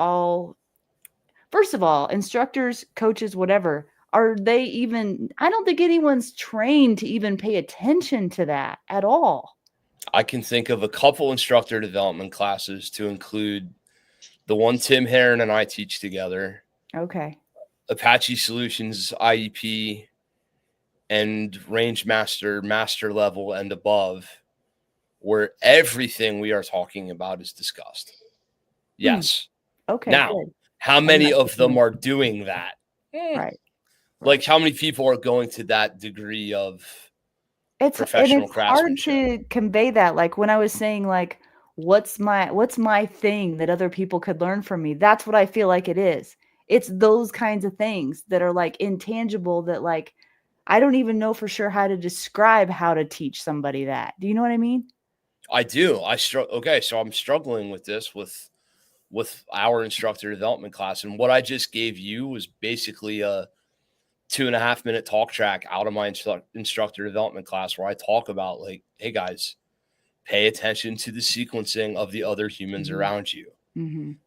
first of all, instructors, coaches, whatever, are they even, I don't think anyone's trained to even pay attention to that at all. I can think of a couple instructor development classes to include the one Tim Heron and I teach together. Okay. Apache Solutions IEP and Range Master level and above, where everything we are talking about is discussed. Yes. Okay. Now, good. How many of them are doing that? Right. Like how many people are going to that degree of professional craftsmanship? Hard to convey that. Like when I was saying like, what's my thing that other people could learn from me? That's what I feel like it is. It's those kinds of things that are like intangible that like, I don't even know for sure how to describe how to teach somebody that. Do you know what I mean? I do. Okay. So I'm struggling with this with our instructor development class. And what I just gave you was basically a 2.5 minute talk track out of my instructor development class where I talk about like, hey guys, pay attention to the sequencing of the other humans around you.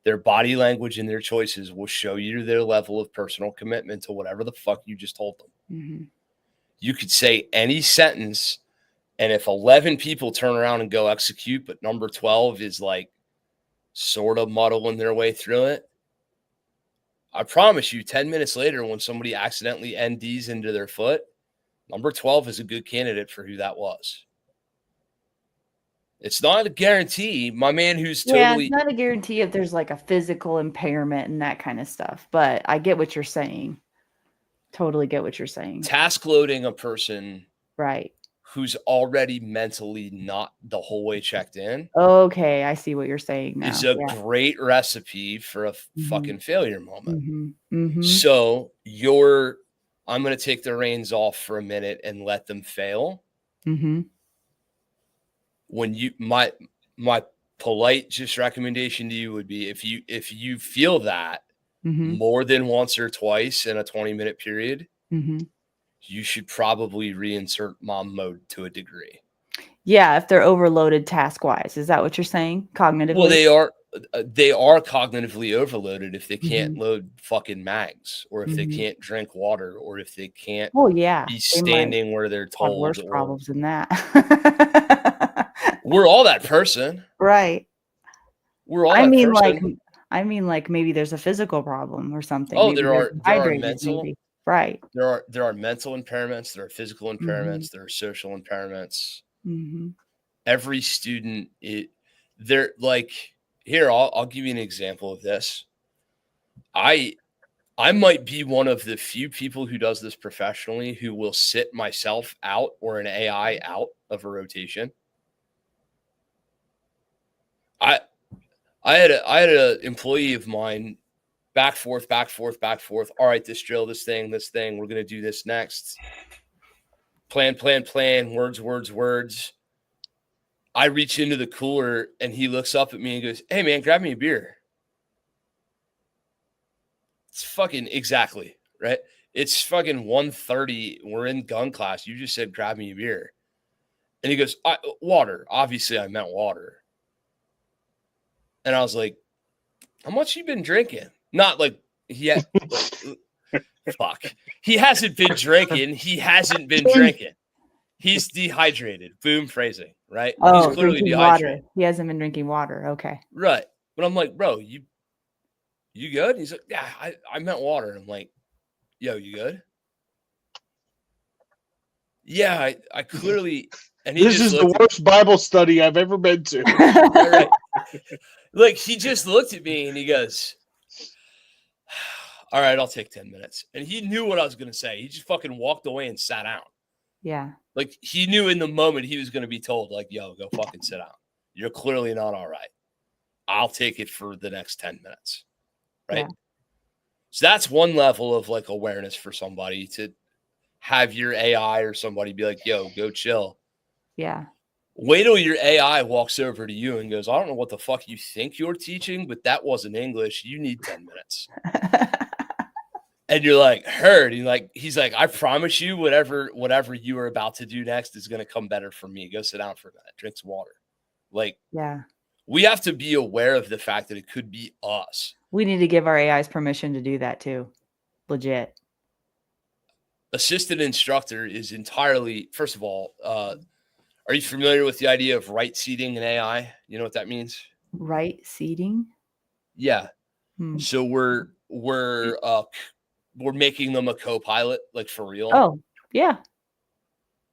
Their body language and their choices will show you their level of personal commitment to whatever the fuck you just told them. You could say any sentence, and if 11 people turn around and go execute, but number 12 is like sort of muddling their way through it, I promise you 10 minutes later when somebody accidentally NDs into their foot, number 12 is a good candidate for who that was. It's not a guarantee. My man who's totally... it's not a guarantee if there's like a physical impairment and that kind of stuff, but I get what you're saying. Totally get what you're saying. Task loading a person... Right. Who's already mentally not the whole way checked in. Okay, I see what you're saying now. It's a great recipe for a fucking failure moment. So I'm going to take the reins off for a minute and let them fail. When my polite just recommendation to you would be if you feel that more than once or twice in a 20-minute period, you should probably reinsert mom mode to a degree. Yeah, if they're overloaded task-wise. Is that what you're saying? Cognitively? Well, they are cognitively overloaded if they can't load fucking mags, or if they can't drink water, or if they can't be standing where they're told. Worse problems than that. We're all that person. Right. We're all that person. Like maybe there's a physical problem or something. Oh, there are mental. Maybe. Right. There are mental impairments, there are physical impairments, there are social impairments. Every student, they're like, here, I'll give you an example of this. I might be one of the few people who does this professionally who will sit myself out or an AI out of a rotation. I had an employee of mine back, forth. All right, this drill, this thing. We're going to do this next. Plan. Words. I reach into the cooler and he looks up at me and goes, "Hey man, grab me a beer." It's fucking exactly right. It's fucking 1:30. We're in gun class. You just said, "Grab me a beer." And he goes, "Water." Obviously I meant water. And I was like, "How much you been drinking?" Not like he had, fuck. He hasn't been drinking. He's dehydrated. Boom phrasing, right? Oh, He's clearly drinking dehydrated. water. He hasn't been drinking water. Okay. Right. But I'm like, "Bro, you good?" He's like, "Yeah, I meant water." I'm like, "Yo, you good?" Yeah, I clearly. And he This just is the worst Bible study I've ever been to. right. Like, he just looked at me and he goes, "All right, I'll take 10 minutes." And he knew what I was going to say. He just fucking walked away and sat down. Yeah. Like, he knew in the moment he was going to be told, like, "Yo, go fucking sit down. You're clearly not all right. I'll take it for the next 10 minutes." Right. Yeah. So that's one level of like awareness for somebody to have your AI or somebody be like, "Yo, go chill." Yeah. Wait till your AI walks over to you and goes, "I don't know what the fuck you think you're teaching, but that wasn't English. You need 10 minutes. And you're like, "Heard." He's like, "I promise you, whatever you are about to do next is going to come better for me. Go sit down for a minute, drink some water." Like, Yeah. we have to be aware of the fact that it could be us. We need to give our AIs permission to do that too. Legit. Assistant instructor is entirely, first of all, are you familiar with the idea of right seating an AI? You know what that means? Right seating? Yeah. Hmm. So we're making them a co-pilot, like for real. Oh, yeah.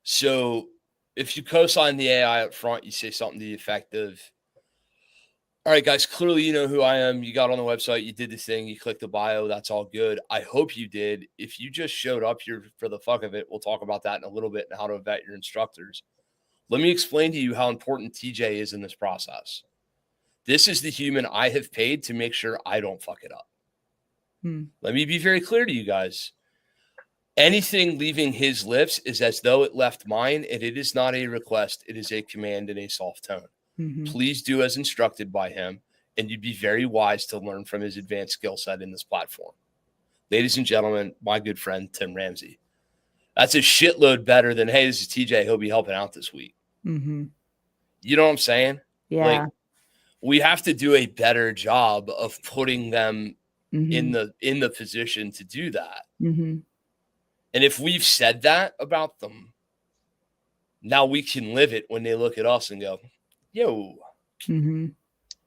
So if you co-sign the AI up front, you say something to the effect of, "All right, guys, clearly you know who I am. You got on the website, you did this thing, you clicked the bio. That's all good. I hope you did. If you just showed up here for the fuck of it, we'll talk about that in a little bit and how to vet your instructors. Let me explain to you how important TJ is in this process. This is the human I have paid to make sure I don't fuck it up. Let me be very clear to you guys. Anything leaving his lips is as though it left mine, and it is not a request. It is a command in a soft tone. Please do as instructed by him, and you'd be very wise to learn from his advanced skill set in this platform. Ladies and gentlemen, my good friend, Tim Ramsey." That's a shitload better than, "Hey, this is TJ. He'll be helping out this week." You know what I'm saying? Yeah. Like, we have to do a better job of putting them in the position to do that. And if we've said that about them, now we can live it when they look at us and go, "Yo,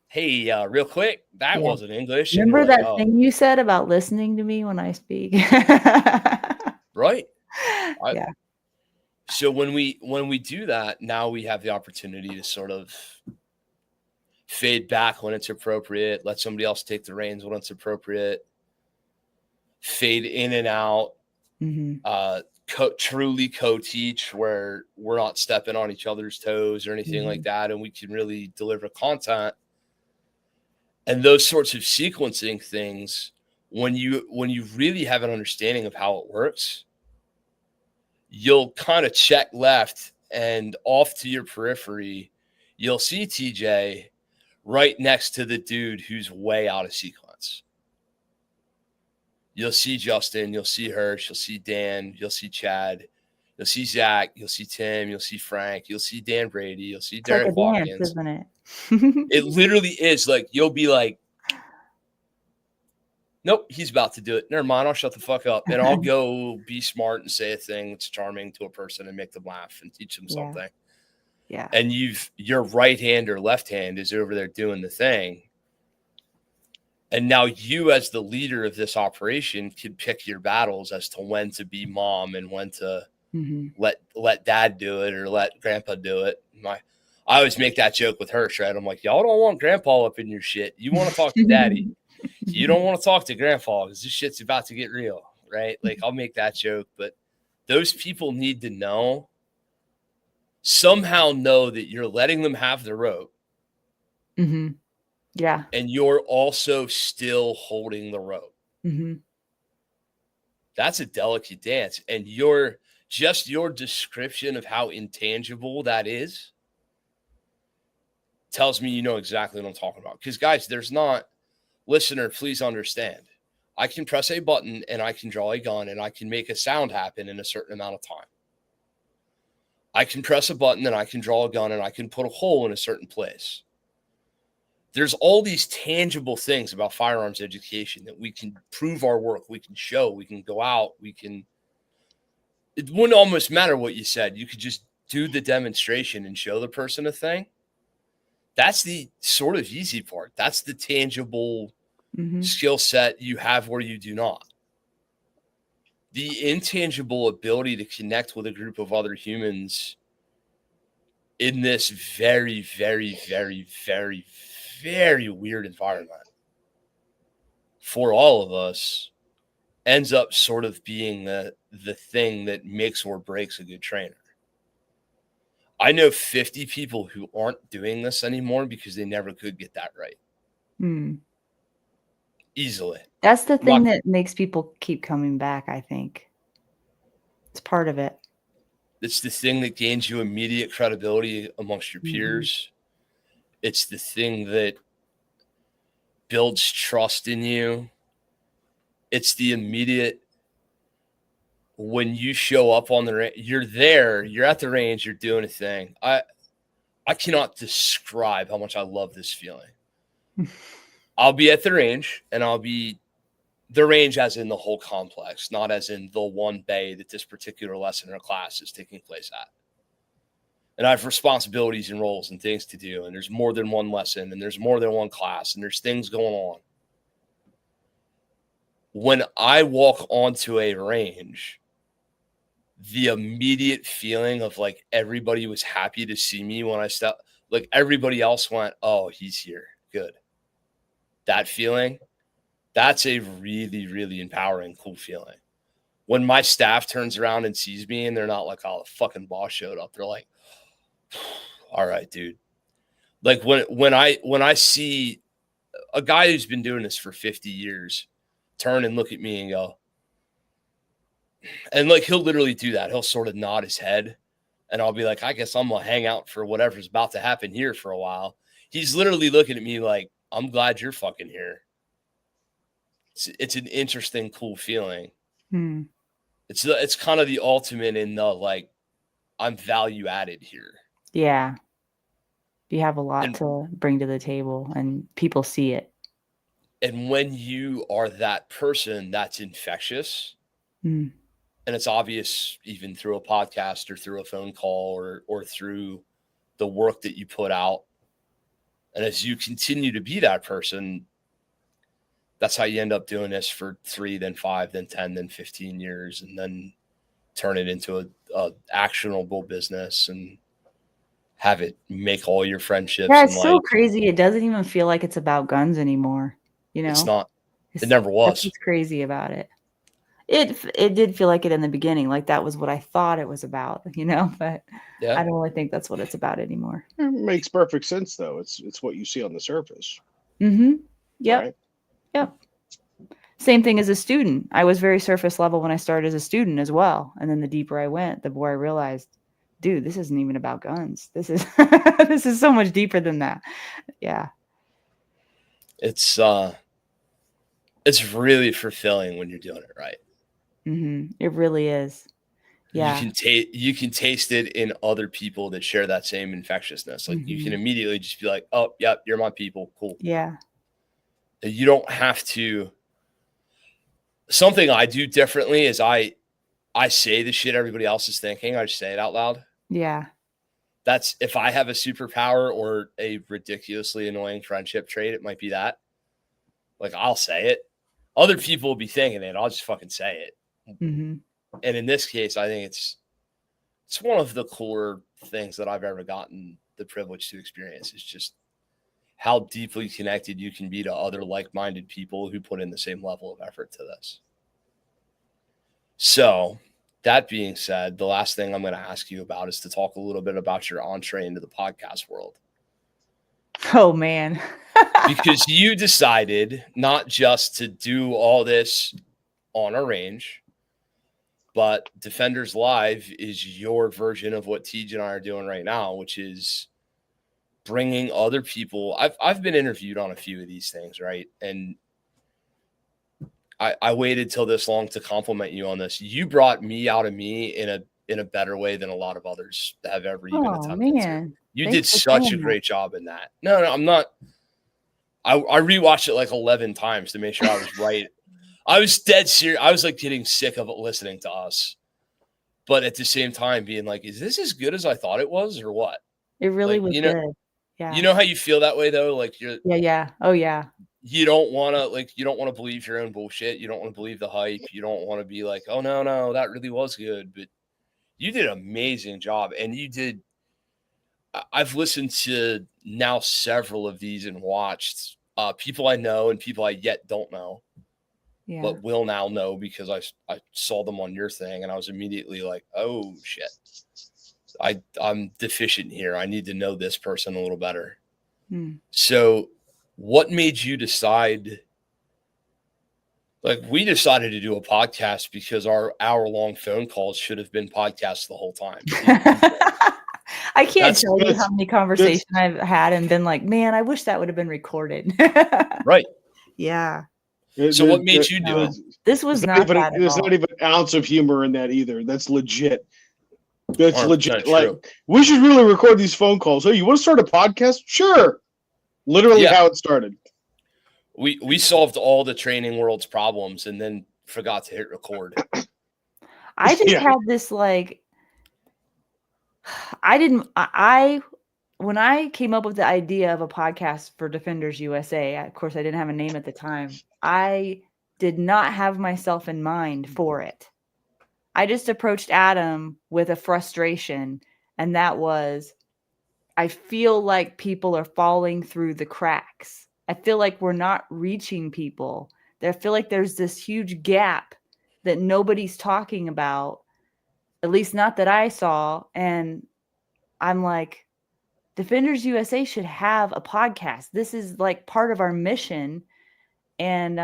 hey, real quick, that wasn't English." Remember like, that thing you said about listening to me when I speak? Right. Yeah. So when we do that, now we have the opportunity to sort of fade back when it's appropriate, let somebody else take the reins when it's appropriate, fade in and out, truly co-teach where we're not stepping on each other's toes or anything like that, and we can really deliver content. And those sorts of sequencing things, when you really have an understanding of how it works, you'll kind of check left and off to your periphery, you'll see TJ right next to the dude who's way out of sequence. You'll see Justin, you'll see Hirsch, you'll see Dan, you'll see Chad, you'll see Zach, you'll see Tim, you'll see Frank, you'll see Dan Brady, you'll see Derek Watkins. Dance, isn't it? It literally is. Like, you'll be like, "Nope, he's about to do it. Never mind, I'll shut the fuck up and I'll go be smart and say a thing that's charming to a person and make them laugh and teach them something." Yeah. And your right hand or left hand is over there doing the thing. And now you, as the leader of this operation, can pick your battles as to when to be mom and when to let dad do it or let grandpa do it. I always make that joke with her, right? I'm like, y'all don't want grandpa up in your shit. You want to talk to daddy. You don't want to talk to grandpa because this shit's about to get real, right? Like, I'll make that joke, but those people need to somehow know that you're letting them have the rope. Mm-hmm. Yeah. And you're also still holding the rope. Mm-hmm. That's a delicate dance. And your description of how intangible that is tells me you know exactly what I'm talking about. Because, guys, listener, please understand. I can press a button and I can draw a gun and I can make a sound happen in a certain amount of time. I can press a button and I can draw a gun and I can put a hole in a certain place. There's all these tangible things about firearms education that we can prove our work. We can show, we can go out, it wouldn't almost matter what you said. You could just do the demonstration and show the person a thing. That's the sort of easy part. That's the tangible skill set you have where you do not. The intangible ability to connect with a group of other humans in this very, very, very, very, very weird environment for all of us ends up sort of being the thing that makes or breaks a good trainer. I know 50 people who aren't doing this anymore because they never could get that right. Easily. That's the thing that makes people keep coming back, I think. It's part of it. It's the thing that gains you immediate credibility amongst your peers. It's the thing that builds trust in you. It's the immediate, when you show up on the range, you're there, you're at the range, you're doing a thing. I cannot describe how much I love this feeling. I'll be at the range, and I'll be the range as in the whole complex, not as in the one bay that this particular lesson or class is taking place at. And I have responsibilities and roles and things to do, and there's more than one lesson, and there's more than one class, and there's things going on. When I walk onto a range, the immediate feeling of like everybody was happy to see me when I stepped, like everybody else went, oh, he's here. Good. That feeling, that's a really, really empowering, cool feeling. When my staff turns around and sees me and they're not like, oh, the fucking boss showed up. They're like, all right, dude. Like when I see a guy who's been doing this for 50 years turn and look at me and go, and like he'll literally do that. He'll sort of nod his head and I'll be like, I guess I'm gonna hang out for whatever's about to happen here for a while. He's literally looking at me like, I'm glad you're fucking here. It's an interesting, cool feeling. It's kind of the ultimate in the like, I'm value added here. Yeah. You have a lot to bring to the table and people see it. And when you are that person, that's infectious. And it's obvious even through a podcast or through a phone call or through the work that you put out. And as you continue to be that person, that's how you end up doing this for 3, then 5, then 10, then 15 years, and then turn it into a actionable business and have it make all your friendships. Yeah, it's so crazy. It doesn't even feel like it's about guns anymore. You know, it's not. It never was. It's crazy about it. It did feel like it in the beginning, like that was what I thought it was about, you know, but yeah. I don't really think that's what it's about anymore. It makes perfect sense, though. It's what you see on the surface. Yep. Right? Yep. Same thing as a student. I was very surface level when I started as a student as well. And then the deeper I went, the more I realized, dude, this isn't even about guns. This is this is so much deeper than that. Yeah. It's really fulfilling when you're doing it right. It really is. Yeah. You can taste it in other people that share that same infectiousness. Like you can immediately just be like, oh, yep, you're my people. Cool. Yeah. You don't have to. Something I do differently is I say the shit everybody else is thinking. I just say it out loud. Yeah. That's if I have a superpower or a ridiculously annoying friendship trait, it might be that. Like I'll say it. Other people will be thinking it. I'll just fucking say it. And in this case, I think it's one of the cooler things that I've ever gotten the privilege to experience. It's just how deeply connected you can be to other like-minded people who put in the same level of effort to this. So that being said, the last thing I'm going to ask you about is to talk a little bit about your entree into the podcast world. Oh, man. Because you decided not just to do all this on a range, but Defenders Live is your version of what TJ and I are doing right now, which is bringing other people. I've been interviewed on a few of these things, right? And I waited till this long to compliment you on this. You brought me out of me in a better way than a lot of others have ever even attempted to. You did such a great job in that. No, I'm not. I rewatched it like 11 times to make sure I was right. I was dead serious. I was like getting sick of listening to us, but at the same time being like, is this as good as I thought it was or what? It really was good. Yeah. You know how you feel that way though? Like yeah. Oh yeah. You don't want to believe your own bullshit. You don't want to believe the hype. You don't want to be like, oh no, that really was good. But you did an amazing job. And I've listened to now several of these and watched people I know and people I yet don't know, but will now know because I saw them on your thing and I was immediately like, oh shit, I'm deficient here. I need to know this person a little better. So what made you decide? Like, we decided to do a podcast because our hour-long phone calls should have been podcasts the whole time. I can't tell you how many conversations I've had and been like, man, I wish that would have been recorded. Right. Yeah. So what made you do it? This was not bad. There's not even an ounce of humor in that either. That's legit. That's legit. Like, we should really record these phone calls. Hey, you want to start a podcast? Sure. Literally how it started. We solved all the training world's problems and then forgot to hit record. I just had this like, when I came up with the idea of a podcast for Defenders USA, of course, I didn't have a name at the time. I did not have myself in mind for it. I just approached Adam with a frustration, and that was, I feel like people are falling through the cracks. I feel like we're not reaching people. I feel like there's this huge gap that nobody's talking about, at least not that I saw. And I'm like, Defenders USA should have a podcast. This is like part of our mission. And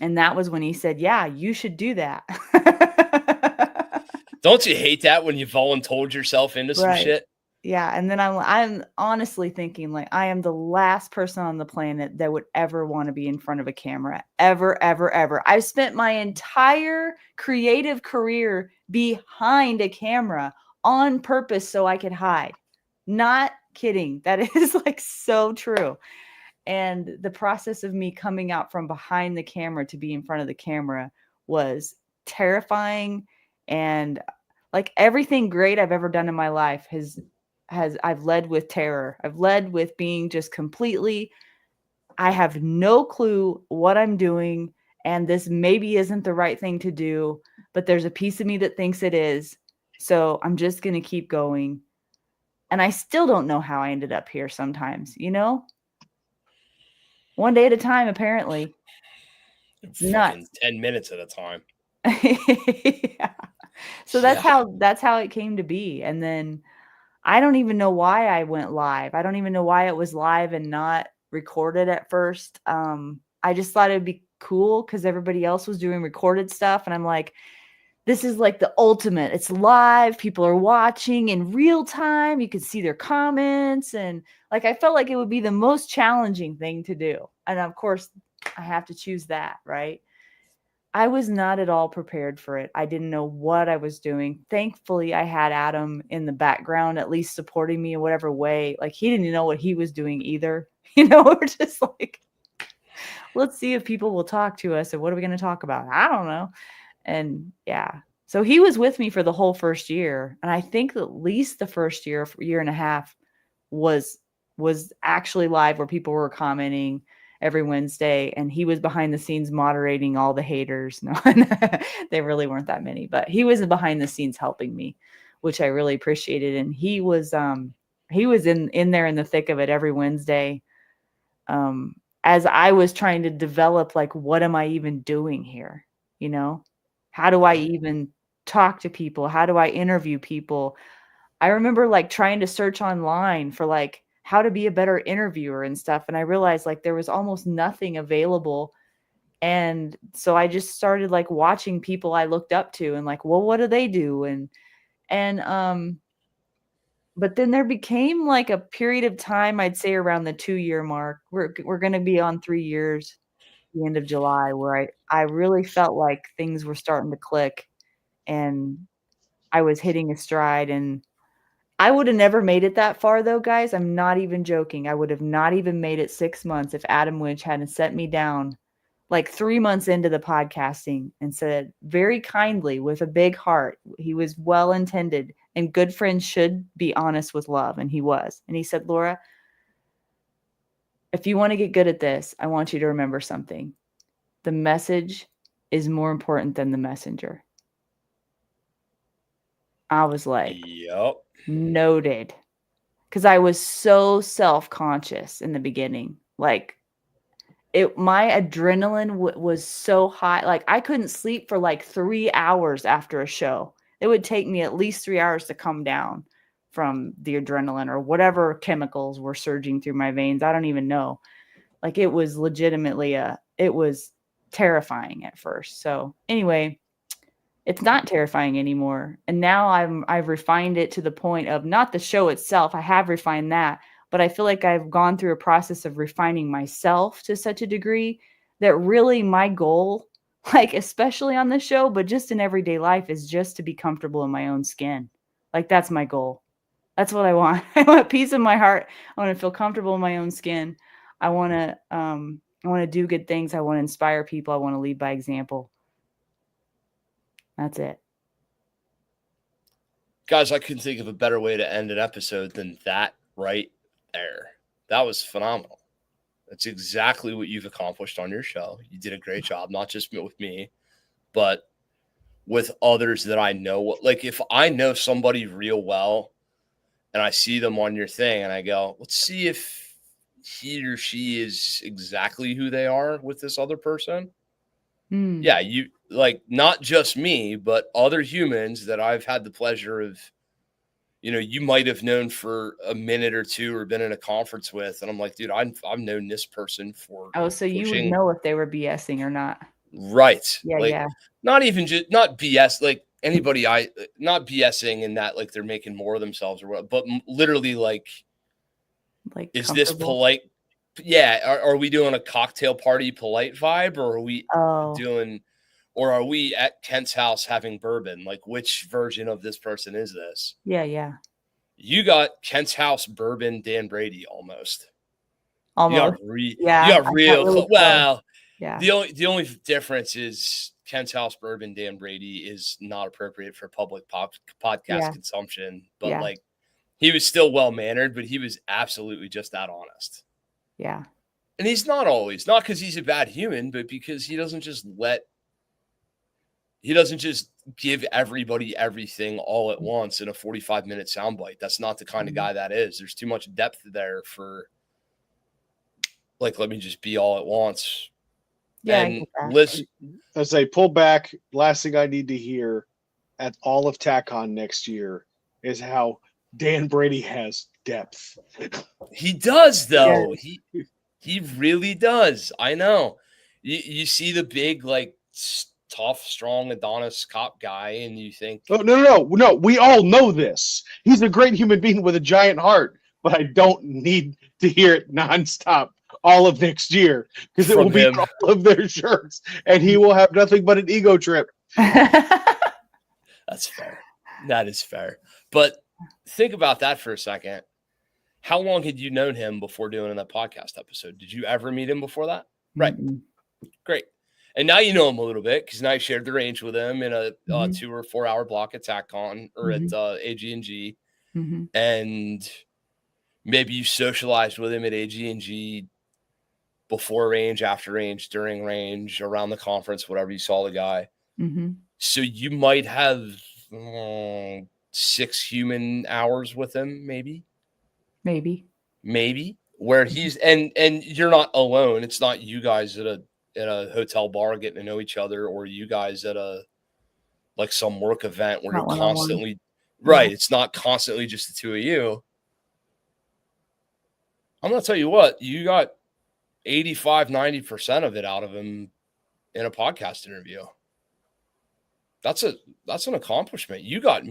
that was when he said, yeah, you should do that. Don't you hate that when you volunteered yourself into some shit? Yeah. And then I'm honestly thinking, like, I am the last person on the planet that would ever want to be in front of a camera. Ever, ever, ever. I've spent my entire creative career behind a camera on purpose so I could hide. Not kidding. That is like so true. And the process of me coming out from behind the camera to be in front of the camera was terrifying. And like everything great I've ever done in my life I've led with terror. I've led with being just completely, I have no clue what I'm doing. And this maybe isn't the right thing to do, but there's a piece of me that thinks it is. So I'm just going to keep going. And I still don't know how I ended up here sometimes, one day at a time, apparently. It's nuts. 10 minutes at a time. Yeah. So that's how it came to be. And then I don't even know why I went live. I don't even know why it was live and not recorded at first. I just thought it'd be cool because everybody else was doing recorded stuff. And I'm like, this is like the ultimate. It's live. People are watching in real time. You can see their comments. And like, I felt like it would be the most challenging thing to do. And of course, I have to choose that, right? I was not at all prepared for it. I didn't know what I was doing. Thankfully, I had Adam in the background, at least supporting me in whatever way. Like, he didn't know what he was doing either. We're just like, let's see if people will talk to us. And what are we going to talk about? I don't know. And yeah, so he was with me for the whole first year. And I think at least the first year and a half was actually live where people were commenting every Wednesday. And he was behind the scenes moderating all the haters. No, they really weren't that many, but he was behind the scenes helping me, which I really appreciated. And he was, he was in there in the thick of it every Wednesday. As I was trying to develop, like, what am I even doing here? You know, how do I even talk to people? How do I interview people? I remember like trying to search online for like how to be a better interviewer and stuff. And I realized like there was almost nothing available. And so I just started like watching people I looked up to and like, well, what do they do? And but then there became like a period of time, I'd say around the 2-year mark. We're going to be on 3 years, the end of July, where I really felt like things were starting to click and I was hitting a stride. And I would have never made it that far though, guys. I'm not even joking. I would have not even made it 6 months if Adam Winch hadn't set me down like 3 months into the podcasting and said very kindly with a big heart, he was well intended and good friends should be honest with love. And he was. And he said, Laura, if you want to get good at this, I want you to remember something. The message is more important than the messenger. I was like, Yep. Noted. Because I was so self-conscious in the beginning. Like, my adrenaline was so high. Like, I couldn't sleep for like 3 hours after a show. It would take me at least 3 hours to come down from the adrenaline or whatever chemicals were surging through my veins. I don't even know. Like, it was legitimately it was terrifying at first. So anyway, it's not terrifying anymore. And now I've refined it to the point of not the show itself. I have refined that, but I feel like I've gone through a process of refining myself to such a degree that really my goal, like especially on the show, but just in everyday life, is just to be comfortable in my own skin. Like, that's my goal. That's what I want. I want peace in my heart. I want to feel comfortable in my own skin. I want to do good things. I want to inspire people. I want to lead by example. That's it. Guys, I couldn't think of a better way to end an episode than that right there. That was phenomenal. That's exactly what you've accomplished on your show. You did a great job, not just with me, but with others that I know. Like, if I know somebody real well and I see them on your thing and I go, let's see if he or she is exactly who they are with this other person. Yeah, you like not just me, but other humans that I've had the pleasure of, you might have known for a minute or two or been in a conference with. And I'm like, dude, I've known this person for so you would know if they were BSing or not. Right. Yeah, like, yeah. Not even just not BS, like anybody not BSing in that like they're making more of themselves or what, but literally like is this polite? Yeah. Are we doing a cocktail party polite vibe, or are we or are we at Kent's house having bourbon? Like, which version of this person is this? Yeah, yeah. You got Kent's house bourbon Dan Brady almost. Almost. You got real really well. Yeah. The only difference is Kent's house bourbon Dan Brady is not appropriate for public podcast consumption. But like, he was still well mannered, but he was absolutely just that honest. Yeah. And he's not always, not because he's a bad human, but because he doesn't just give everybody everything all at once in a 45-minute soundbite. That's not the kind of guy that is. There's too much depth there for like, let me just be all at once. Yeah. And listen, as I pull back, last thing I need to hear at all of TACON next year is how Dan Brady has depth. He does, though. Yeah. He really does. I know. You see the big, like, tough, strong Adonis cop guy, and you think, oh, no. We all know this. He's a great human being with a giant heart, but I don't need to hear it nonstop all of next year because it will be all of their shirts, and he will have nothing but an ego trip. That's fair. That is fair. But think about that for a second. How long had you known him before doing that podcast episode? Did you ever meet him before that? Right. Great. And now you know him a little bit because now you shared the range with him in a 2 or 4 hour block at TACON or at AG&G. And maybe you socialized with him at AG&G before range, after range, during range, around the conference, whatever you saw the guy. So you might have 6 human hours with him, maybe. Maybe. Where he's and you're not alone. It's not you guys at a hotel bar getting to know each other, or you guys at a like some work event where Not you're one-on-one. constantly Yeah. right. It's not constantly just the two of you. I'm gonna tell you what, you got 85-90% of it out of him in a podcast interview. That's an accomplishment. You got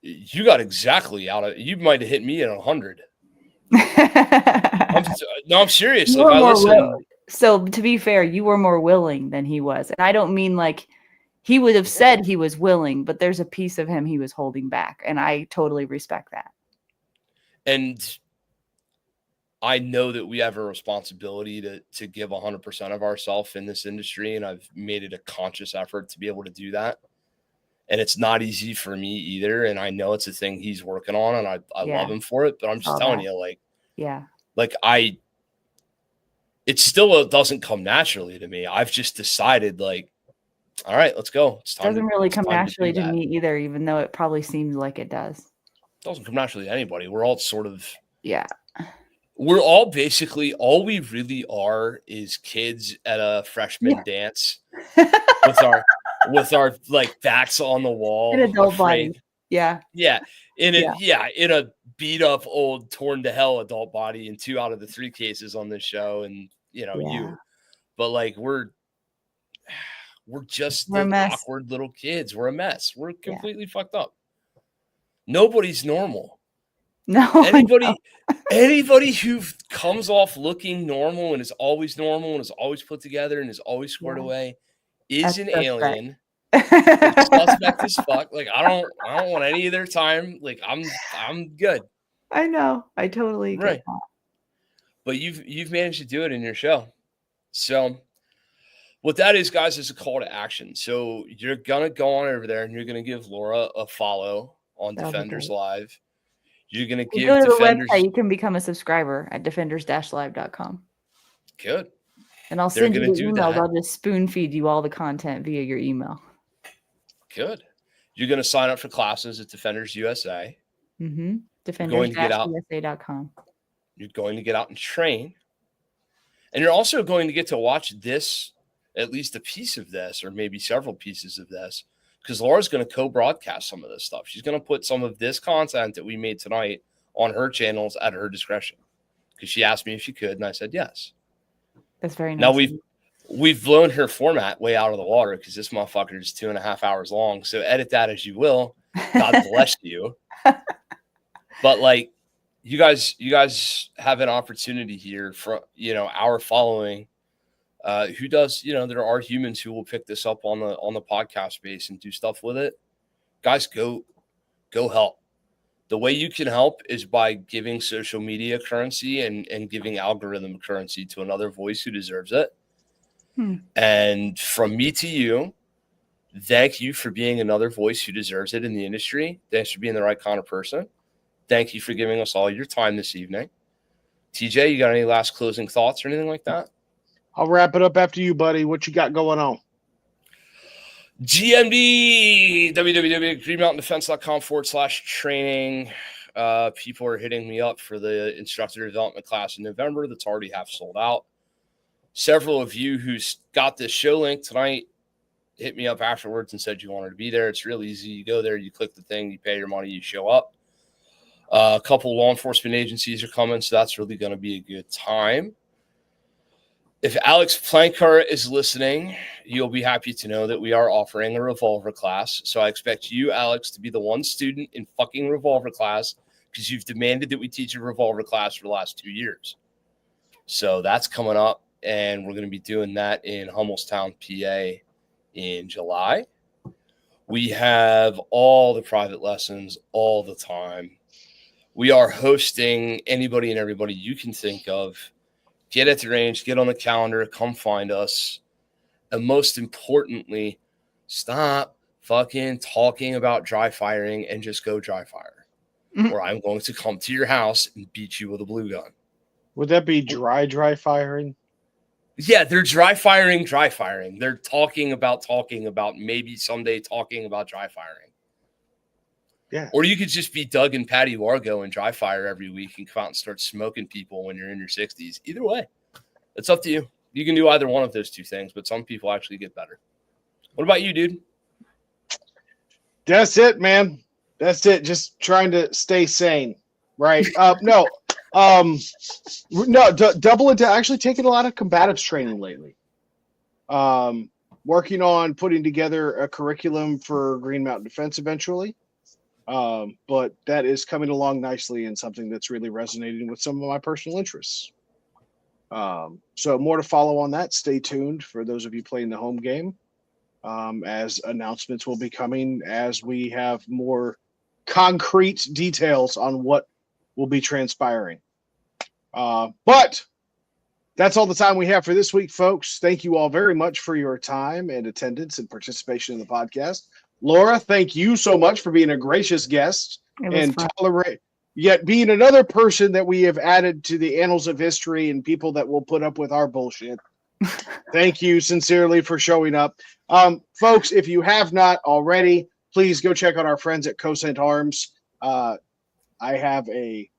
exactly out of. You might have hit me at 100. I'm serious. You Like were I more listen. So to be fair, you were more willing than he was. And I don't mean like he would have said he was willing, but there's a piece of him he was holding back. And I totally respect that. And I know that we have a responsibility to give 100% of ourselves in this industry. And I've made it a conscious effort to be able to do that. And it's not easy for me either. And I know it's a thing he's working on, and I love him for it. But I'm just telling you, like, yeah, like it still doesn't come naturally to me. I've just decided, like, all right, let's go. It's time. Doesn't really come naturally to me either, even though it probably seems like it does. It doesn't come naturally to anybody. We're all sort of, yeah. We're all basically, all we really are is kids at a freshman dance with our like backs on the wall, in adult body. Yeah. In a beat up old torn to hell adult body in 2 out of the 3 cases on this show, and but like we're just the awkward little kids. We're a mess. We're completely fucked up. Nobody's normal. No. Anybody who comes off looking normal and is always normal and is always put together and is always squared away is an alien. Suspect as fuck. Like I don't want any of their time. Like I'm good. I know. I totally get that. But you've managed to do it in your show. So what that is, guys, is a call to action. So you're gonna go on over there and you're gonna give Lora a follow on Defenders Live. You're gonna give go to Defenders. The website. You can become a subscriber at defenders-live.com. Good. And I'll send you the emails. I'll just spoon feed you all the content via your email. Good. You're going to sign up for classes at Defenders USA. Mm-hmm. Defenders-USA.com. You're going to get out and train. And you're also going to get to watch this, at least a piece of this, or maybe several pieces of this, because Laura's going to co-broadcast some of this stuff. She's going to put some of this content that we made tonight on her channels at her discretion, because she asked me if she could, and I said yes. That's very nice. Now we've blown her format way out of the water because this motherfucker is 2.5 hours long. So edit that as you will. God bless you. But like you guys have an opportunity here for our following who does, there are humans who will pick this up on the podcast space and do stuff with it. Guys, go help. The way you can help is by giving social media currency and giving algorithm currency to another voice who deserves it. And from me to you, thank you for being another voice who deserves it in the industry. Thanks for being the right kind of person. Thank you for giving us all your time this evening. TJ, you got any last closing thoughts or anything like that? I'll wrap it up after you, buddy. What you got going on? GMD, www.greenmountaindefense.com/training. People are hitting me up for the instructor development class in November that's already half sold out. Several of you who's got this show link tonight hit me up afterwards and said you wanted to be there. It's real easy. You go there, you click the thing, you pay your money, you show up. A couple law enforcement agencies are coming, so that's really going to be a good time. If Alex Plankar is listening, you'll be happy to know that we are offering a revolver class. So I expect you, Alex, to be the one student in fucking revolver class because you've demanded that we teach a revolver class for the last 2 years. So that's coming up, and we're going to be doing that in Hummelstown, PA in July. We have all the private lessons all the time. We are hosting anybody and everybody you can think of. Get at the range, get on the calendar, come find us. And most importantly, stop fucking talking about dry firing and just go dry fire. Or I'm going to come to your house and beat you with a blue gun. Would that be dry firing? Yeah, they're dry firing. They're talking about maybe someday talking about dry firing. Yeah. Or you could just be Doug and Patty Largo and dry fire every week and come out and start smoking people when you're in your 60s. Either way, it's up to you. You can do either one of those two things, but some people actually get better. What about you, dude? That's it, man. That's it. Just trying to stay sane, right? No, double into actually taking a lot of combatives training lately. Working on putting together a curriculum for Green Mountain Defense eventually. But that is coming along nicely and something that's really resonating with some of my personal interests. So more to follow on that. Stay tuned for those of you playing the home game, as announcements will be coming as we have more concrete details on what will be transpiring. But that's all the time we have for this week, folks. Thank you all very much for your time and attendance and participation in the podcast. Lora, thank you so much for being a gracious guest and yet being another person that we have added to the annals of history and people that will put up with our bullshit. Thank you sincerely for showing up. Folks, if you have not already, please go check out our friends at Cosent Arms. I have a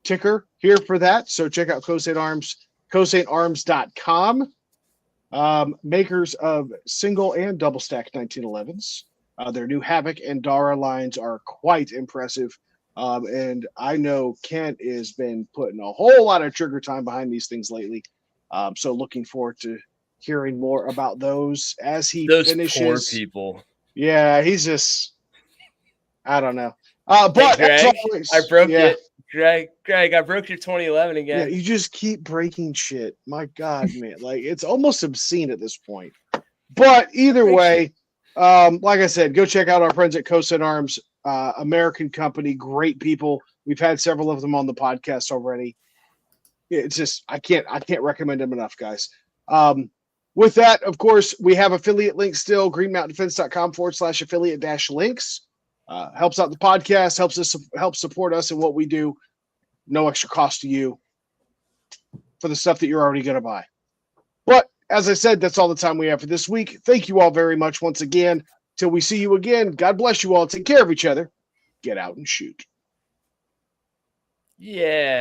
ticker here for that, so check out Cosent Arms, CosentArms.com. Makers of single and double stack 1911s. Their new Havoc and Dara lines are quite impressive. And I know Kent has been putting a whole lot of trigger time behind these things lately. So looking forward to hearing more about those as he finishes. Poor people. Yeah, he's just, I don't know. But hey, Greg, always, I broke it. Greg, I broke your 2011 again. Yeah, you just keep breaking shit. My God, man. Like, it's almost obscene at this point. But either way, like I said, go check out our friends at Cosent Arms, American company, great people. We've had several of them on the podcast already. It's just, I can't recommend them enough, guys. With that, of course, we have affiliate links still, greenmountaindefense.com/affiliate-links. Helps out the podcast, helps support us in what we do. No extra cost to you for the stuff that you're already going to buy. But as I said, that's all the time we have for this week. Thank you all very much once again. Till we see you again, God bless you all. Take care of each other. Get out and shoot. Yeah.